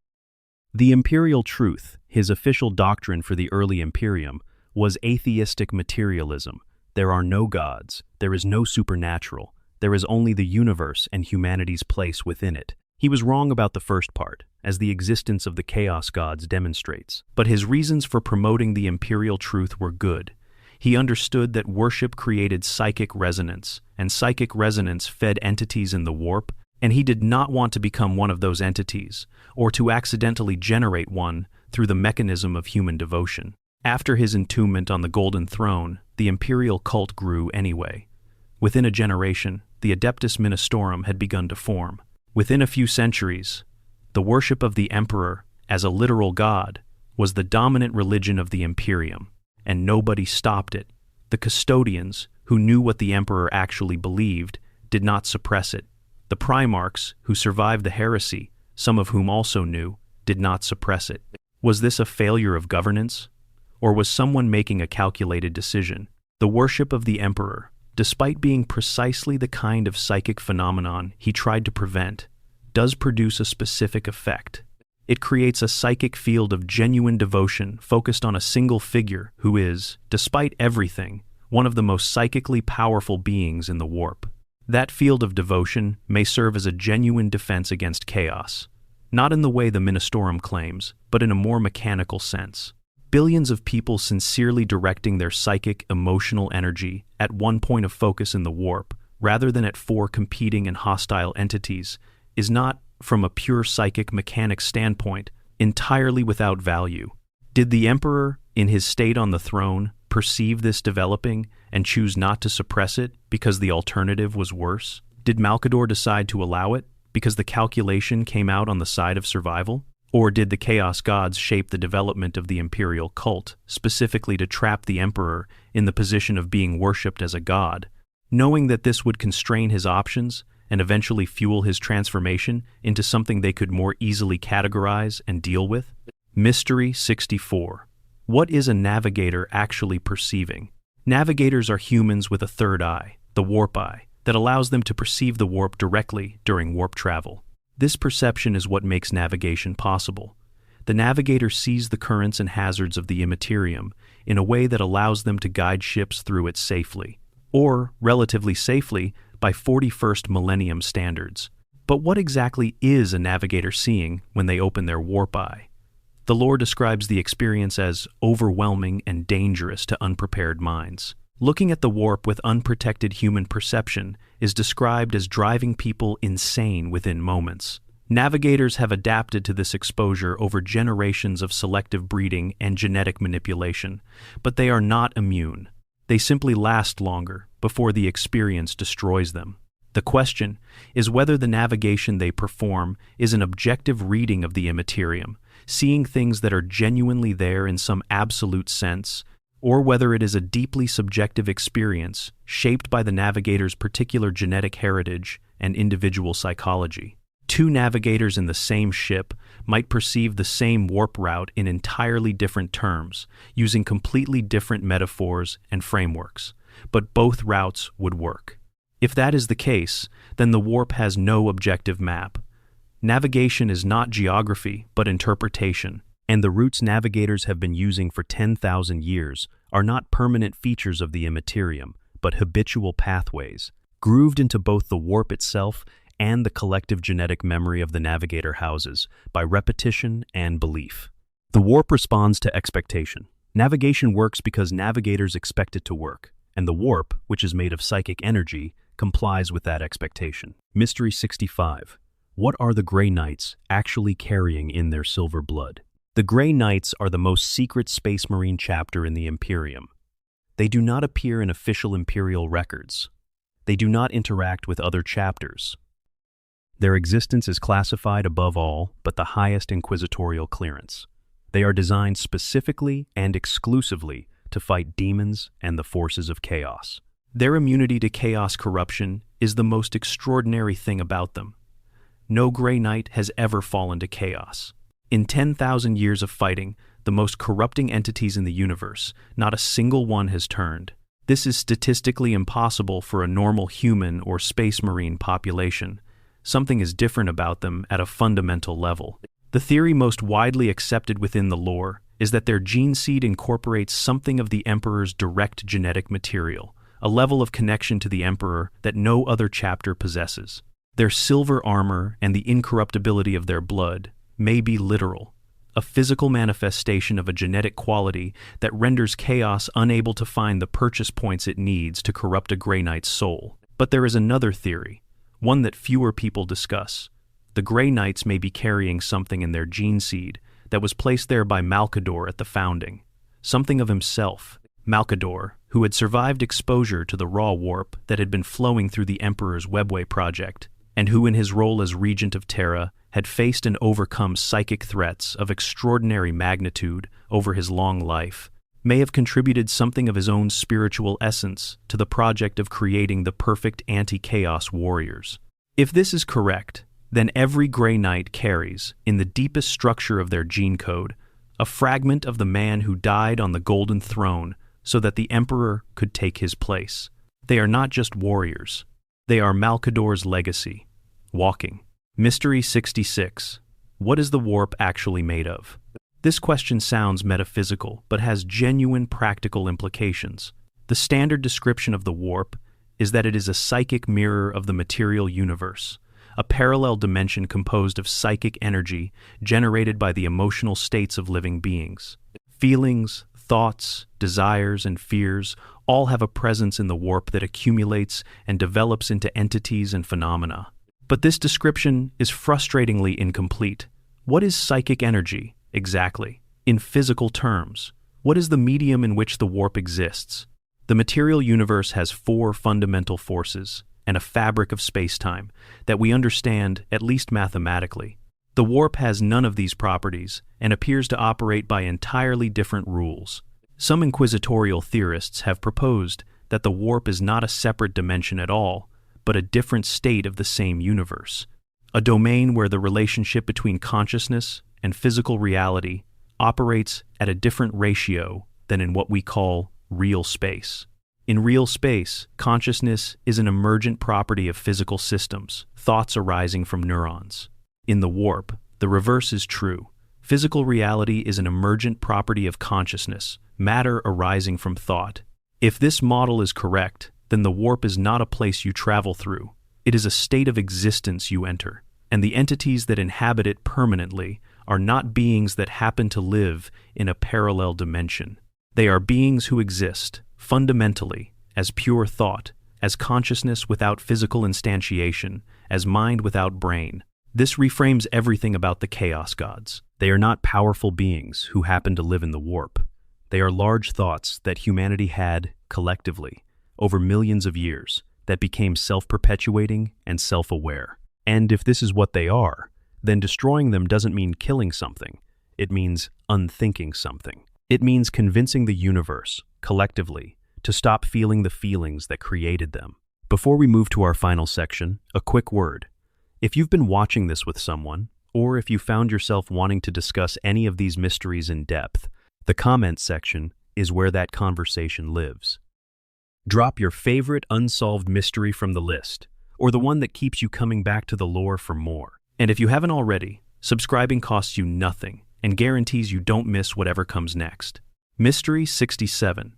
Speaker 1: The Imperial truth, his official doctrine for the early Imperium, was atheistic materialism. There are no gods, there is no supernatural, there is only the universe and humanity's place within it. He was wrong about the first part, as the existence of the chaos gods demonstrates, but his reasons for promoting the imperial truth were good. He understood that worship created psychic resonance, and psychic resonance fed entities in the warp, and he did not want to become one of those entities, or to accidentally generate one through the mechanism of human devotion. After his entombment on the Golden Throne, the imperial cult grew anyway. Within a generation, the Adeptus Ministorum had begun to form. Within a few centuries, the worship of the Emperor, as a literal god, was the dominant religion of the Imperium, and nobody stopped it. The custodians, who knew what the Emperor actually believed, did not suppress it. The Primarchs, who survived the heresy, some of whom also knew, did not suppress it. Was this a failure of governance? Or was someone making a calculated decision? The worship of the Emperor, despite being precisely the kind of psychic phenomenon he tried to prevent, does produce a specific effect. It creates a psychic field of genuine devotion focused on a single figure who is, despite everything, one of the most psychically powerful beings in the warp. That field of devotion may serve as a genuine defense against chaos, not in the way the Ministorum claims, but in a more mechanical sense. Billions of people sincerely directing their psychic, emotional energy at one point of focus in the warp, rather than at four competing and hostile entities, is not, from a pure psychic mechanic standpoint, entirely without value. Did the Emperor, in his state on the throne, perceive this developing and choose not to suppress it because the alternative was worse? Did Malcador decide to allow it because the calculation came out on the side of survival? Or did the Chaos Gods shape the development of the imperial cult, specifically to trap the Emperor in the position of being worshipped as a god, knowing that this would constrain his options and eventually fuel his transformation into something they could more easily categorize and deal with? Mystery 64. What is a navigator actually perceiving? Navigators are humans with a third eye, the warp eye, that allows them to perceive the warp directly during warp travel. This perception is what makes navigation possible. The navigator sees the currents and hazards of the Imperium in a way that allows them to guide ships through it safely, or relatively safely by 41st millennium standards. But what exactly is a navigator seeing when they open their warp eye? The lore describes the experience as overwhelming and dangerous to unprepared minds. Looking at the warp with unprotected human perception is described as driving people insane within moments. Navigators have adapted to this exposure over generations of selective breeding and genetic manipulation, but they are not immune. They simply last longer before the experience destroys them. The question is whether the navigation they perform is an objective reading of the Imperium, seeing things that are genuinely there in some absolute sense, or whether it is a deeply subjective experience shaped by the navigator's particular genetic heritage and individual psychology. Two navigators in the same ship might perceive the same warp route in entirely different terms, using completely different metaphors and frameworks, but both routes would work. If that is the case, then the warp has no objective map. Navigation is not geography, but interpretation, and the routes navigators have been using for 10,000 years are not permanent features of the Imperium, but habitual pathways, grooved into both the warp itself and the collective genetic memory of the navigator houses by repetition and belief. The warp responds to expectation. Navigation works because navigators expect it to work, and the warp, which is made of psychic energy, complies with that expectation. Mystery 65. What are the Grey Knights actually carrying in their silver blood? The Grey Knights are the most secret Space Marine chapter in the Imperium. They do not appear in official Imperial records. They do not interact with other chapters. Their existence is classified above all but the highest inquisitorial clearance. They are designed specifically and exclusively to fight demons and the forces of chaos. Their immunity to chaos corruption is the most extraordinary thing about them. No Grey Knight has ever fallen to chaos. In 10,000 years of fighting, the most corrupting entities in the universe, not a single one has turned. This is statistically impossible for a normal human or space marine population. Something is different about them at a fundamental level. The theory most widely accepted within the lore is that their gene seed incorporates something of the Emperor's direct genetic material, a level of connection to the Emperor that no other chapter possesses. Their silver armor and the incorruptibility of their blood may be literal, a physical manifestation of a genetic quality that renders chaos unable to find the purchase points it needs to corrupt a Grey Knight's soul. But there is another theory, one that fewer people discuss. The Grey Knights may be carrying something in their gene seed that was placed there by Malcador at the founding, something of himself. Malcador, who had survived exposure to the raw warp that had been flowing through the Emperor's Webway project, and who in his role as Regent of Terra had faced and overcome psychic threats of extraordinary magnitude over his long life, may have contributed something of his own spiritual essence to the project of creating the perfect anti-chaos warriors. If this is correct, then every Grey Knight carries, in the deepest structure of their gene code, a fragment of the man who died on the Golden Throne so that the Emperor could take his place. They are not just warriors. They are Malcador's legacy, walking. Mystery 66. What is the warp actually made of? This question sounds metaphysical, but has genuine practical implications. The standard description of the warp is that it is a psychic mirror of the material universe, a parallel dimension composed of psychic energy generated by the emotional states of living beings. Feelings, thoughts, desires, and fears all have a presence in the warp that accumulates and develops into entities and phenomena. But this description is frustratingly incomplete. What is psychic energy, exactly? In physical terms, what is the medium in which the warp exists? The material universe has 4 fundamental forces and a fabric of space-time that we understand, at least mathematically. The warp has none of these properties and appears to operate by entirely different rules. Some inquisitorial theorists have proposed that the warp is not a separate dimension at all, but a different state of the same universe, a domain where the relationship between consciousness and physical reality operates at a different ratio than in what we call real space. In real space, consciousness is an emergent property of physical systems, thoughts arising from neurons. In the warp, the reverse is true. Physical reality is an emergent property of consciousness, matter arising from thought. If this model is correct, then the warp is not a place you travel through. It is a state of existence you enter, and the entities that inhabit it permanently are not beings that happen to live in a parallel dimension. They are beings who exist, fundamentally, as pure thought, as consciousness without physical instantiation, as mind without brain. This reframes everything about the Chaos Gods. They are not powerful beings who happen to live in the warp. They are large thoughts that humanity had, collectively, over millions of years, that became self-perpetuating and self-aware. And if this is what they are, then destroying them doesn't mean killing something. It means unthinking something. It means convincing the universe, collectively, to stop feeling the feelings that created them. Before we move to our final section, a quick word. If you've been watching this with someone, or if you found yourself wanting to discuss any of these mysteries in depth, the comments section is where that conversation lives. Drop your favorite unsolved mystery from the list, or the one that keeps you coming back to the lore for more. And if you haven't already, subscribing costs you nothing and guarantees you don't miss whatever comes next. Mystery 67.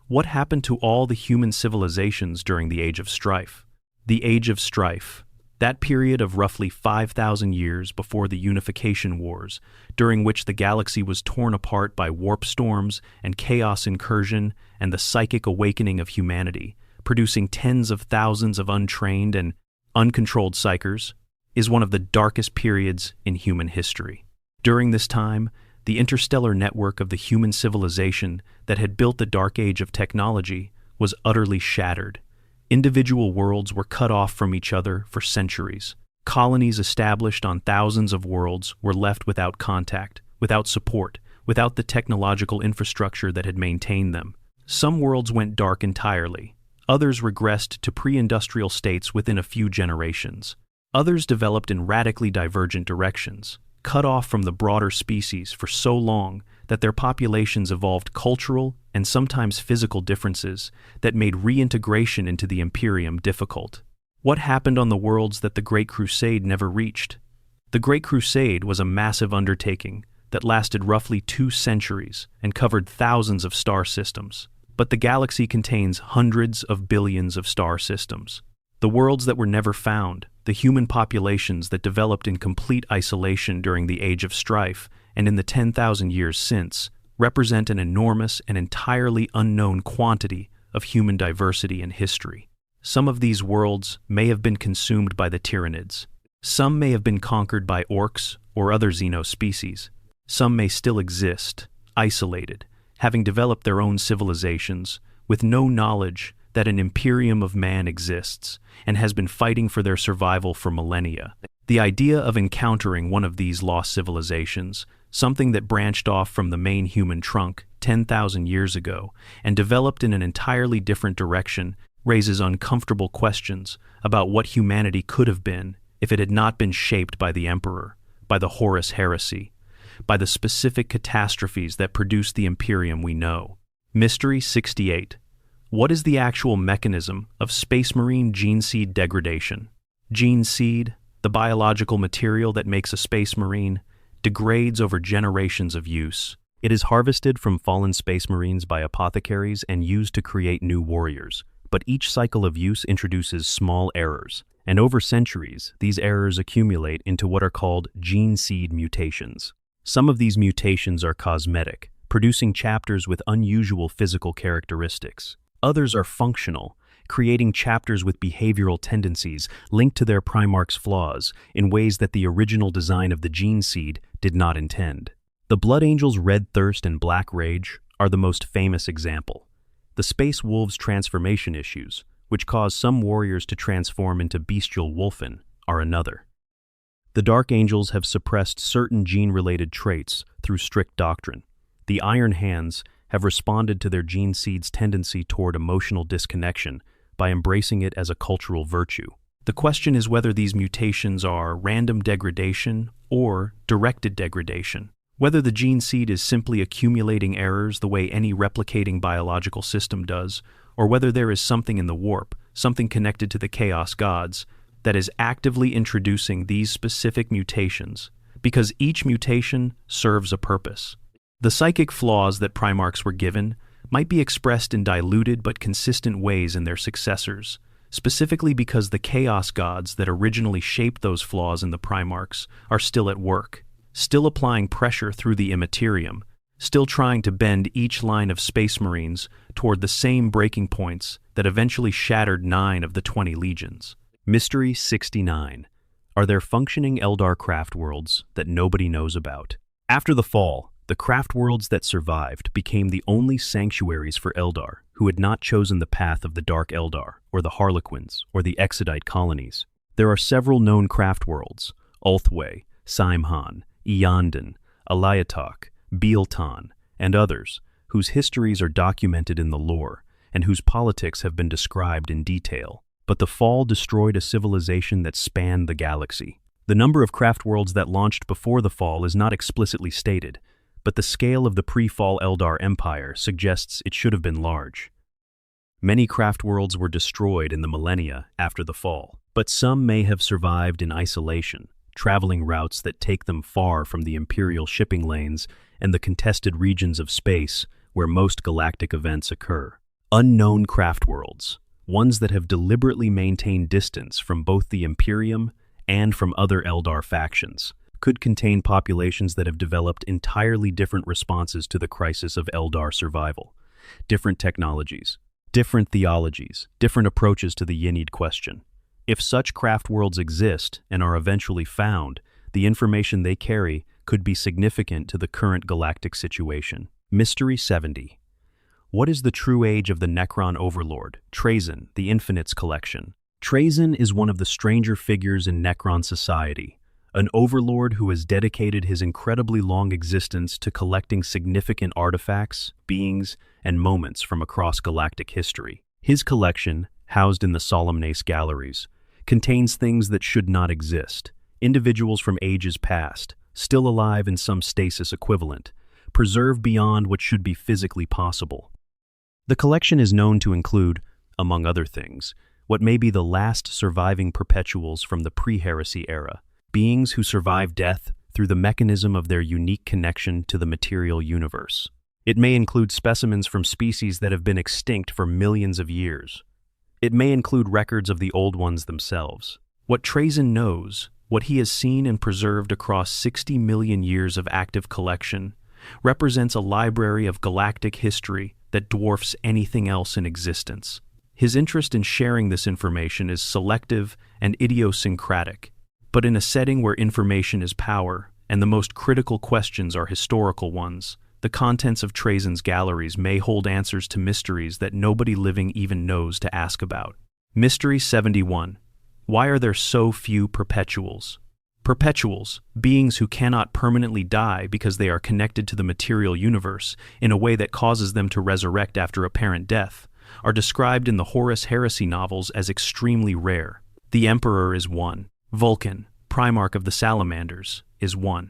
Speaker 1: What happened to all the human civilizations during the Age of Strife? The Age of Strife, that period of roughly 5,000 years before the Unification Wars, during which the galaxy was torn apart by warp storms and chaos incursion and the psychic awakening of humanity, producing tens of thousands of untrained and uncontrolled psychers, is one of the darkest periods in human history. During this time, the interstellar network of the human civilization that had built the dark age of technology was utterly shattered. Individual worlds were cut off from each other for centuries. Colonies established on thousands of worlds were left without contact, without support, without the technological infrastructure that had maintained them. Some worlds went dark entirely. Others regressed to pre-industrial states within a few generations. Others developed in radically divergent directions, cut off from the broader species for so long that their populations evolved cultural and sometimes physical differences that made reintegration into the Imperium difficult. What happened on the worlds that the Great Crusade never reached? The Great Crusade was a massive undertaking that lasted roughly 2 centuries and covered thousands of star systems. But the galaxy contains hundreds of billions of star systems. The worlds that were never found, the human populations that developed in complete isolation during the Age of Strife and in the 10,000 years since, represent an enormous and entirely unknown quantity of human diversity and history. Some of these worlds may have been consumed by the Tyranids. Some may have been conquered by Orks or other xenospecies. Some may still exist, isolated, having developed their own civilizations, with no knowledge that an Imperium of man exists and has been fighting for their survival for millennia. The idea of encountering one of these lost civilizations, something that branched off from the main human trunk 10,000 years ago and developed in an entirely different direction, raises uncomfortable questions about what humanity could have been if it had not been shaped by the Emperor, by the Horus heresy, by the specific catastrophes that produced the Imperium we know. Mystery 68. What is the actual mechanism of space marine gene seed degradation? Gene seed, the biological material that makes a space marine, degrades over generations of use. It is harvested from fallen space marines by apothecaries and used to create new warriors, but each cycle of use introduces small errors, and over centuries, these errors accumulate into what are called gene seed mutations. Some of these mutations are cosmetic, producing chapters with unusual physical characteristics. Others are functional, creating chapters with behavioral tendencies linked to their Primarch's flaws in ways that the original design of the gene seed did not intend. The Blood Angel's Red Thirst and Black Rage are the most famous example. The Space Wolves' transformation issues, which cause some warriors to transform into bestial wolfen, are another. The Dark Angels have suppressed certain gene-related traits through strict doctrine. The Iron Hands have responded to their gene seed's tendency toward emotional disconnection by embracing it as a cultural virtue. The question is whether these mutations are random degradation or directed degradation. Whether the gene seed is simply accumulating errors the way any replicating biological system does, or whether there is something in the warp, something connected to the Chaos Gods, that is actively introducing these specific mutations, because each mutation serves a purpose. The psychic flaws that Primarchs were given might be expressed in diluted but consistent ways in their successors, specifically because the Chaos Gods that originally shaped those flaws in the Primarchs are still at work, still applying pressure through the Imperium, still trying to bend each line of Space Marines toward the same breaking points that eventually shattered 9 of the 20 legions. Mystery 69. Are there functioning Eldar craft worlds that nobody knows about? After the fall, the craft worlds that survived became the only sanctuaries for Eldar who had not chosen the path of the Dark Eldar, or the Harlequins, or the Exodite colonies. There are several known craft worlds: Ulthwé, Saimhan, Eondon, Alayatok, Bealtan, and others, whose histories are documented in the lore, and whose politics have been described in detail. But the fall destroyed a civilization that spanned the galaxy. The number of craft worlds that launched before the fall is not explicitly stated, but the scale of the pre-fall Eldar Empire suggests it should have been large. Many craft worlds were destroyed in the millennia after the fall, but some may have survived in isolation, traveling routes that take them far from the Imperial shipping lanes and the contested regions of space where most galactic events occur. Unknown craft worlds, ones that have deliberately maintained distance from both the Imperium and from other Eldar factions, could contain populations that have developed entirely different responses to the crisis of Eldar survival. Different technologies, different theologies, different approaches to the Yinid question. If such craft worlds exist and are eventually found, the information they carry could be significant to the current galactic situation. Mystery 70. What is the true age of the Necron Overlord, Trazyn, the Infinites collection? Trazyn is one of the stranger figures in Necron society, an overlord who has dedicated his incredibly long existence to collecting significant artifacts, beings, and moments from across galactic history. His collection, housed in the Solemnace galleries, contains things that should not exist, individuals from ages past, still alive in some stasis equivalent, preserved beyond what should be physically possible. The collection is known to include, among other things, what may be the last surviving perpetuals from the pre-heresy era, beings who survive death through the mechanism of their unique connection to the material universe. It may include specimens from species that have been extinct for millions of years. It may include records of the old ones themselves. What Trazyn knows, what he has seen and preserved across 60 million years of active collection, represents a library of galactic history that dwarfs anything else in existence. His interest in sharing this information is selective and idiosyncratic, but in a setting where information is power and the most critical questions are historical ones, the contents of Trazyn's galleries may hold answers to mysteries that nobody living even knows to ask about. Mystery 71. Why are there so few perpetuals? Perpetuals, beings who cannot permanently die because they are connected to the material universe in a way that causes them to resurrect after apparent death, are described in the Horus Heresy novels as extremely rare. The Emperor is one. Vulcan, Primarch of the Salamanders, is one.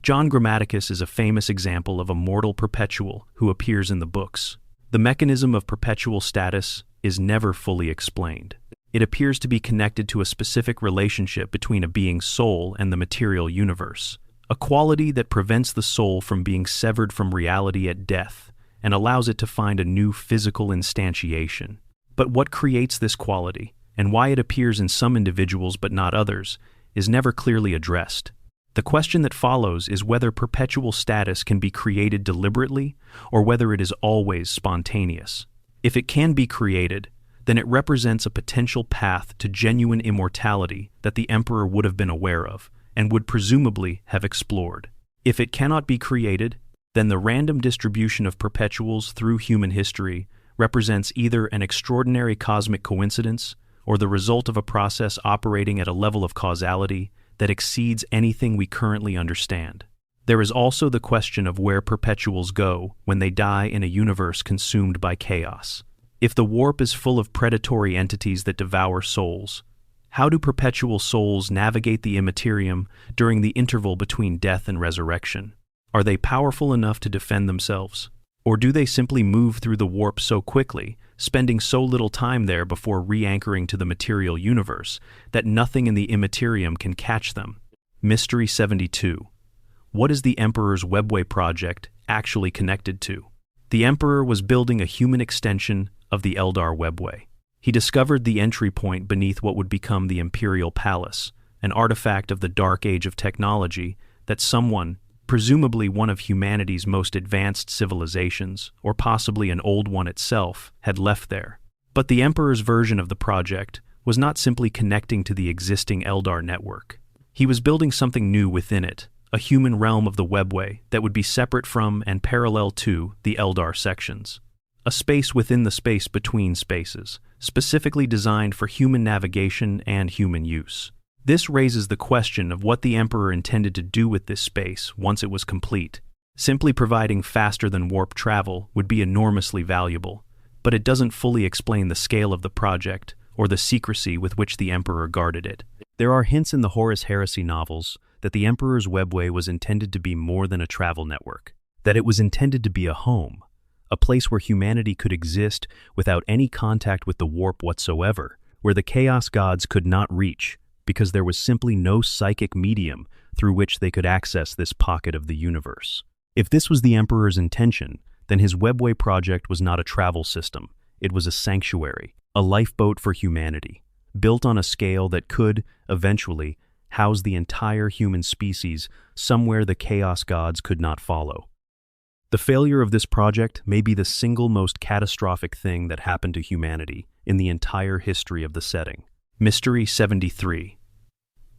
Speaker 1: John Grammaticus is a famous example of a mortal perpetual who appears in the books. The mechanism of perpetual status is never fully explained. It appears to be connected to a specific relationship between a being's soul and the material universe, a quality that prevents the soul from being severed from reality at death and allows it to find a new physical instantiation. But what creates this quality, and why it appears in some individuals but not others, is never clearly addressed. The question that follows is whether perpetual status can be created deliberately or whether it is always spontaneous. If it can be created, then it represents a potential path to genuine immortality that the Emperor would have been aware of and would presumably have explored. If it cannot be created, then the random distribution of perpetuals through human history represents either an extraordinary cosmic coincidence or the result of a process operating at a level of causality that exceeds anything we currently understand. There is also the question of where perpetuals go when they die in a universe consumed by chaos. If the warp is full of predatory entities that devour souls, how do perpetual souls navigate the Imperium during the interval between death and resurrection? Are they powerful enough to defend themselves? Or do they simply move through the warp so quickly, spending so little time there before re-anchoring to the material universe, that nothing in the Imperium can catch them? Mystery 72. What is the Emperor's Webway project actually connected to? The Emperor was building a human extension of the Eldar Webway. He discovered the entry point beneath what would become the Imperial Palace, an artifact of the dark age of technology that someone, presumably one of humanity's most advanced civilizations, or possibly an old one itself, had left there. But the Emperor's version of the project was not simply connecting to the existing Eldar network. He was building something new within it, a human realm of the Webway that would be separate from and parallel to the Eldar sections. A space within the space between spaces, specifically designed for human navigation and human use. This raises the question of what the Emperor intended to do with this space once it was complete. Simply providing faster-than-warp travel would be enormously valuable, but it doesn't fully explain the scale of the project or the secrecy with which the Emperor guarded it. There are hints in the Horus Heresy novels that the Emperor's Webway was intended to be more than a travel network, that it was intended to be a home, a place where humanity could exist without any contact with the warp whatsoever, where the Chaos Gods could not reach, because there was simply no psychic medium through which they could access this pocket of the universe. If this was the Emperor's intention, then his Webway project was not a travel system. It was a sanctuary, a lifeboat for humanity, built on a scale that could, eventually, house the entire human species somewhere the Chaos Gods could not follow. The failure of this project may be the single most catastrophic thing that happened to humanity in the entire history of the setting. Mystery 73.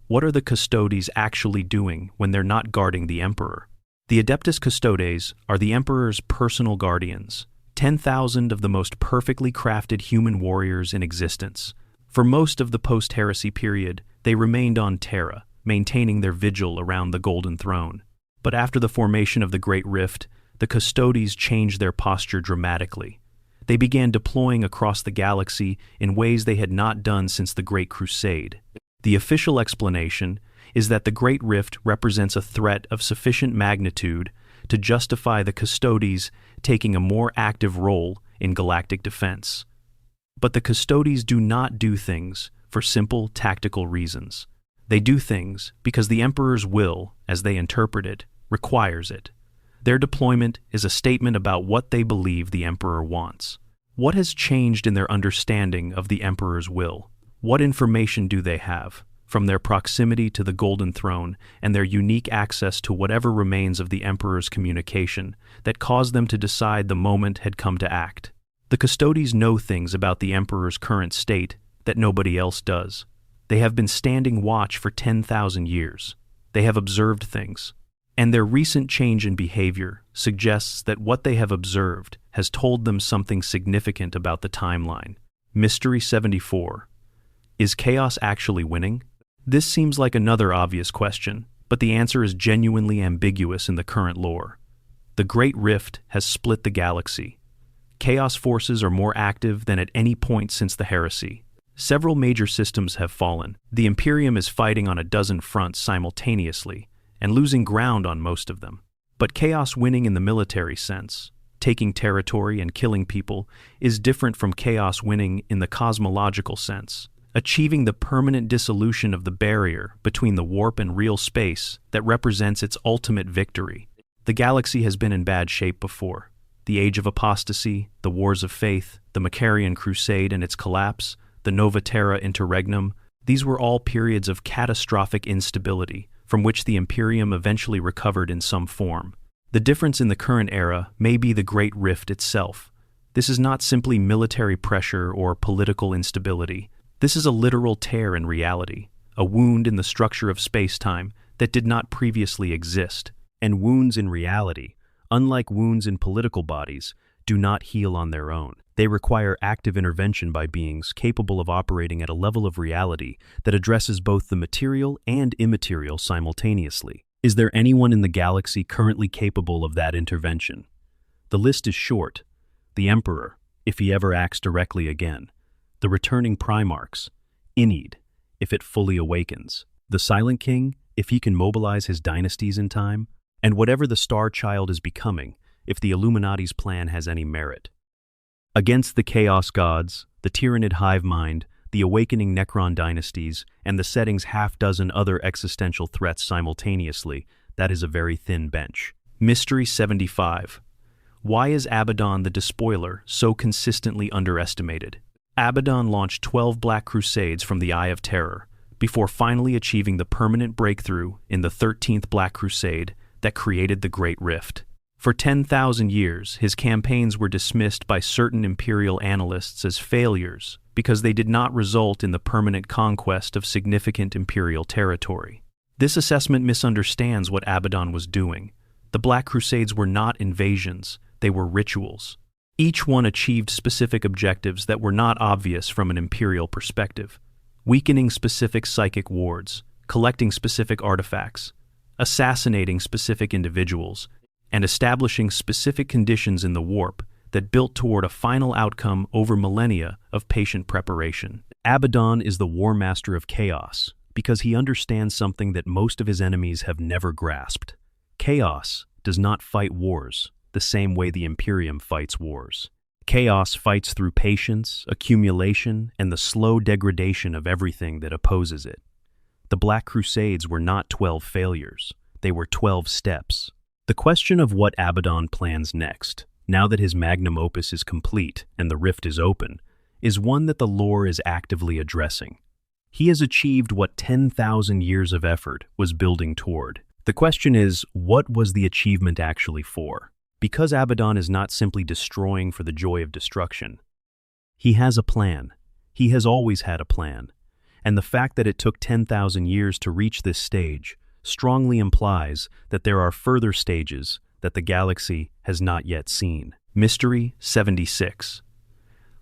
Speaker 1: What are the Custodes actually doing when they're not guarding the Emperor? The Adeptus Custodes are the Emperor's personal guardians, 10,000 of the most perfectly crafted human warriors in existence. For most of the post-heresy period, they remained on Terra, maintaining their vigil around the Golden Throne. But after the formation of the Great Rift, the Custodes changed their posture dramatically. They began deploying across the galaxy in ways they had not done since the Great Crusade. The official explanation is that the Great Rift represents a threat of sufficient magnitude to justify the Custodes taking a more active role in galactic defense. But the Custodes do not do things for simple tactical reasons. They do things because the Emperor's will, as they interpret it, requires it. Their deployment is a statement about what they believe the Emperor wants. What has changed in their understanding of the Emperor's will? What information do they have, from their proximity to the Golden Throne and their unique access to whatever remains of the Emperor's communication, that caused them to decide the moment had come to act? The Custodes know things about the Emperor's current state that nobody else does. They have been standing watch for 10,000 years. They have observed things. And their recent change in behavior suggests that what they have observed has told them something significant about the timeline. Mystery 74. Is chaos actually winning? This seems like another obvious question, but the answer is genuinely ambiguous in the current lore. The Great Rift has split the galaxy. Chaos forces are more active than at any point since the heresy. Several major systems have fallen. The Imperium is fighting on a dozen fronts simultaneously, and losing ground on most of them. But chaos winning in the military sense, taking territory and killing people, is different from chaos winning in the cosmological sense, achieving the permanent dissolution of the barrier between the warp and real space that represents its ultimate victory. The galaxy has been in bad shape before. The Age of Apostasy, the Wars of Faith, the Macarian Crusade and its collapse, the Nova Terra Interregnum, these were all periods of catastrophic instability, from which the Imperium eventually recovered in some form. The difference in the current era may be the Great Rift itself. This is not simply military pressure or political instability. This is a literal tear in reality, a wound in the structure of space-time that did not previously exist. And wounds in reality, unlike wounds in political bodies, do not heal on their own. They require active intervention by beings capable of operating at a level of reality that addresses both the material and immaterial simultaneously. Is there anyone in the galaxy currently capable of that intervention? The list is short. The Emperor, if he ever acts directly again. The returning Primarchs, Inid, if it fully awakens. The Silent King, if he can mobilize his dynasties in time. And whatever the Star Child is becoming, if the Illuminati's plan has any merit. Against the Chaos Gods, the Tyranid hive mind, the awakening Necron dynasties, and the setting's half-dozen other existential threats simultaneously, that is a very thin bench. Mystery 75. Why is Abaddon the Despoiler so consistently underestimated? Abaddon launched 12 Black Crusades from the Eye of Terror, before finally achieving the permanent breakthrough in the 13th Black Crusade that created the Great Rift. For 10,000 years, his campaigns were dismissed by certain Imperial analysts as failures because they did not result in the permanent conquest of significant Imperial territory. This assessment misunderstands what Abaddon was doing. The Black Crusades were not invasions, they were rituals. Each one achieved specific objectives that were not obvious from an Imperial perspective: weakening specific psychic wards, collecting specific artifacts, assassinating specific individuals, and establishing specific conditions in the warp that built toward a final outcome over millennia of patient preparation. Abaddon is the War Master of Chaos because he understands something that most of his enemies have never grasped. Chaos does not fight wars the same way the Imperium fights wars. Chaos fights through patience, accumulation, and the slow degradation of everything that opposes it. The Black Crusades were not 12 failures, they were 12 steps. The question of what Abaddon plans next, now that his magnum opus is complete and the rift is open, is one that the lore is actively addressing. He has achieved what 10,000 years of effort was building toward. The question is, what was the achievement actually for? Because Abaddon is not simply destroying for the joy of destruction. He has a plan. He has always had a plan. And the fact that it took 10,000 years to reach this stage strongly implies that there are further stages that the galaxy has not yet seen. Mystery 76.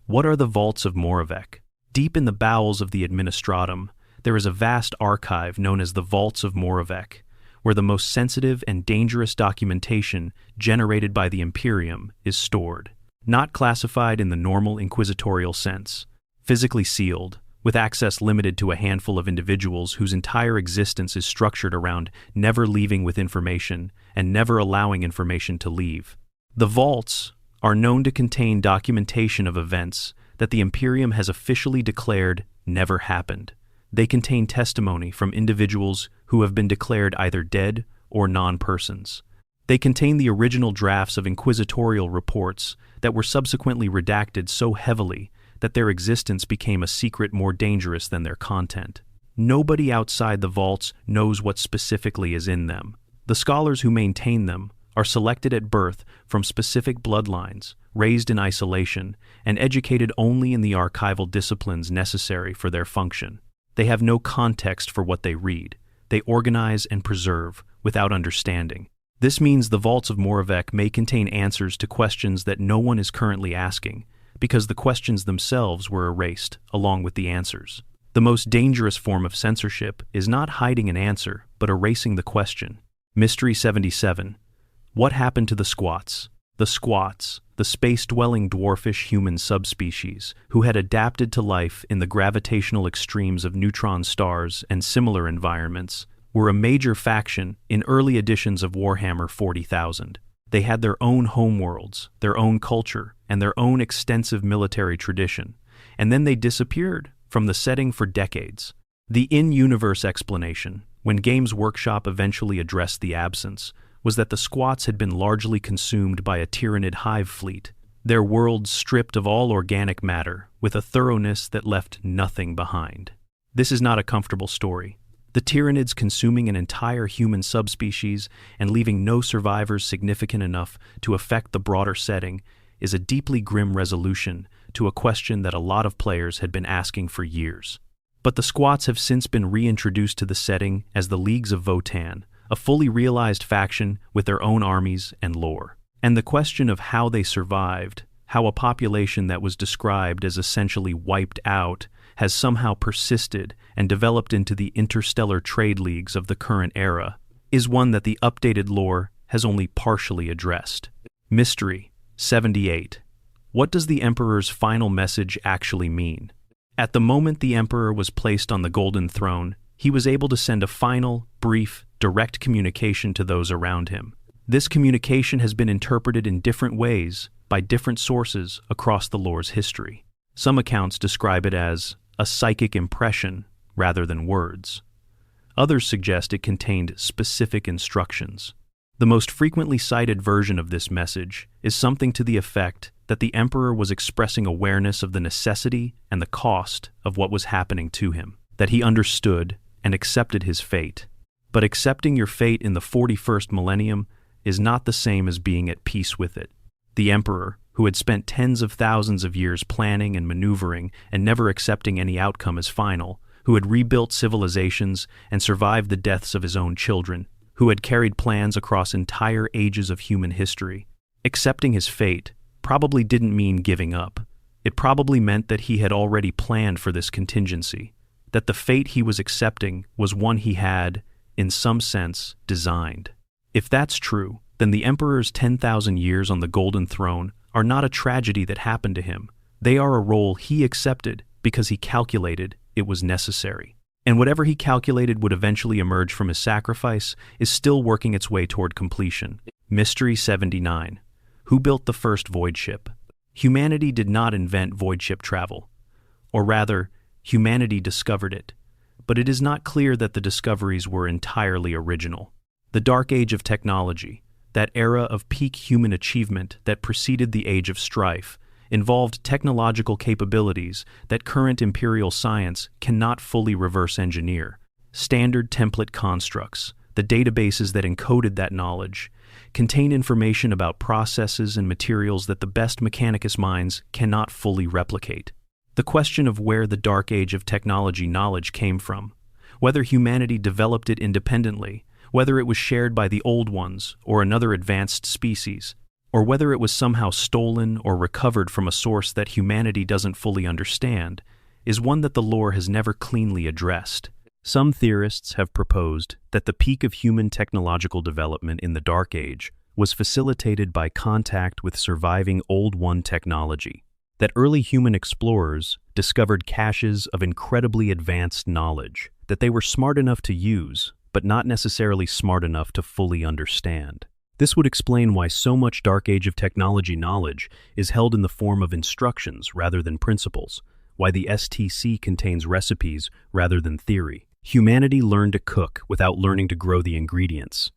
Speaker 1: What are the vaults of Moravec? Deep in the bowels of the Administratum, there is a vast archive known as the Vaults of Moravec, where the most sensitive and dangerous documentation generated by the Imperium is stored. Not classified in the normal inquisitorial sense, physically sealed, with access limited to a handful of individuals whose entire existence is structured around never leaving with information and never allowing information to leave. The vaults are known to contain documentation of events that the Imperium has officially declared never happened. They contain testimony from individuals who have been declared either dead or non-persons. They contain the original drafts of inquisitorial reports that were subsequently redacted so heavily that their existence became a secret more dangerous than their content. Nobody outside the vaults knows what specifically is in them. The scholars who maintain them are selected at birth from specific bloodlines, raised in isolation, and educated only in the archival disciplines necessary for their function. They have no context for what they read. They organize and preserve without understanding. This means the vaults of Moravec may contain answers to questions that no one is currently asking, because the questions themselves were erased along with the answers. The most dangerous form of censorship is not hiding an answer, but erasing the question. Mystery 77. What happened to the squats? The squats, the space-dwelling dwarfish human subspecies who had adapted to life in the gravitational extremes of neutron stars and similar environments, were a major faction in early editions of Warhammer 40,000. They had their own homeworlds, their own culture, and their own extensive military tradition, and then they disappeared from the setting for decades. The in-universe explanation, when Games Workshop eventually addressed the absence, was that the squats had been largely consumed by a Tyranid hive fleet, their worlds stripped of all organic matter with a thoroughness that left nothing behind. This is not a comfortable story. The Tyranids consuming an entire human subspecies and leaving no survivors significant enough to affect the broader setting is a deeply grim resolution to a question that a lot of players had been asking for years. But the squats have since been reintroduced to the setting as the Leagues of Votann, a fully realized faction with their own armies and lore. And the question of how they survived, how a population that was described as essentially wiped out has somehow persisted and developed into the interstellar trade leagues of the current era, is one that the updated lore has only partially addressed. Mystery 78. What does the Emperor's final message actually mean? At the moment the Emperor was placed on the Golden Throne, he was able to send a final, brief, direct communication to those around him. This communication has been interpreted in different ways by different sources across the lore's history. Some accounts describe it as a psychic impression rather than words. Others suggest it contained specific instructions. The most frequently cited version of this message is something to the effect that the Emperor was expressing awareness of the necessity and the cost of what was happening to him, that he understood and accepted his fate. But accepting your fate in the 41st millennium is not the same as being at peace with it. The Emperor, who had spent tens of thousands of years planning and maneuvering and never accepting any outcome as final, who had rebuilt civilizations and survived the deaths of his own children, who had carried plans across entire ages of human history, accepting his fate probably didn't mean giving up. It probably meant that he had already planned for this contingency, that the fate he was accepting was one he had, in some sense, designed. If that's true, then the Emperor's 10,000 years on the Golden Throne are not a tragedy that happened to him. They are a role he accepted because he calculated it was necessary. And whatever he calculated would eventually emerge from his sacrifice is still working its way toward completion. Mystery 79. Who built the first void ship? Humanity did not invent void ship travel. Or rather, humanity discovered it. But it is not clear that the discoveries were entirely original. The Dark Age of technology, that era of peak human achievement that preceded the Age of Strife, involved technological capabilities that current imperial science cannot fully reverse engineer. Standard template constructs, the databases that encoded that knowledge, contain information about processes and materials that the best mechanicus minds cannot fully replicate. The question of where the Dark Age of technology knowledge came from, whether humanity developed it independently, whether it was shared by the Old Ones or another advanced species, or whether it was somehow stolen or recovered from a source that humanity doesn't fully understand, is one that the lore has never cleanly addressed. Some theorists have proposed that the peak of human technological development in the Dark Age was facilitated by contact with surviving Old One technology, that early human explorers discovered caches of incredibly advanced knowledge that they were smart enough to use, but not necessarily smart enough to fully understand. This would explain why so much Dark Age of technology knowledge is held in the form of instructions rather than principles, why the STC contains recipes rather than theory. Humanity learned to cook without learning to grow the ingredients.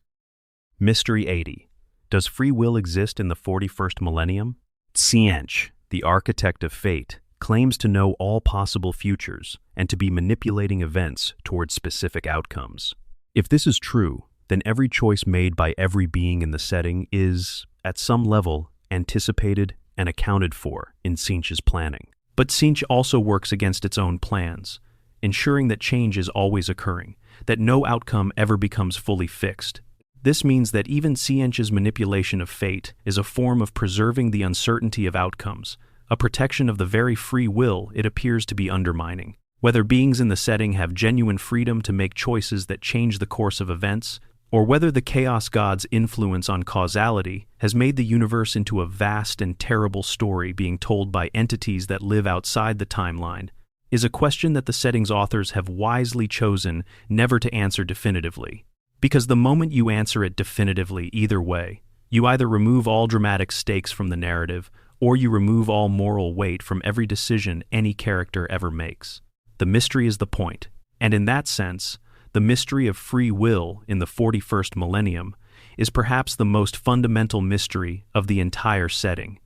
Speaker 1: Mystery 80. Does free will exist in the 41st millennium? Tzeentch, the architect of fate, claims to know all possible futures and to be manipulating events towards specific outcomes. If this is true, then every choice made by every being in the setting is, at some level, anticipated and accounted for in Tzeentch's planning. But Tzeentch also works against its own plans, ensuring that change is always occurring, that no outcome ever becomes fully fixed. This means that even Tzeentch's manipulation of fate is a form of preserving the uncertainty of outcomes, a protection of the very free will it appears to be undermining. Whether beings in the setting have genuine freedom to make choices that change the course of events, or whether the Chaos God's influence on causality has made the universe into a vast and terrible story being told by entities that live outside the timeline, is a question that the setting's authors have wisely chosen never to answer definitively. Because the moment you answer it definitively either way, you either remove all dramatic stakes from the narrative, or you remove all moral weight from every decision any character ever makes. The mystery is the point, and in that sense, the mystery of free will in the 41st millennium is perhaps the most fundamental mystery of the entire setting,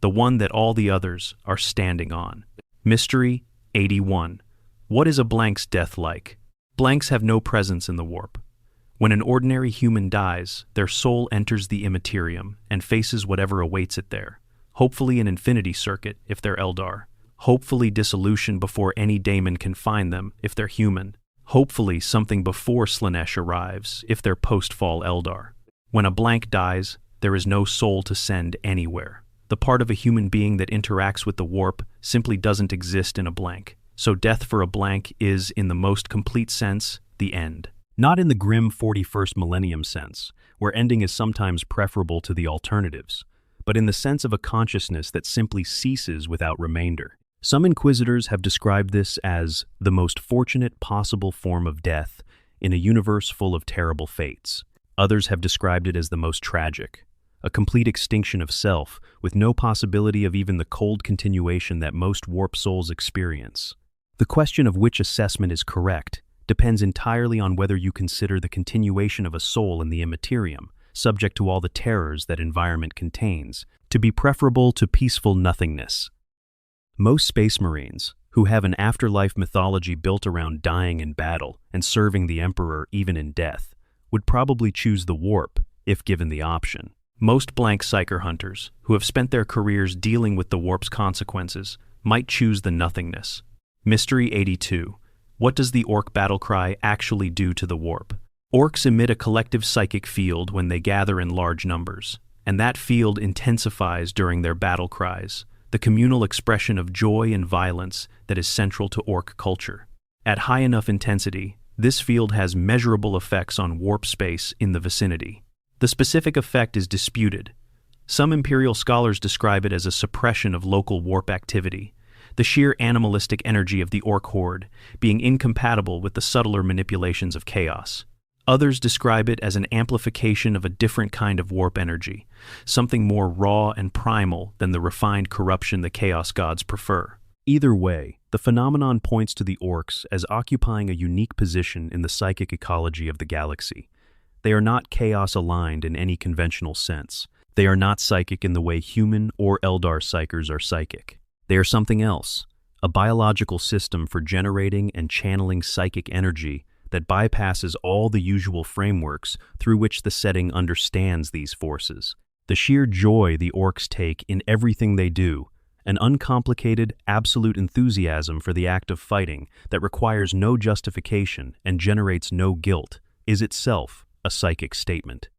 Speaker 1: the one that all the others are standing on. Mystery 81. What is a blank's death like? Blanks have no presence in the warp. When an ordinary human dies, their soul enters the Imperium and faces whatever awaits it there, hopefully an infinity circuit if they're Eldar, hopefully dissolution before any daemon can find them if they're human, hopefully something before Slaanesh arrives if they're post-fall Eldar. When a blank dies, there is no soul to send anywhere. The part of a human being that interacts with the warp simply doesn't exist in a blank. So death for a blank is, in the most complete sense, the end. Not in the grim 41st millennium sense, where ending is sometimes preferable to the alternatives, but in the sense of a consciousness that simply ceases without remainder. Some inquisitors have described this as the most fortunate possible form of death in a universe full of terrible fates. Others have described it as the most tragic, a complete extinction of self with no possibility of even the cold continuation that most warp souls experience. The question of which assessment is correct depends entirely on whether you consider the continuation of a soul in the Imperium, subject to all the terrors that environment contains, to be preferable to peaceful nothingness. Most Space Marines, who have an afterlife mythology built around dying in battle and serving the Emperor even in death, would probably choose the warp if given the option. Most blank psyker hunters, who have spent their careers dealing with the warp's consequences, might choose the nothingness. Mystery 82. What does the Ork battlecry actually do to the warp? Orks emit a collective psychic field when they gather in large numbers, and that field intensifies during their battle cries, the communal expression of joy and violence that is central to Ork culture. At high enough intensity, this field has measurable effects on warp space in the vicinity. The specific effect is disputed. Some Imperial scholars describe it as a suppression of local warp activity, the sheer animalistic energy of the Ork horde being incompatible with the subtler manipulations of chaos. Others describe it as an amplification of a different kind of warp energy, something more raw and primal than the refined corruption the Chaos Gods prefer. Either way, the phenomenon points to the Orks as occupying a unique position in the psychic ecology of the galaxy. They are not chaos-aligned in any conventional sense. They are not psychic in the way human or Eldar psykers are psychic. They are something else, a biological system for generating and channeling psychic energy that bypasses all the usual frameworks through which the setting understands these forces. The sheer joy the Orks take in everything they do, an uncomplicated, absolute enthusiasm for the act of fighting that requires no justification and generates no guilt, is itself a psychic statement.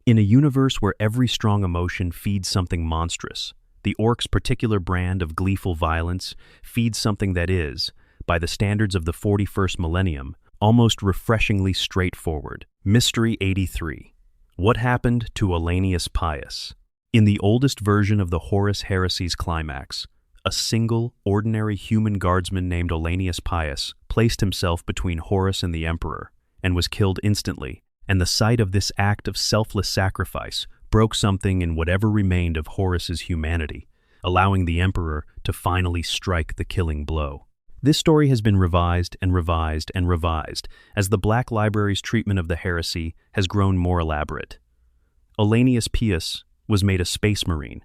Speaker 1: In a universe where every strong emotion feeds something monstrous, the Orks' particular brand of gleeful violence feeds something that is, by the standards of the 41st millennium, almost refreshingly straightforward. Mystery 83. What happened to Ollanius Pius? In the oldest version of the Horus Heresy's climax, a single, ordinary human guardsman named Ollanius Pius placed himself between Horus and the Emperor, and was killed instantly, and the sight of this act of selfless sacrifice broke something in whatever remained of Horus's humanity, allowing the Emperor to finally strike the killing blow. This story has been revised and revised and revised as the Black Library's treatment of the heresy has grown more elaborate. Ollanius Pius was made a Space Marine,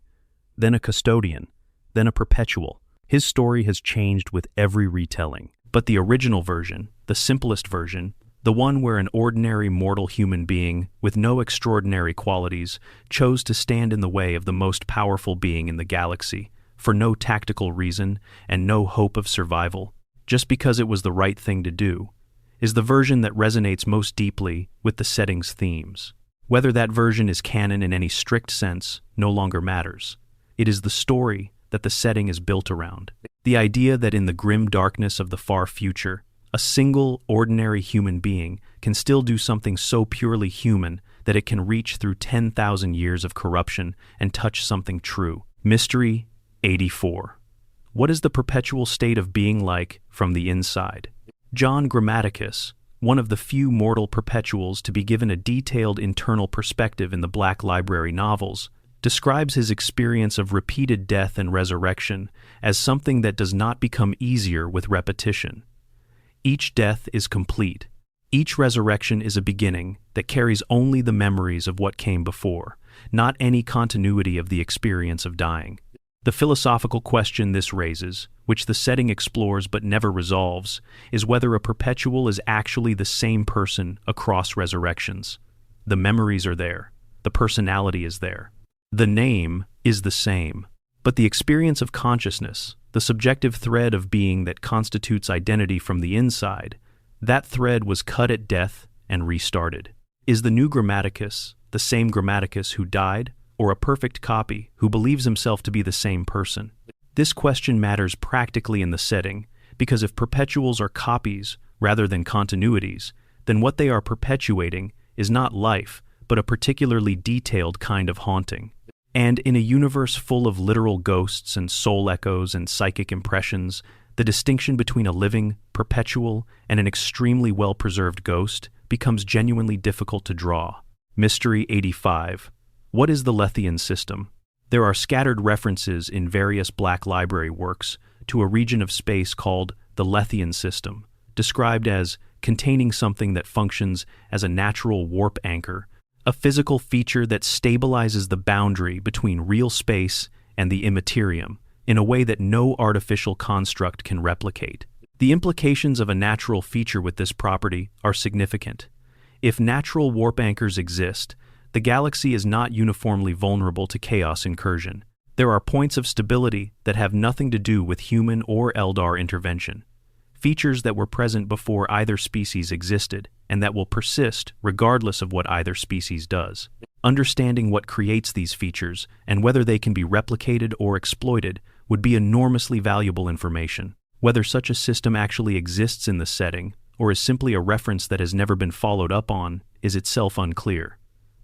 Speaker 1: then a Custodian, then a Perpetual. His story has changed with every retelling, but the original version, the simplest version, the one where an ordinary mortal human being with no extraordinary qualities chose to stand in the way of the most powerful being in the galaxy, for no tactical reason and no hope of survival, just because it was the right thing to do, is the version that resonates most deeply with the setting's themes. Whether that version is canon in any strict sense no longer matters. It is the story that the setting is built around. The idea that in the grim darkness of the far future, a single, ordinary human being can still do something so purely human that it can reach through 10,000 years of corruption and touch something true. Mystery 84. What is the perpetual state of being like from the inside? John Grammaticus, one of the few mortal perpetuals to be given a detailed internal perspective in the Black Library novels, describes his experience of repeated death and resurrection as something that does not become easier with repetition. Each death is complete. Each resurrection is a beginning that carries only the memories of what came before, not any continuity of the experience of dying. The philosophical question this raises, which the setting explores but never resolves, is whether a perpetual is actually the same person across resurrections. The memories are there. The personality is there. The name is the same. But the experience of consciousness, the subjective thread of being that constitutes identity from the inside, that thread was cut at death and restarted. Is the new Grammaticus, the the same grammaticus who died, or a perfect copy who believes himself to be the same person? This question matters practically in the setting, because if perpetuals are copies rather than continuities, then what they are perpetuating is not life, but a particularly detailed kind of haunting. And in a universe full of literal ghosts and soul echoes and psychic impressions, the distinction between a living, perpetual, and an extremely well-preserved ghost becomes genuinely difficult to draw. Mystery 85. What is the Lethean system? There are scattered references in various Black Library works to a region of space called the Lethean system, described as containing something that functions as a natural warp anchor, a physical feature that stabilizes the boundary between real space and the immaterium in a way that no artificial construct can replicate. The implications of a natural feature with this property are significant. If natural warp anchors exist, the galaxy is not uniformly vulnerable to chaos incursion. There are points of stability that have nothing to do with human or Eldar intervention, features that were present before either species existed and that will persist regardless of what either species does. Understanding what creates these features and whether they can be replicated or exploited would be enormously valuable information. Whether such a system actually exists in the setting or is simply a reference that has never been followed up on is itself unclear.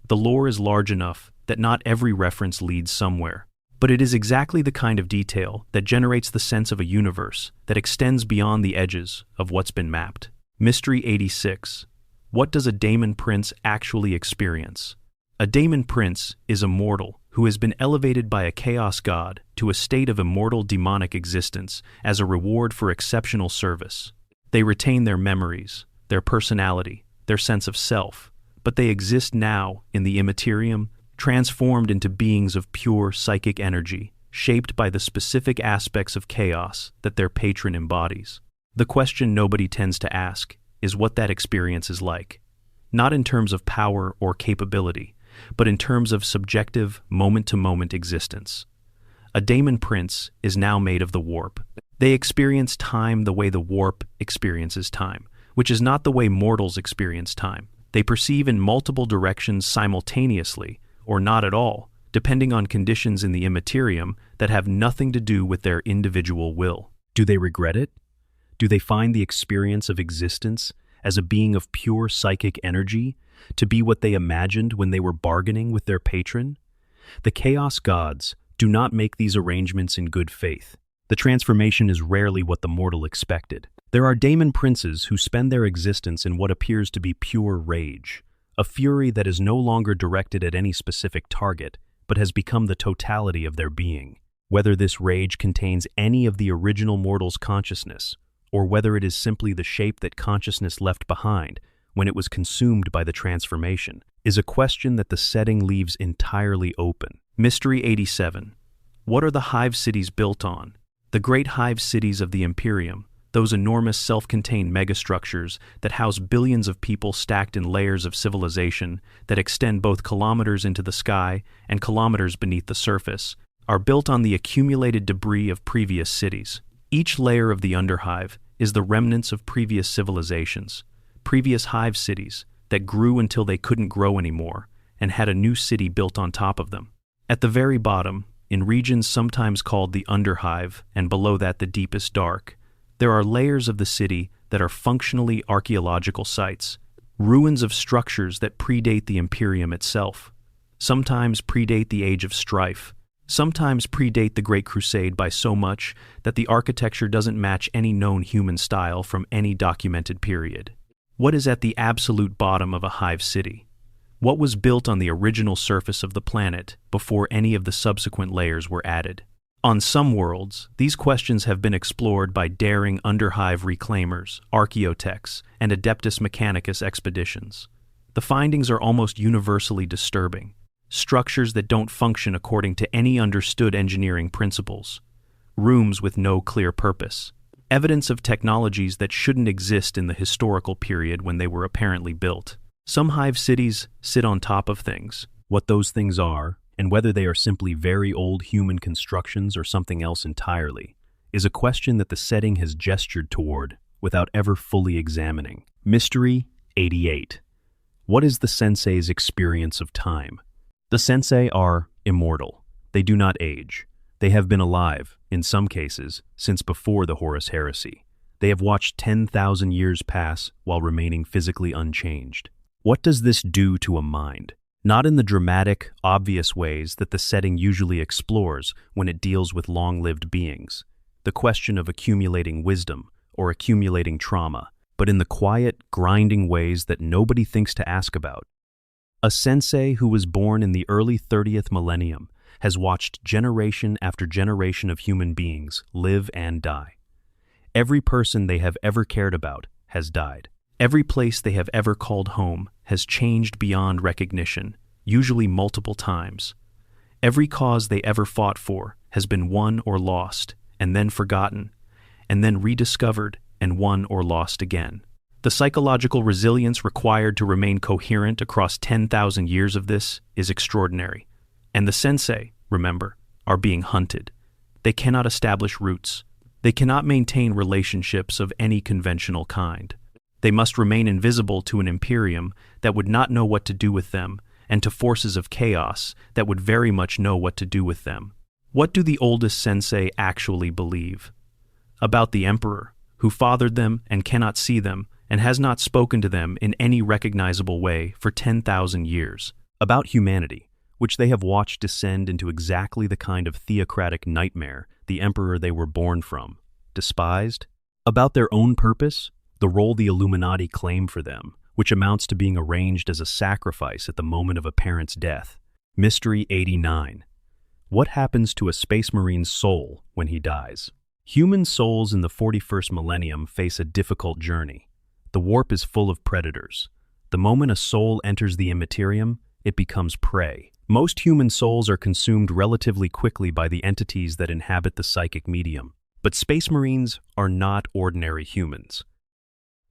Speaker 1: The lore is large enough that not every reference leads somewhere, but it is exactly the kind of detail that generates the sense of a universe that extends beyond the edges of what's been mapped. Mystery 86. What does a daemon prince actually experience? A daemon prince is a mortal who has been elevated by a chaos god to a state of immortal demonic existence as a reward for exceptional service. They retain their memories, their personality, their sense of self, but they exist now in the immaterium, transformed into beings of pure psychic energy, shaped by the specific aspects of chaos that their patron embodies. The question nobody tends to ask is what that experience is like, not in terms of power or capability, but in terms of subjective, moment-to-moment existence. A daemon prince is now made of the warp. They experience time the way the warp experiences time, which is not the way mortals experience time. They perceive in multiple directions simultaneously, or not at all, depending on conditions in the immaterium that have nothing to do with their individual will. Do they regret it? Do they find the experience of existence as a being of pure psychic energy to be what they imagined when they were bargaining with their patron? The Chaos Gods do not make these arrangements in good faith. The transformation is rarely what the mortal expected. There are daemon princes who spend their existence in what appears to be pure rage, a fury that is no longer directed at any specific target, but has become the totality of their being. Whether this rage contains any of the original mortal's consciousness, or whether it is simply the shape that consciousness left behind when it was consumed by the transformation, is a question that the setting leaves entirely open. Mystery 87. What are the hive cities built on? The great hive cities of the Imperium, those enormous self-contained megastructures that house billions of people stacked in layers of civilization that extend both kilometers into the sky and kilometers beneath the surface, are built on the accumulated debris of previous cities. Each layer of the underhive is the remnants of previous civilizations, previous hive cities that grew until they couldn't grow anymore and had a new city built on top of them. At the very bottom, in regions sometimes called the underhive and below that the deepest dark, there are layers of the city that are functionally archaeological sites, ruins of structures that predate the Imperium itself, sometimes predate the Age of Strife, sometimes predate the Great Crusade by so much that the architecture doesn't match any known human style from any documented period. What is at the absolute bottom of a hive city? What was built on the original surface of the planet before any of the subsequent layers were added? On some worlds, these questions have been explored by daring underhive reclaimers, archaeotechs, and Adeptus Mechanicus expeditions. The findings are almost universally disturbing. Structures that don't function according to any understood engineering principles. Rooms with no clear purpose. Evidence of technologies that shouldn't exist in the historical period when they were apparently built. Some hive cities sit on top of things. What those things are, and whether they are simply very old human constructions or something else entirely, is a question that the setting has gestured toward without ever fully examining. Mystery 88. What is the sensei's experience of time? The sensei are immortal. They do not age. They have been alive, in some cases, since before the Horus Heresy. They have watched 10,000 years pass while remaining physically unchanged. What does this do to a mind? Not in the dramatic, obvious ways that the setting usually explores when it deals with long-lived beings, the question of accumulating wisdom or accumulating trauma, but in the quiet, grinding ways that nobody thinks to ask about. A sensei who was born in the early 30th millennium has watched generation after generation of human beings live and die. Every person they have ever cared about has died. Every place they have ever called home has changed beyond recognition, usually multiple times. Every cause they ever fought for has been won or lost, and then forgotten, and then rediscovered and won or lost again. The psychological resilience required to remain coherent across 10,000 years of this is extraordinary. And the sensei, remember, are being hunted. They cannot establish roots. They cannot maintain relationships of any conventional kind. They must remain invisible to an Imperium that would not know what to do with them, and to forces of chaos that would very much know what to do with them. What do the oldest sensei actually believe? About the Emperor, who fathered them and cannot see them, and has not spoken to them in any recognizable way for 10,000 years. About humanity, which they have watched descend into exactly the kind of theocratic nightmare the Emperor they were born from, despised. About their own purpose, the role the Illuminati claim for them, which amounts to being arranged as a sacrifice at the moment of a parent's death. Mystery 89. What happens to a Space Marine's soul when he dies? Human souls in the 41st millennium face a difficult journey. The warp is full of predators. The moment a soul enters the immaterium, it becomes prey. Most human souls are consumed relatively quickly by the entities that inhabit the psychic medium. But Space Marines are not ordinary humans.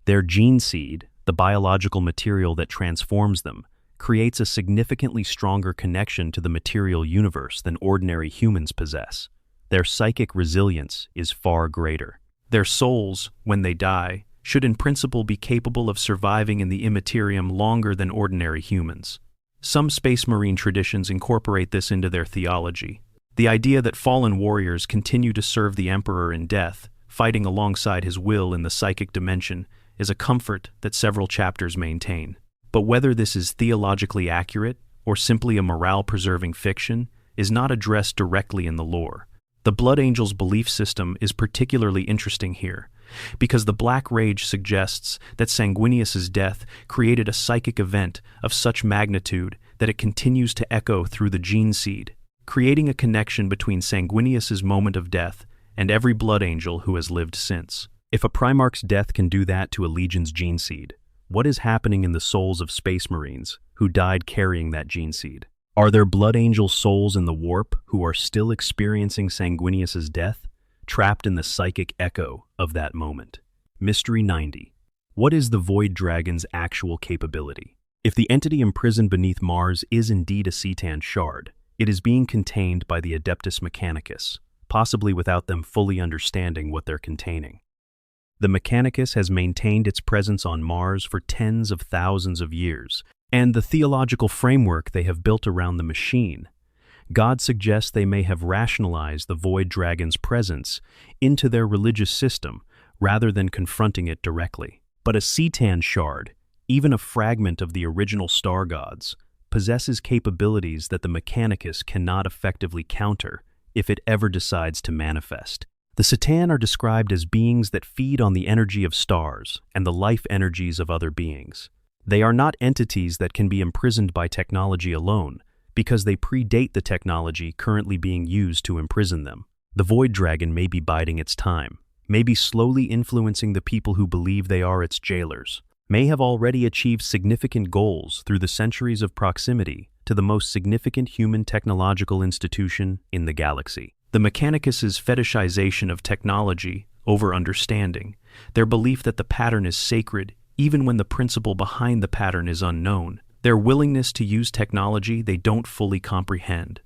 Speaker 1: Their gene seed, the biological material that transforms them, creates a significantly stronger connection to the material universe than ordinary humans possess. Their psychic resilience is far greater. Their souls, when they die, should in principle be capable of surviving in the immaterium longer than ordinary humans. Some Space Marine traditions incorporate this into their theology. The idea that fallen warriors continue to serve the Emperor in death, fighting alongside his will in the psychic dimension, is a comfort that several chapters maintain. But whether this is theologically accurate or simply a morale-preserving fiction is not addressed directly in the lore. The Blood Angel's belief system is particularly interesting here, because the Black Rage suggests that Sanguinius's death created a psychic event of such magnitude that it continues to echo through the gene seed, creating a connection between Sanguinius's moment of death and every Blood Angel who has lived since. If a Primarch's death can do that to a Legion's gene seed, what is happening in the souls of Space Marines who died carrying that gene seed? Are there Blood Angel souls in the warp who are still experiencing Sanguinius's death, trapped in the psychic echo of that moment? Mystery 90. What is the Void Dragon's actual capability? If the entity imprisoned beneath Mars is indeed a Cetan shard, it is being contained by the Adeptus Mechanicus, possibly without them fully understanding what they're containing. The Mechanicus has maintained its presence on Mars for tens of thousands of years, and the theological framework they have built around the machine. God suggests they may have rationalized the Void Dragon's presence into their religious system rather than confronting it directly. But a Cetan shard, even a fragment of the original star gods, possesses capabilities that the Mechanicus cannot effectively counter if it ever decides to manifest. The Cetan are described as beings that feed on the energy of stars and the life energies of other beings. They are not entities that can be imprisoned by technology alone, because they predate the technology currently being used to imprison them. The Void Dragon may be biding its time, may be slowly influencing the people who believe they are its jailers, may have already achieved significant goals through the centuries of proximity to the most significant human technological institution in the galaxy. The Mechanicus's fetishization of technology over understanding, their belief that the pattern is sacred even when the principle behind the pattern is unknown, their willingness to use technology they don't fully comprehend.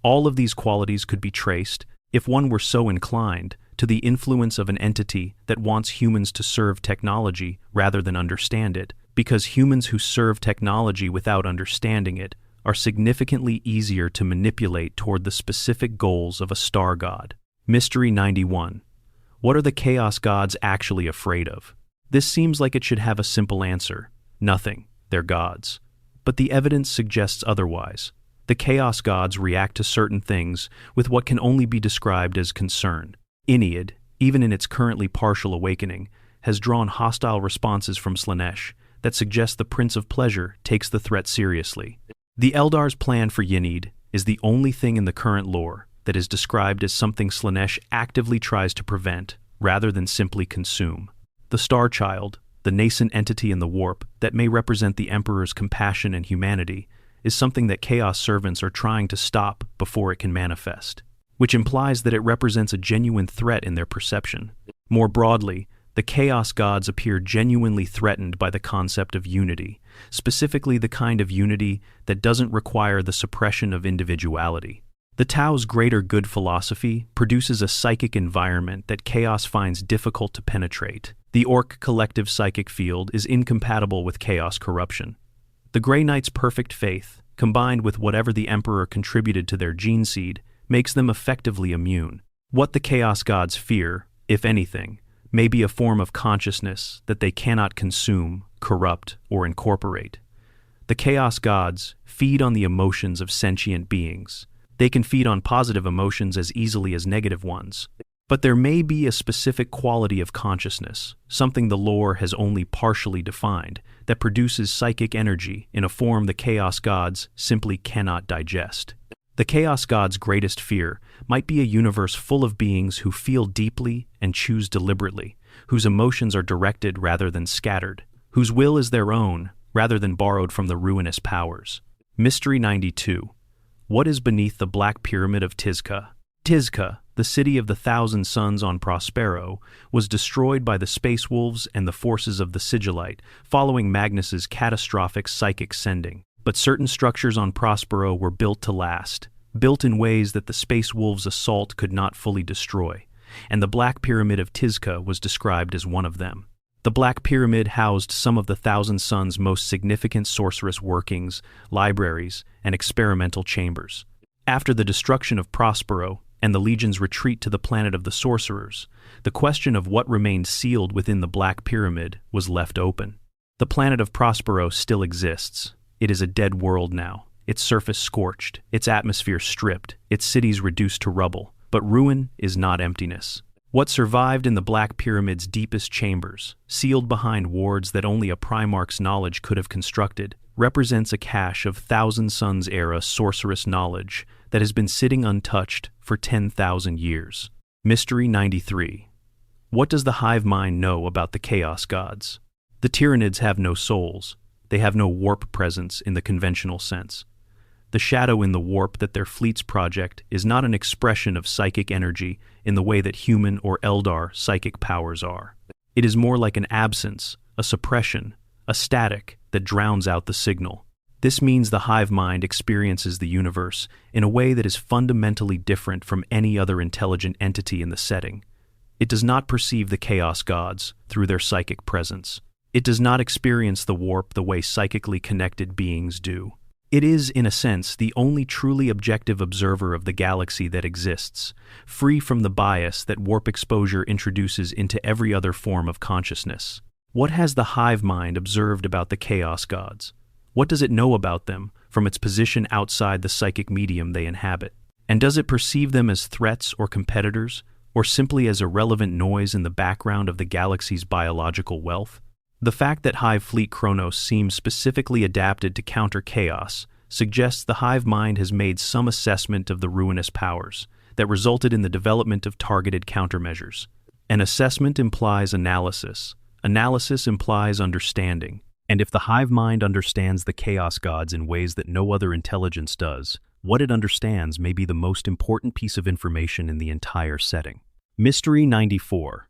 Speaker 1: All of these qualities could be traced, if one were so inclined, to the influence of an entity that wants humans to serve technology rather than understand it, because humans who serve technology without understanding it are significantly easier to manipulate toward the specific goals of a star god. Mystery 91. What are the Chaos Gods actually afraid of? This seems like it should have a simple answer. Nothing. They're gods. But the evidence suggests otherwise. The Chaos Gods react to certain things with what can only be described as concern. Ennead, even in its currently partial awakening, has drawn hostile responses from Slaanesh that suggest the Prince of Pleasure takes the threat seriously. The Eldar's plan for Ennead is the only thing in the current lore that is described as something Slaanesh actively tries to prevent rather than simply consume. The Star Child, the nascent entity in the warp that may represent the Emperor's compassion and humanity, is something that Chaos servants are trying to stop before it can manifest, which implies that it represents a genuine threat in their perception. More broadly, the Chaos Gods appear genuinely threatened by the concept of unity, specifically the kind of unity that doesn't require the suppression of individuality. The Tao's greater good philosophy produces a psychic environment that Chaos finds difficult to penetrate. The Ork collective psychic field is incompatible with Chaos corruption. The Grey Knight's perfect faith, combined with whatever the Emperor contributed to their gene seed, makes them effectively immune. What the Chaos Gods fear, if anything, may be a form of consciousness that they cannot consume, corrupt, or incorporate. The Chaos Gods feed on the emotions of sentient beings. They can feed on positive emotions as easily as negative ones. But there may be a specific quality of consciousness, something the lore has only partially defined, that produces psychic energy in a form the Chaos Gods simply cannot digest. The Chaos Gods' greatest fear might be a universe full of beings who feel deeply and choose deliberately, whose emotions are directed rather than scattered, whose will is their own rather than borrowed from the ruinous powers. Mystery 92. What is beneath the Black Pyramid of Tizca? Tizca, the city of the Thousand Suns on Prospero, was destroyed by the Space Wolves and the forces of the Sigillite following Magnus's catastrophic psychic sending. But certain structures on Prospero were built to last, built in ways that the Space Wolves' assault could not fully destroy, and the Black Pyramid of Tizca was described as one of them. The Black Pyramid housed some of the Thousand Suns' most significant sorceress workings, libraries, and experimental chambers. After the destruction of Prospero and the Legion's retreat to the planet of the sorcerers, the question of what remained sealed within the Black Pyramid was left open. The planet of Prospero still exists. It is a dead world now, its surface scorched, its atmosphere stripped, its cities reduced to rubble. But ruin is not emptiness. What survived in the Black Pyramid's deepest chambers, sealed behind wards that only a Primarch's knowledge could have constructed, represents a cache of Thousand Suns-era sorceress knowledge that has been sitting untouched for 10,000 years. Mystery 93. What does the hive mind know about the Chaos Gods? The Tyranids have no souls. They have no warp presence in the conventional sense. The shadow in the warp that their fleets project is not an expression of psychic energy in the way that human or Eldar psychic powers are. It is more like an absence, a suppression, a static that drowns out the signal. This means the hive mind experiences the universe in a way that is fundamentally different from any other intelligent entity in the setting. It does not perceive the Chaos Gods through their psychic presence. It does not experience the warp the way psychically connected beings do. It is, in a sense, the only truly objective observer of the galaxy that exists, free from the bias that warp exposure introduces into every other form of consciousness. What has the hive mind observed about the Chaos Gods? What does it know about them from its position outside the psychic medium they inhabit? And does it perceive them as threats or competitors, or simply as irrelevant noise in the background of the galaxy's biological wealth? The fact that Hive Fleet Kronos seems specifically adapted to counter chaos suggests the hive mind has made some assessment of the ruinous powers that resulted in the development of targeted countermeasures. An assessment implies analysis. Analysis implies understanding. And if the hive mind understands the Chaos Gods in ways that no other intelligence does, what it understands may be the most important piece of information in the entire setting. Mystery 94.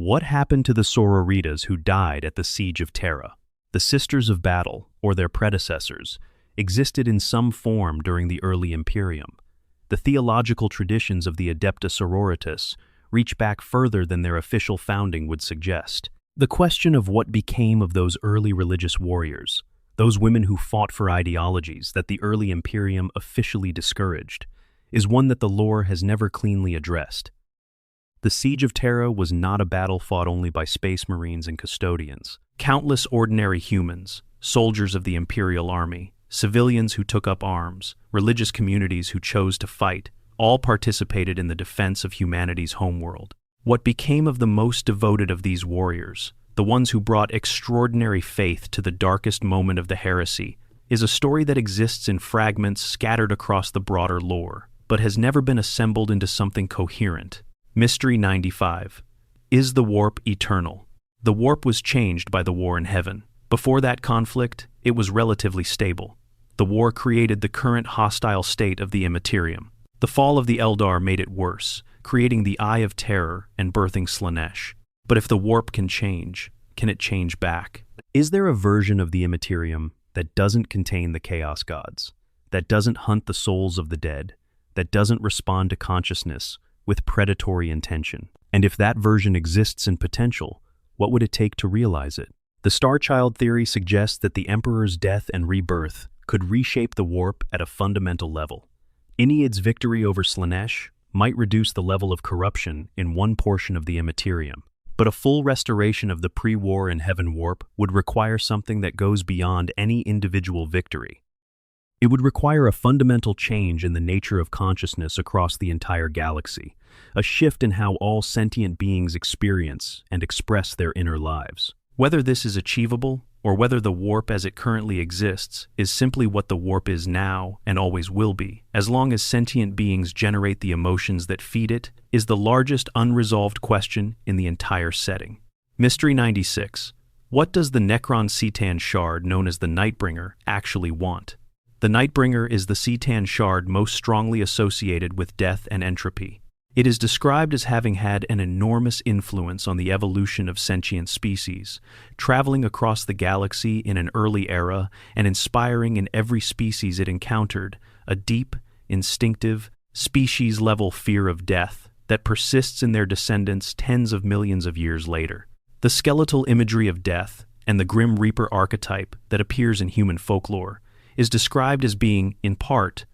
Speaker 1: What happened to the sororitas who died at the Siege of Terra? The Sisters of Battle, or their predecessors, existed in some form during the early Imperium. The theological traditions of the Adepta Sororitas reach back further than their official founding would suggest. The question of what became of those early religious warriors, those women who fought for ideologies that the early Imperium officially discouraged, is one that the lore has never cleanly addressed. The Siege of Terra was not a battle fought only by space marines and custodians. Countless ordinary humans, soldiers of the Imperial Army, civilians who took up arms, religious communities who chose to fight, all participated in the defense of humanity's homeworld. What became of the most devoted of these warriors, the ones who brought extraordinary faith to the darkest moment of the heresy, is a story that exists in fragments scattered across the broader lore, but has never been assembled into something coherent. Mystery 95. Is the warp eternal? The warp was changed by the war in heaven. Before that conflict, it was relatively stable. The war created the current hostile state of the Imperium. The fall of the Eldar made it worse, creating the Eye of Terror and birthing Slaanesh. But if the warp can it change back? Is there a version of the Imperium that doesn't contain the Chaos Gods, that doesn't hunt the souls of the dead, that doesn't respond to consciousness with predatory intention? And if that version exists in potential, what would it take to realize it? The Star Child theory suggests that the Emperor's death and rebirth could reshape the warp at a fundamental level. Ennead's victory over Slaanesh might reduce the level of corruption in one portion of the Imperium, but a full restoration of the pre-war in Heaven warp would require something that goes beyond any individual victory. It would require a fundamental change in the nature of consciousness across the entire galaxy, a shift in how all sentient beings experience and express their inner lives. Whether this is achievable, or whether the warp as it currently exists is simply what the warp is now and always will be, as long as sentient beings generate the emotions that feed it, is the largest unresolved question in the entire setting. Mystery 96. What does the Necron Cetan shard known as the Nightbringer actually want? The Nightbringer is the Cetan shard most strongly associated with death and entropy. It is described as having had an enormous influence on the evolution of sentient species, traveling across the galaxy in an early era and inspiring in every species it encountered a deep, instinctive, species-level fear of death that persists in their descendants tens of millions of years later. The skeletal imagery of death and the Grim Reaper archetype that appears in human folklore is described as being, in part,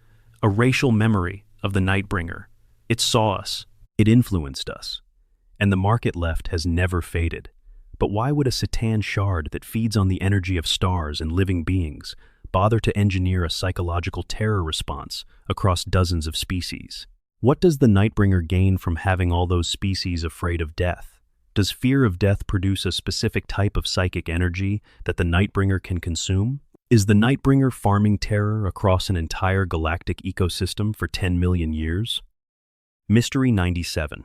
Speaker 1: a racial memory of the Nightbringer. It saw us, it influenced us, and the mark it left has never faded. But why would a Cetan shard that feeds on the energy of stars and living beings bother to engineer a psychological terror response across dozens of species? What does the Nightbringer gain from having all those species afraid of death? Does fear of death produce a specific type of psychic energy that the Nightbringer can consume? Is the Nightbringer farming terror across an entire galactic ecosystem for 10 million years? Mystery 97.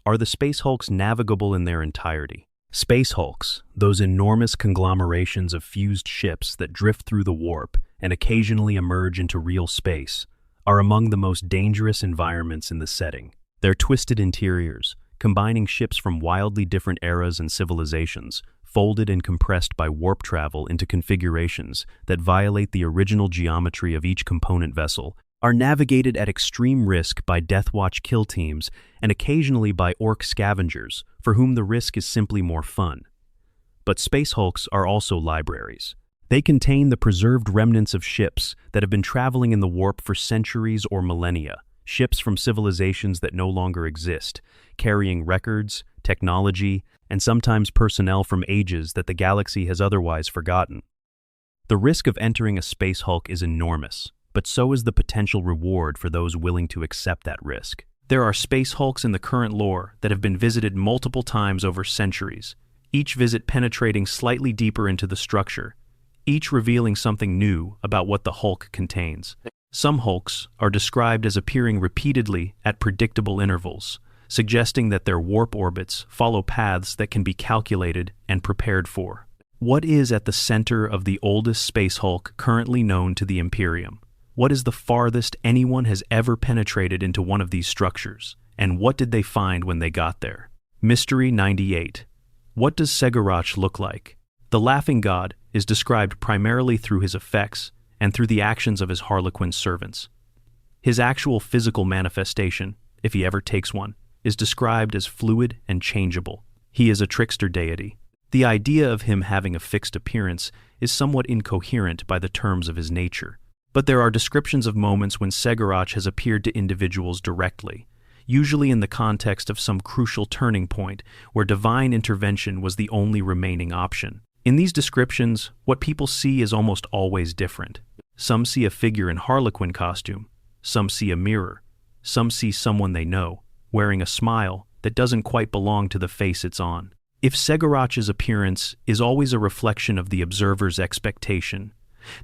Speaker 1: Are the Space Hulks navigable in their entirety? Space Hulks, those enormous conglomerations of fused ships that drift through the warp and occasionally emerge into real space, are among the most dangerous environments in the setting. Their twisted interiors, combining ships from wildly different eras and civilizations, folded and compressed by warp travel into configurations that violate the original geometry of each component vessel, are navigated at extreme risk by Deathwatch kill teams and occasionally by Ork scavengers, for whom the risk is simply more fun. But Space Hulks are also libraries. They contain the preserved remnants of ships that have been traveling in the warp for centuries or millennia, ships from civilizations that no longer exist, carrying records, technology, and sometimes personnel from ages that the galaxy has otherwise forgotten. The risk of entering a Space Hulk is enormous, but so is the potential reward for those willing to accept that risk. There are Space Hulks in the current lore that have been visited multiple times over centuries, each visit penetrating slightly deeper into the structure, each revealing something new about what the Hulk contains. Some Hulks are described as appearing repeatedly at predictable intervals, suggesting that their warp orbits follow paths that can be calculated and prepared for. What is at the center of the oldest Space Hulk currently known to the Imperium? What is the farthest anyone has ever penetrated into one of these structures? And what did they find when they got there? Mystery 98. What does Segurach look like? The Laughing God is described primarily through his effects and through the actions of his Harlequin servants. His actual physical manifestation, if he ever takes one, is described as fluid and changeable. He is a trickster deity. The idea of him having a fixed appearance is somewhat incoherent by the terms of his nature. But there are descriptions of moments when Segarac has appeared to individuals directly, usually in the context of some crucial turning point where divine intervention was the only remaining option. In these descriptions, what people see is almost always different. Some see a figure in Harlequin costume, some see a mirror, some see someone they know, wearing a smile that doesn't quite belong to the face it's on. If Segarac's appearance is always a reflection of the observer's expectation,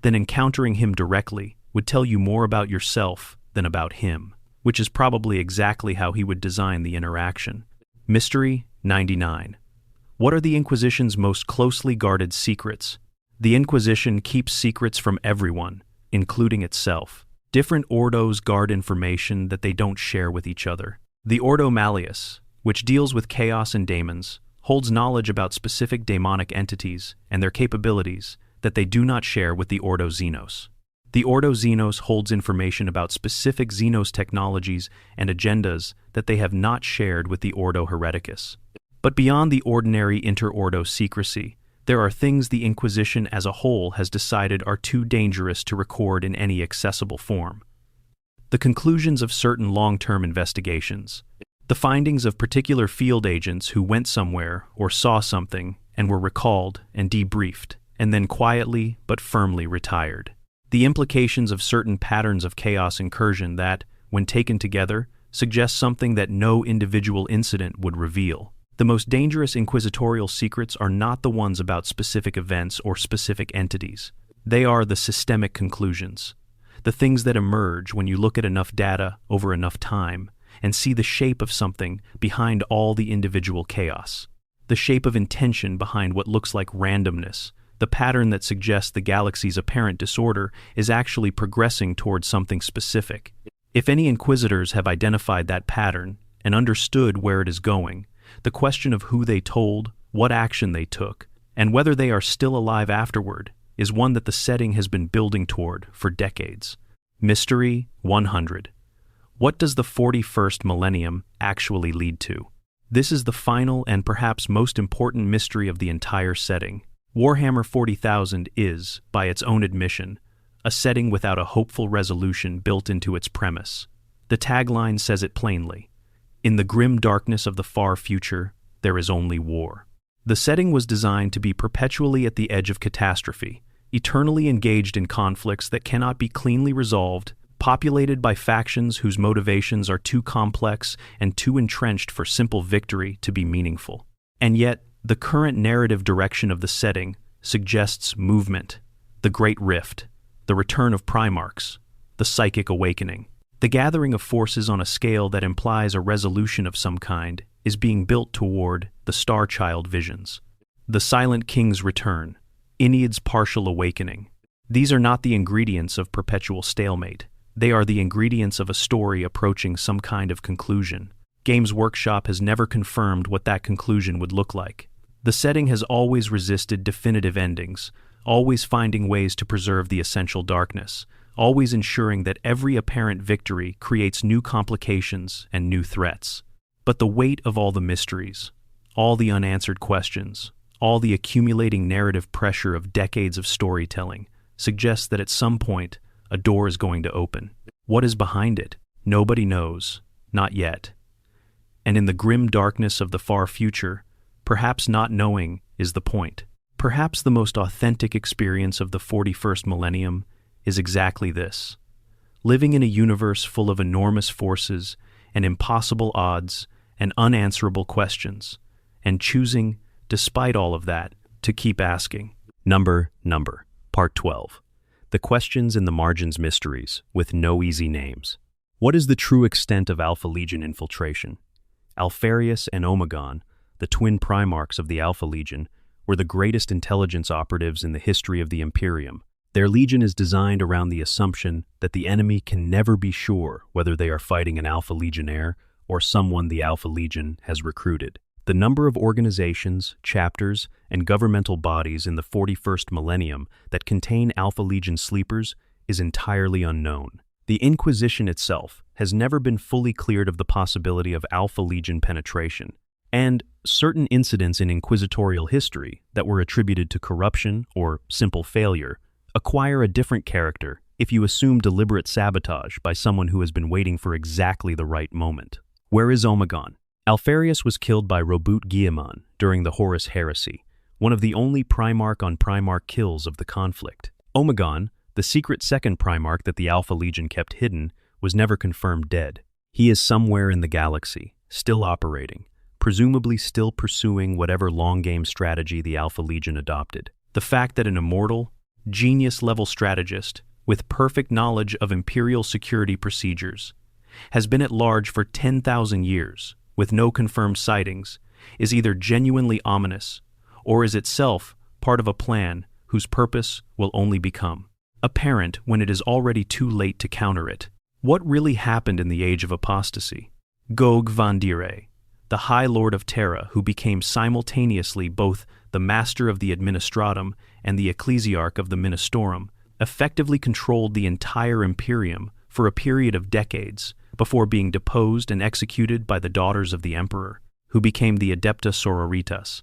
Speaker 1: then encountering him directly would tell you more about yourself than about him, which is probably exactly how he would design the interaction. Mystery 99. What are the Inquisition's most closely guarded secrets? The Inquisition keeps secrets from everyone, including itself. Different ordos guard information that they don't share with each other. The Ordo Malleus, which deals with chaos and daemons, holds knowledge about specific daemonic entities and their capabilities that they do not share with the Ordo Xenos. The Ordo Xenos holds information about specific Xenos technologies and agendas that they have not shared with the Ordo Hereticus. But beyond the ordinary inter-ordo secrecy, there are things the Inquisition as a whole has decided are too dangerous to record in any accessible form. The conclusions of certain long-term investigations, the findings of particular field agents who went somewhere or saw something and were recalled and debriefed, and then quietly but firmly retired. The implications of certain patterns of chaos incursion that, when taken together, suggest something that no individual incident would reveal. The most dangerous inquisitorial secrets are not the ones about specific events or specific entities. They are the systemic conclusions, the things that emerge when you look at enough data over enough time and see the shape of something behind all the individual chaos, the shape of intention behind what looks like randomness, the pattern that suggests the galaxy's apparent disorder is actually progressing towards something specific. If any inquisitors have identified that pattern and understood where it is going, the question of who they told, what action they took, and whether they are still alive afterward is one that the setting has been building toward for decades. Mystery 100. What does the 41st millennium actually lead to? This is the final and perhaps most important mystery of the entire setting. Warhammer 40,000 is, by its own admission, a setting without a hopeful resolution built into its premise. The tagline says it plainly. In the grim darkness of the far future, there is only war. The setting was designed to be perpetually at the edge of catastrophe, eternally engaged in conflicts that cannot be cleanly resolved, populated by factions whose motivations are too complex and too entrenched for simple victory to be meaningful. And yet, the current narrative direction of the setting suggests movement, the Great Rift, the return of Primarchs, the psychic awakening. The gathering of forces on a scale that implies a resolution of some kind is being built toward the Star Child visions. The Silent King's return, Ennead's partial awakening. These are not the ingredients of perpetual stalemate. They are the ingredients of a story approaching some kind of conclusion. Games Workshop has never confirmed what that conclusion would look like. The setting has always resisted definitive endings, always finding ways to preserve the essential darkness, always ensuring that every apparent victory creates new complications and new threats. But the weight of all the mysteries, all the unanswered questions, all the accumulating narrative pressure of decades of storytelling suggests that at some point, a door is going to open. What is behind it? Nobody knows, not yet. And in the grim darkness of the far future, perhaps not knowing is the point. Perhaps the most authentic experience of the 41st millennium is exactly this. Living in a universe full of enormous forces and impossible odds and unanswerable questions, and choosing, despite all of that, to keep asking. Number, Part 12. The Questions in the Margins Mysteries, with no easy names. What is the true extent of Alpha Legion infiltration? Alfarius and Omegon, the twin Primarchs of the Alpha Legion, were the greatest intelligence operatives in the history of the Imperium. Their legion is designed around the assumption that the enemy can never be sure whether they are fighting an Alpha Legionnaire or someone the Alpha Legion has recruited. The number of organizations, chapters, and governmental bodies in the 41st millennium that contain Alpha Legion sleepers is entirely unknown. The Inquisition itself has never been fully cleared of the possibility of Alpha Legion penetration, And certain incidents in inquisitorial history that were attributed to corruption or simple failure acquire a different character if you assume deliberate sabotage by someone who has been waiting for exactly the right moment. Where is Omegon? Alfarius was killed by Robut Guillemon during the Horus Heresy, one of the only Primarch on Primarch kills of the conflict. Omegon, the secret second Primarch that the Alpha Legion kept hidden, was never confirmed dead. He is somewhere in the galaxy, still operating, presumably still pursuing whatever long-game strategy the Alpha Legion adopted. The fact that an immortal, genius-level strategist with perfect knowledge of Imperial security procedures has been at large for 10,000 years with no confirmed sightings is either genuinely ominous or is itself part of a plan whose purpose will only become apparent when it is already too late to counter it. What really happened in the Age of Apostasy? Gog Vandire, the High Lord of Terra who became simultaneously both the Master of the Administratum and the Ecclesiarch of the Ministorum, effectively controlled the entire Imperium for a period of decades before being deposed and executed by the daughters of the Emperor, who became the Adepta Sororitas.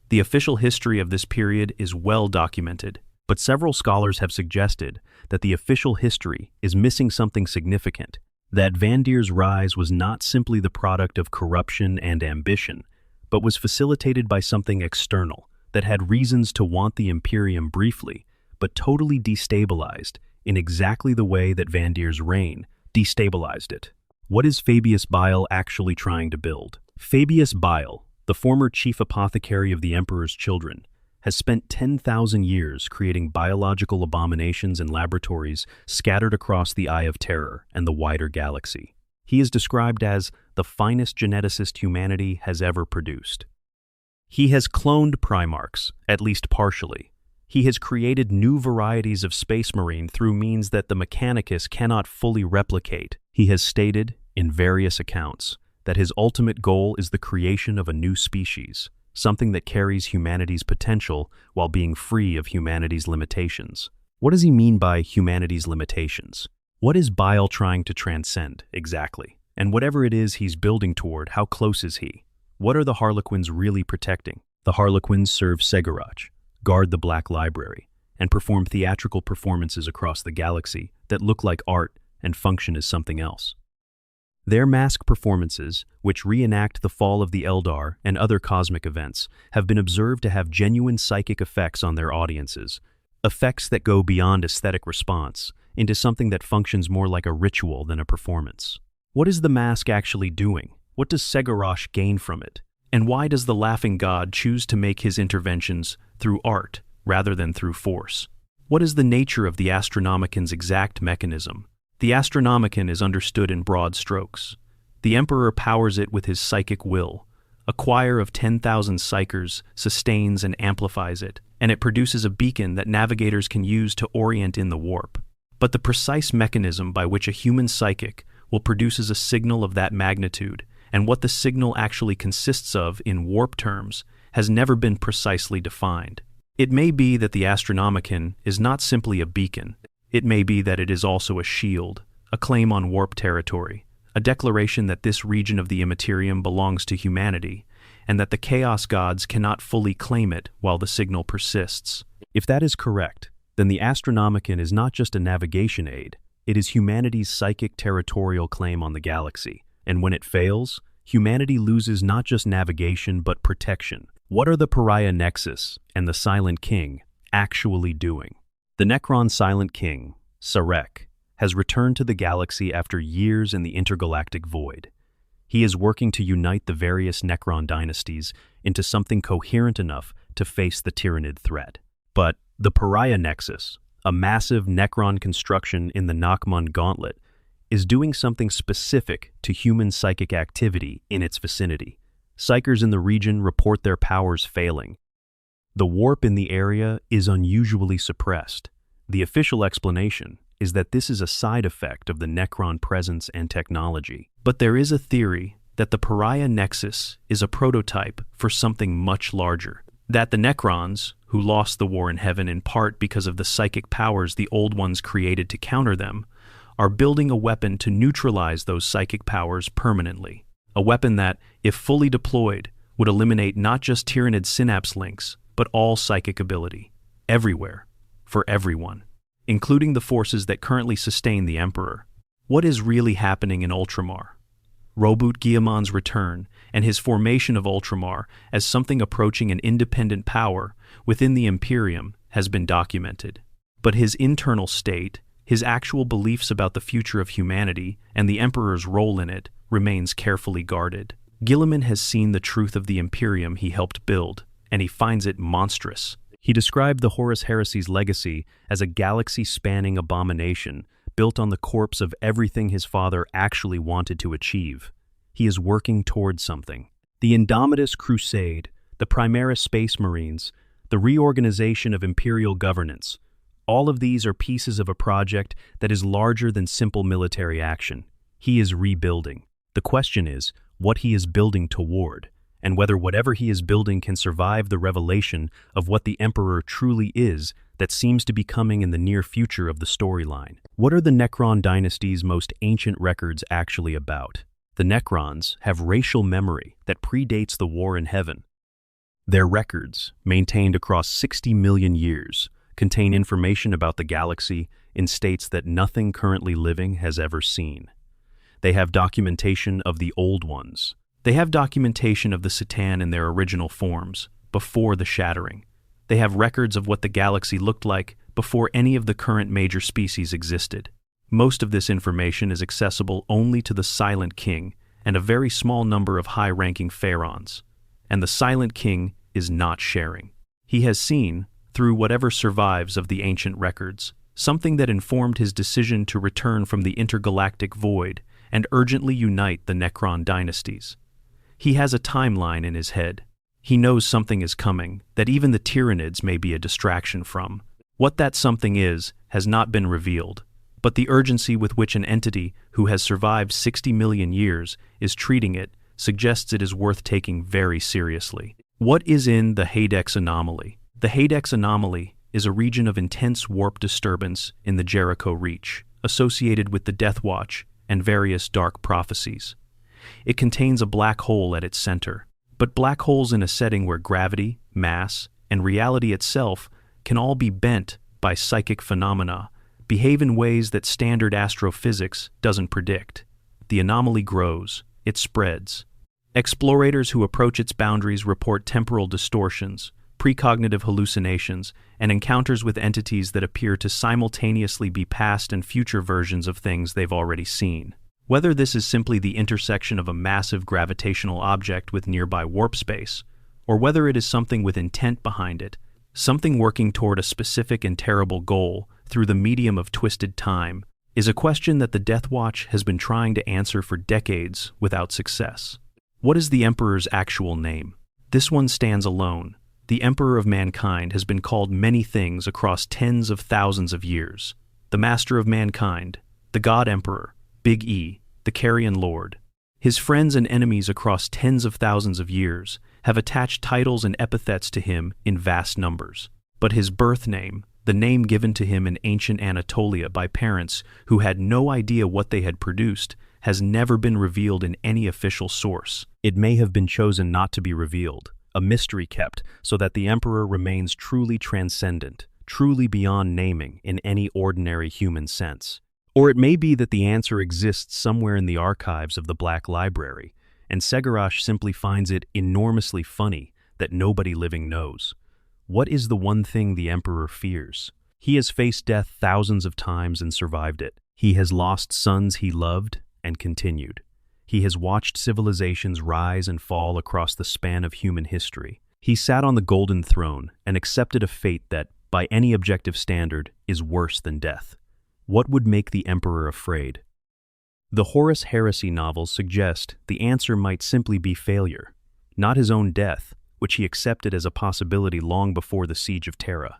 Speaker 1: The official history of this period is well documented, but several scholars have suggested that the official history is missing something significant, that Vandir's rise was not simply the product of corruption and ambition, but was facilitated by something external that had reasons to want the Imperium briefly, but totally destabilized in exactly the way that Vandir's reign destabilized it. What is Fabius Bile actually trying to build? Fabius Bile, the former chief apothecary of the Emperor's children, has spent 10,000 years creating biological abominations in laboratories scattered across the Eye of Terror and the wider galaxy. He is described as the finest geneticist humanity has ever produced. He has cloned Primarchs, at least partially. He has created new varieties of Space Marine through means that the Mechanicus cannot fully replicate. He has stated, in various accounts, that his ultimate goal is the creation of a new species, something that carries humanity's potential while being free of humanity's limitations. What does he mean by humanity's limitations? What is Bile trying to transcend, exactly? And whatever it is he's building toward, how close is he? What are the Harlequins really protecting? The Harlequins serve Segarac, guard the Black Library, and perform theatrical performances across the galaxy that look like art and function as something else. Their mask performances, which reenact the fall of the Eldar and other cosmic events, have been observed to have genuine psychic effects on their audiences, effects that go beyond aesthetic response into something that functions more like a ritual than a performance. What is the mask actually doing? What does Segarac gain from it? And why does the Laughing God choose to make his interventions through art rather than through force? What is the nature of the Astronomican's exact mechanism? The Astronomican is understood in broad strokes. The Emperor powers it with his psychic will. A choir of 10,000 psychers sustains and amplifies it, and it produces a beacon that navigators can use to orient in the warp. But the precise mechanism by which a human psychic will produces a signal of that magnitude, and what the signal actually consists of in warp terms, has never been precisely defined. It may be that the Astronomican is not simply a beacon. It may be that it is also a shield, a claim on warp territory, a declaration that this region of the Immaterium belongs to humanity, and that the Chaos Gods cannot fully claim it while the signal persists. If that is correct, then the Astronomican is not just a navigation aid, it is humanity's psychic territorial claim on the galaxy, and when it fails, humanity loses not just navigation but protection. What are the Pariah Nexus and the Silent King actually doing? The Necron Silent King, Sarek, has returned to the galaxy after years in the intergalactic void. He is working to unite the various Necron dynasties into something coherent enough to face the Tyrannid threat. But the Pariah Nexus, a massive Necron construction in the Nachmund Gauntlet, is doing something specific to human psychic activity in its vicinity. Psychers in the region report their powers failing. The warp in the area is unusually suppressed. The official explanation is that this is a side effect of the Necron presence and technology. But there is a theory that the Pariah Nexus is a prototype for something much larger. That the Necrons, who lost the war in heaven in part because of the psychic powers the Old Ones created to counter them, are building a weapon to neutralize those psychic powers permanently. A weapon that, if fully deployed, would eliminate not just Tyranid synapse links, but all psychic ability. Everywhere. For everyone. Including the forces that currently sustain the Emperor. What is really happening in Ultramar? Roboute Guillemot's return and his formation of Ultramar as something approaching an independent power within the Imperium has been documented. But his internal state, his actual beliefs about the future of humanity and the Emperor's role in it, remains carefully guarded. Guillemot has seen the truth of the Imperium he helped build, and he finds it monstrous. He described the Horus Heresy's legacy as a galaxy-spanning abomination built on the corpse of everything his father actually wanted to achieve. He is working towards something. The Indomitus Crusade, the Primaris Space Marines, the reorganization of imperial governance, all of these are pieces of a project that is larger than simple military action. He is rebuilding. The question is what he is building toward, and whether whatever he is building can survive the revelation of what the Emperor truly is that seems to be coming in the near future of the storyline. What are the Necron dynasty's most ancient records actually about? The Necrons have racial memory that predates the war in heaven. Their records, maintained across 60 million years, contain information about the galaxy in states that nothing currently living has ever seen. They have documentation of the Old Ones. They have documentation of the C'tan in their original forms, before the shattering. They have records of what the galaxy looked like before any of the current major species existed. Most of this information is accessible only to the Silent King and a very small number of high-ranking Pharaons. And the Silent King is not sharing. He has seen, through whatever survives of the ancient records, something that informed his decision to return from the intergalactic void and urgently unite the Necron dynasties. He has a timeline in his head. He knows something is coming that even the Tyranids may be a distraction from. What that something is has not been revealed, but the urgency with which an entity who has survived 60 million years is treating it suggests it is worth taking very seriously. What is in the Hadex anomaly? The Hadex anomaly is a region of intense warp disturbance in the Jericho Reach, associated with the Death Watch and various dark prophecies. It contains a black hole at its center, but black holes in a setting where gravity, mass, and reality itself can all be bent by psychic phenomena, behave in ways that standard astrophysics doesn't predict. The anomaly grows, it spreads. Explorators who approach its boundaries report temporal distortions, precognitive hallucinations, and encounters with entities that appear to simultaneously be past and future versions of things they've already seen. Whether this is simply the intersection of a massive gravitational object with nearby warp space, or whether it is something with intent behind it, something working toward a specific and terrible goal through the medium of twisted time, is a question that the Death Watch has been trying to answer for decades without success. What is the Emperor's actual name? This one stands alone. The Emperor of Mankind has been called many things across tens of thousands of years. The Master of Mankind, the God Emperor, Big E, the Carrion Lord. His friends and enemies across tens of thousands of years have attached titles and epithets to him in vast numbers. But his birth name, the name given to him in ancient Anatolia by parents who had no idea what they had produced, has never been revealed in any official source. It may have been chosen not to be revealed, a mystery kept so that the Emperor remains truly transcendent, truly beyond naming in any ordinary human sense. Or it may be that the answer exists somewhere in the archives of the Black Library, and Segarash simply finds it enormously funny that nobody living knows. What is the one thing the Emperor fears? He has faced death thousands of times and survived it. He has lost sons he loved and continued. He has watched civilizations rise and fall across the span of human history. He sat on the Golden Throne and accepted a fate that, by any objective standard, is worse than death. What would make the Emperor afraid? The Horus Heresy novels suggest the answer might simply be failure, not his own death, which he accepted as a possibility long before the Siege of Terra,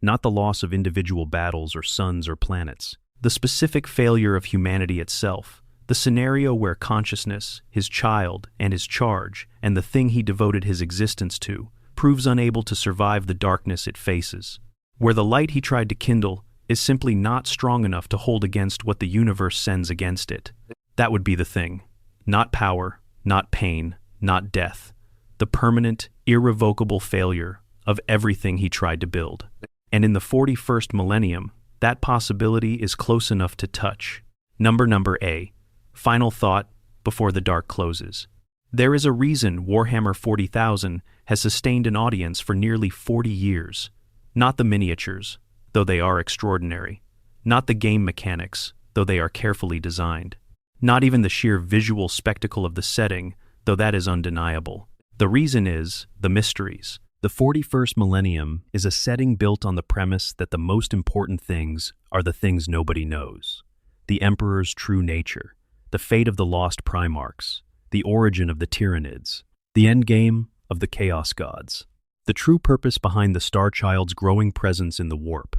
Speaker 1: not the loss of individual battles or suns or planets, the specific failure of humanity itself, the scenario where consciousness, his child, and his charge, and the thing he devoted his existence to, proves unable to survive the darkness it faces, where the light he tried to kindle is simply not strong enough to hold against what the universe sends against it. That would be the thing. Not power, not pain, not death. the permanent, irrevocable failure of everything he tried to build. And in the 41st millennium, that possibility is close enough to touch. Number A. Final thought before the dark closes. There is a reason Warhammer 40,000 has sustained an audience for nearly 40 years. Not the miniatures, though they are extraordinary. Not the game mechanics, though they are carefully designed. Not even the sheer visual spectacle of the setting, though that is undeniable. The reason is the mysteries. The 41st millennium is a setting built on the premise that the most important things are the things nobody knows. The Emperor's true nature, the fate of the lost Primarchs, the origin of the Tyranids, the endgame of the Chaos Gods, the true purpose behind the Star Child's growing presence in the warp,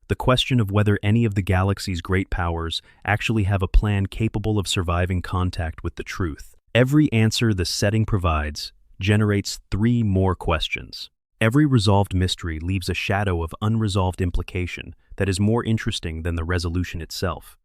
Speaker 1: the question of whether any of the galaxy's great powers actually have a plan capable of surviving contact with the truth. Every answer the setting provides generates 3 more questions. Every resolved mystery leaves a shadow of unresolved implication that is more interesting than the resolution itself.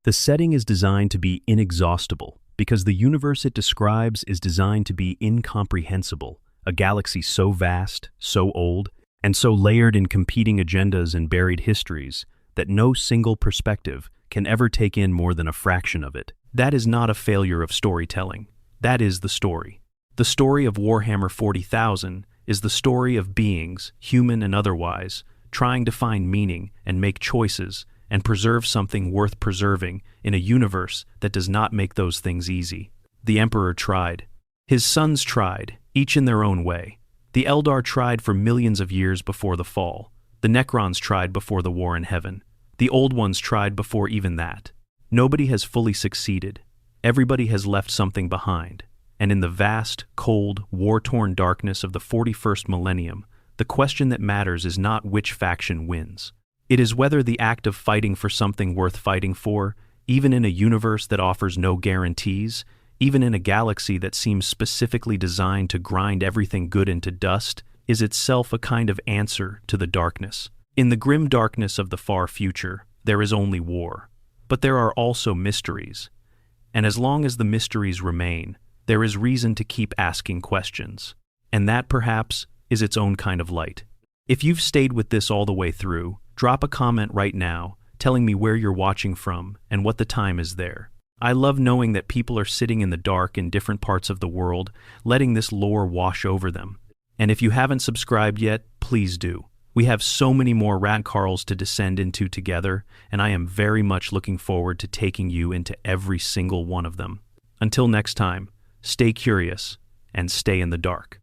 Speaker 1: The setting is designed to be inexhaustible because the universe it describes is designed to be incomprehensible, a galaxy so vast, so old, and so layered in competing agendas and buried histories that no single perspective can ever take in more than a fraction of it. That is not a failure of storytelling. That is the story. The story of Warhammer 40,000 is the story of beings, human and otherwise, trying to find meaning and make choices and preserve something worth preserving in a universe that does not make those things easy. The Emperor tried. His sons tried, each in their own way. The Eldar tried for millions of years before the fall. The Necrons tried before the War in Heaven. The Old Ones tried before even that. Nobody has fully succeeded. Everybody has left something behind. And in the vast, cold, war-torn darkness of the 41st millennium, the question that matters is not which faction wins. It is whether the act of fighting for something worth fighting for, even in a universe that offers no guarantees, even in a galaxy that seems specifically designed to grind everything good into dust, is itself a kind of answer to the darkness. In the grim darkness of the far future, there is only war. But there are also mysteries. And as long as the mysteries remain, there is reason to keep asking questions. And that, perhaps, is its own kind of light. If you've stayed with this all the way through, drop a comment right now, telling me where you're watching from and what the time is there. I love knowing that people are sitting in the dark in different parts of the world, letting this lore wash over them. And if you haven't subscribed yet, please do. We have so many more Radcarls to descend into together, and I am very much looking forward to taking you into every single one of them. Until next time, stay curious and stay in the dark.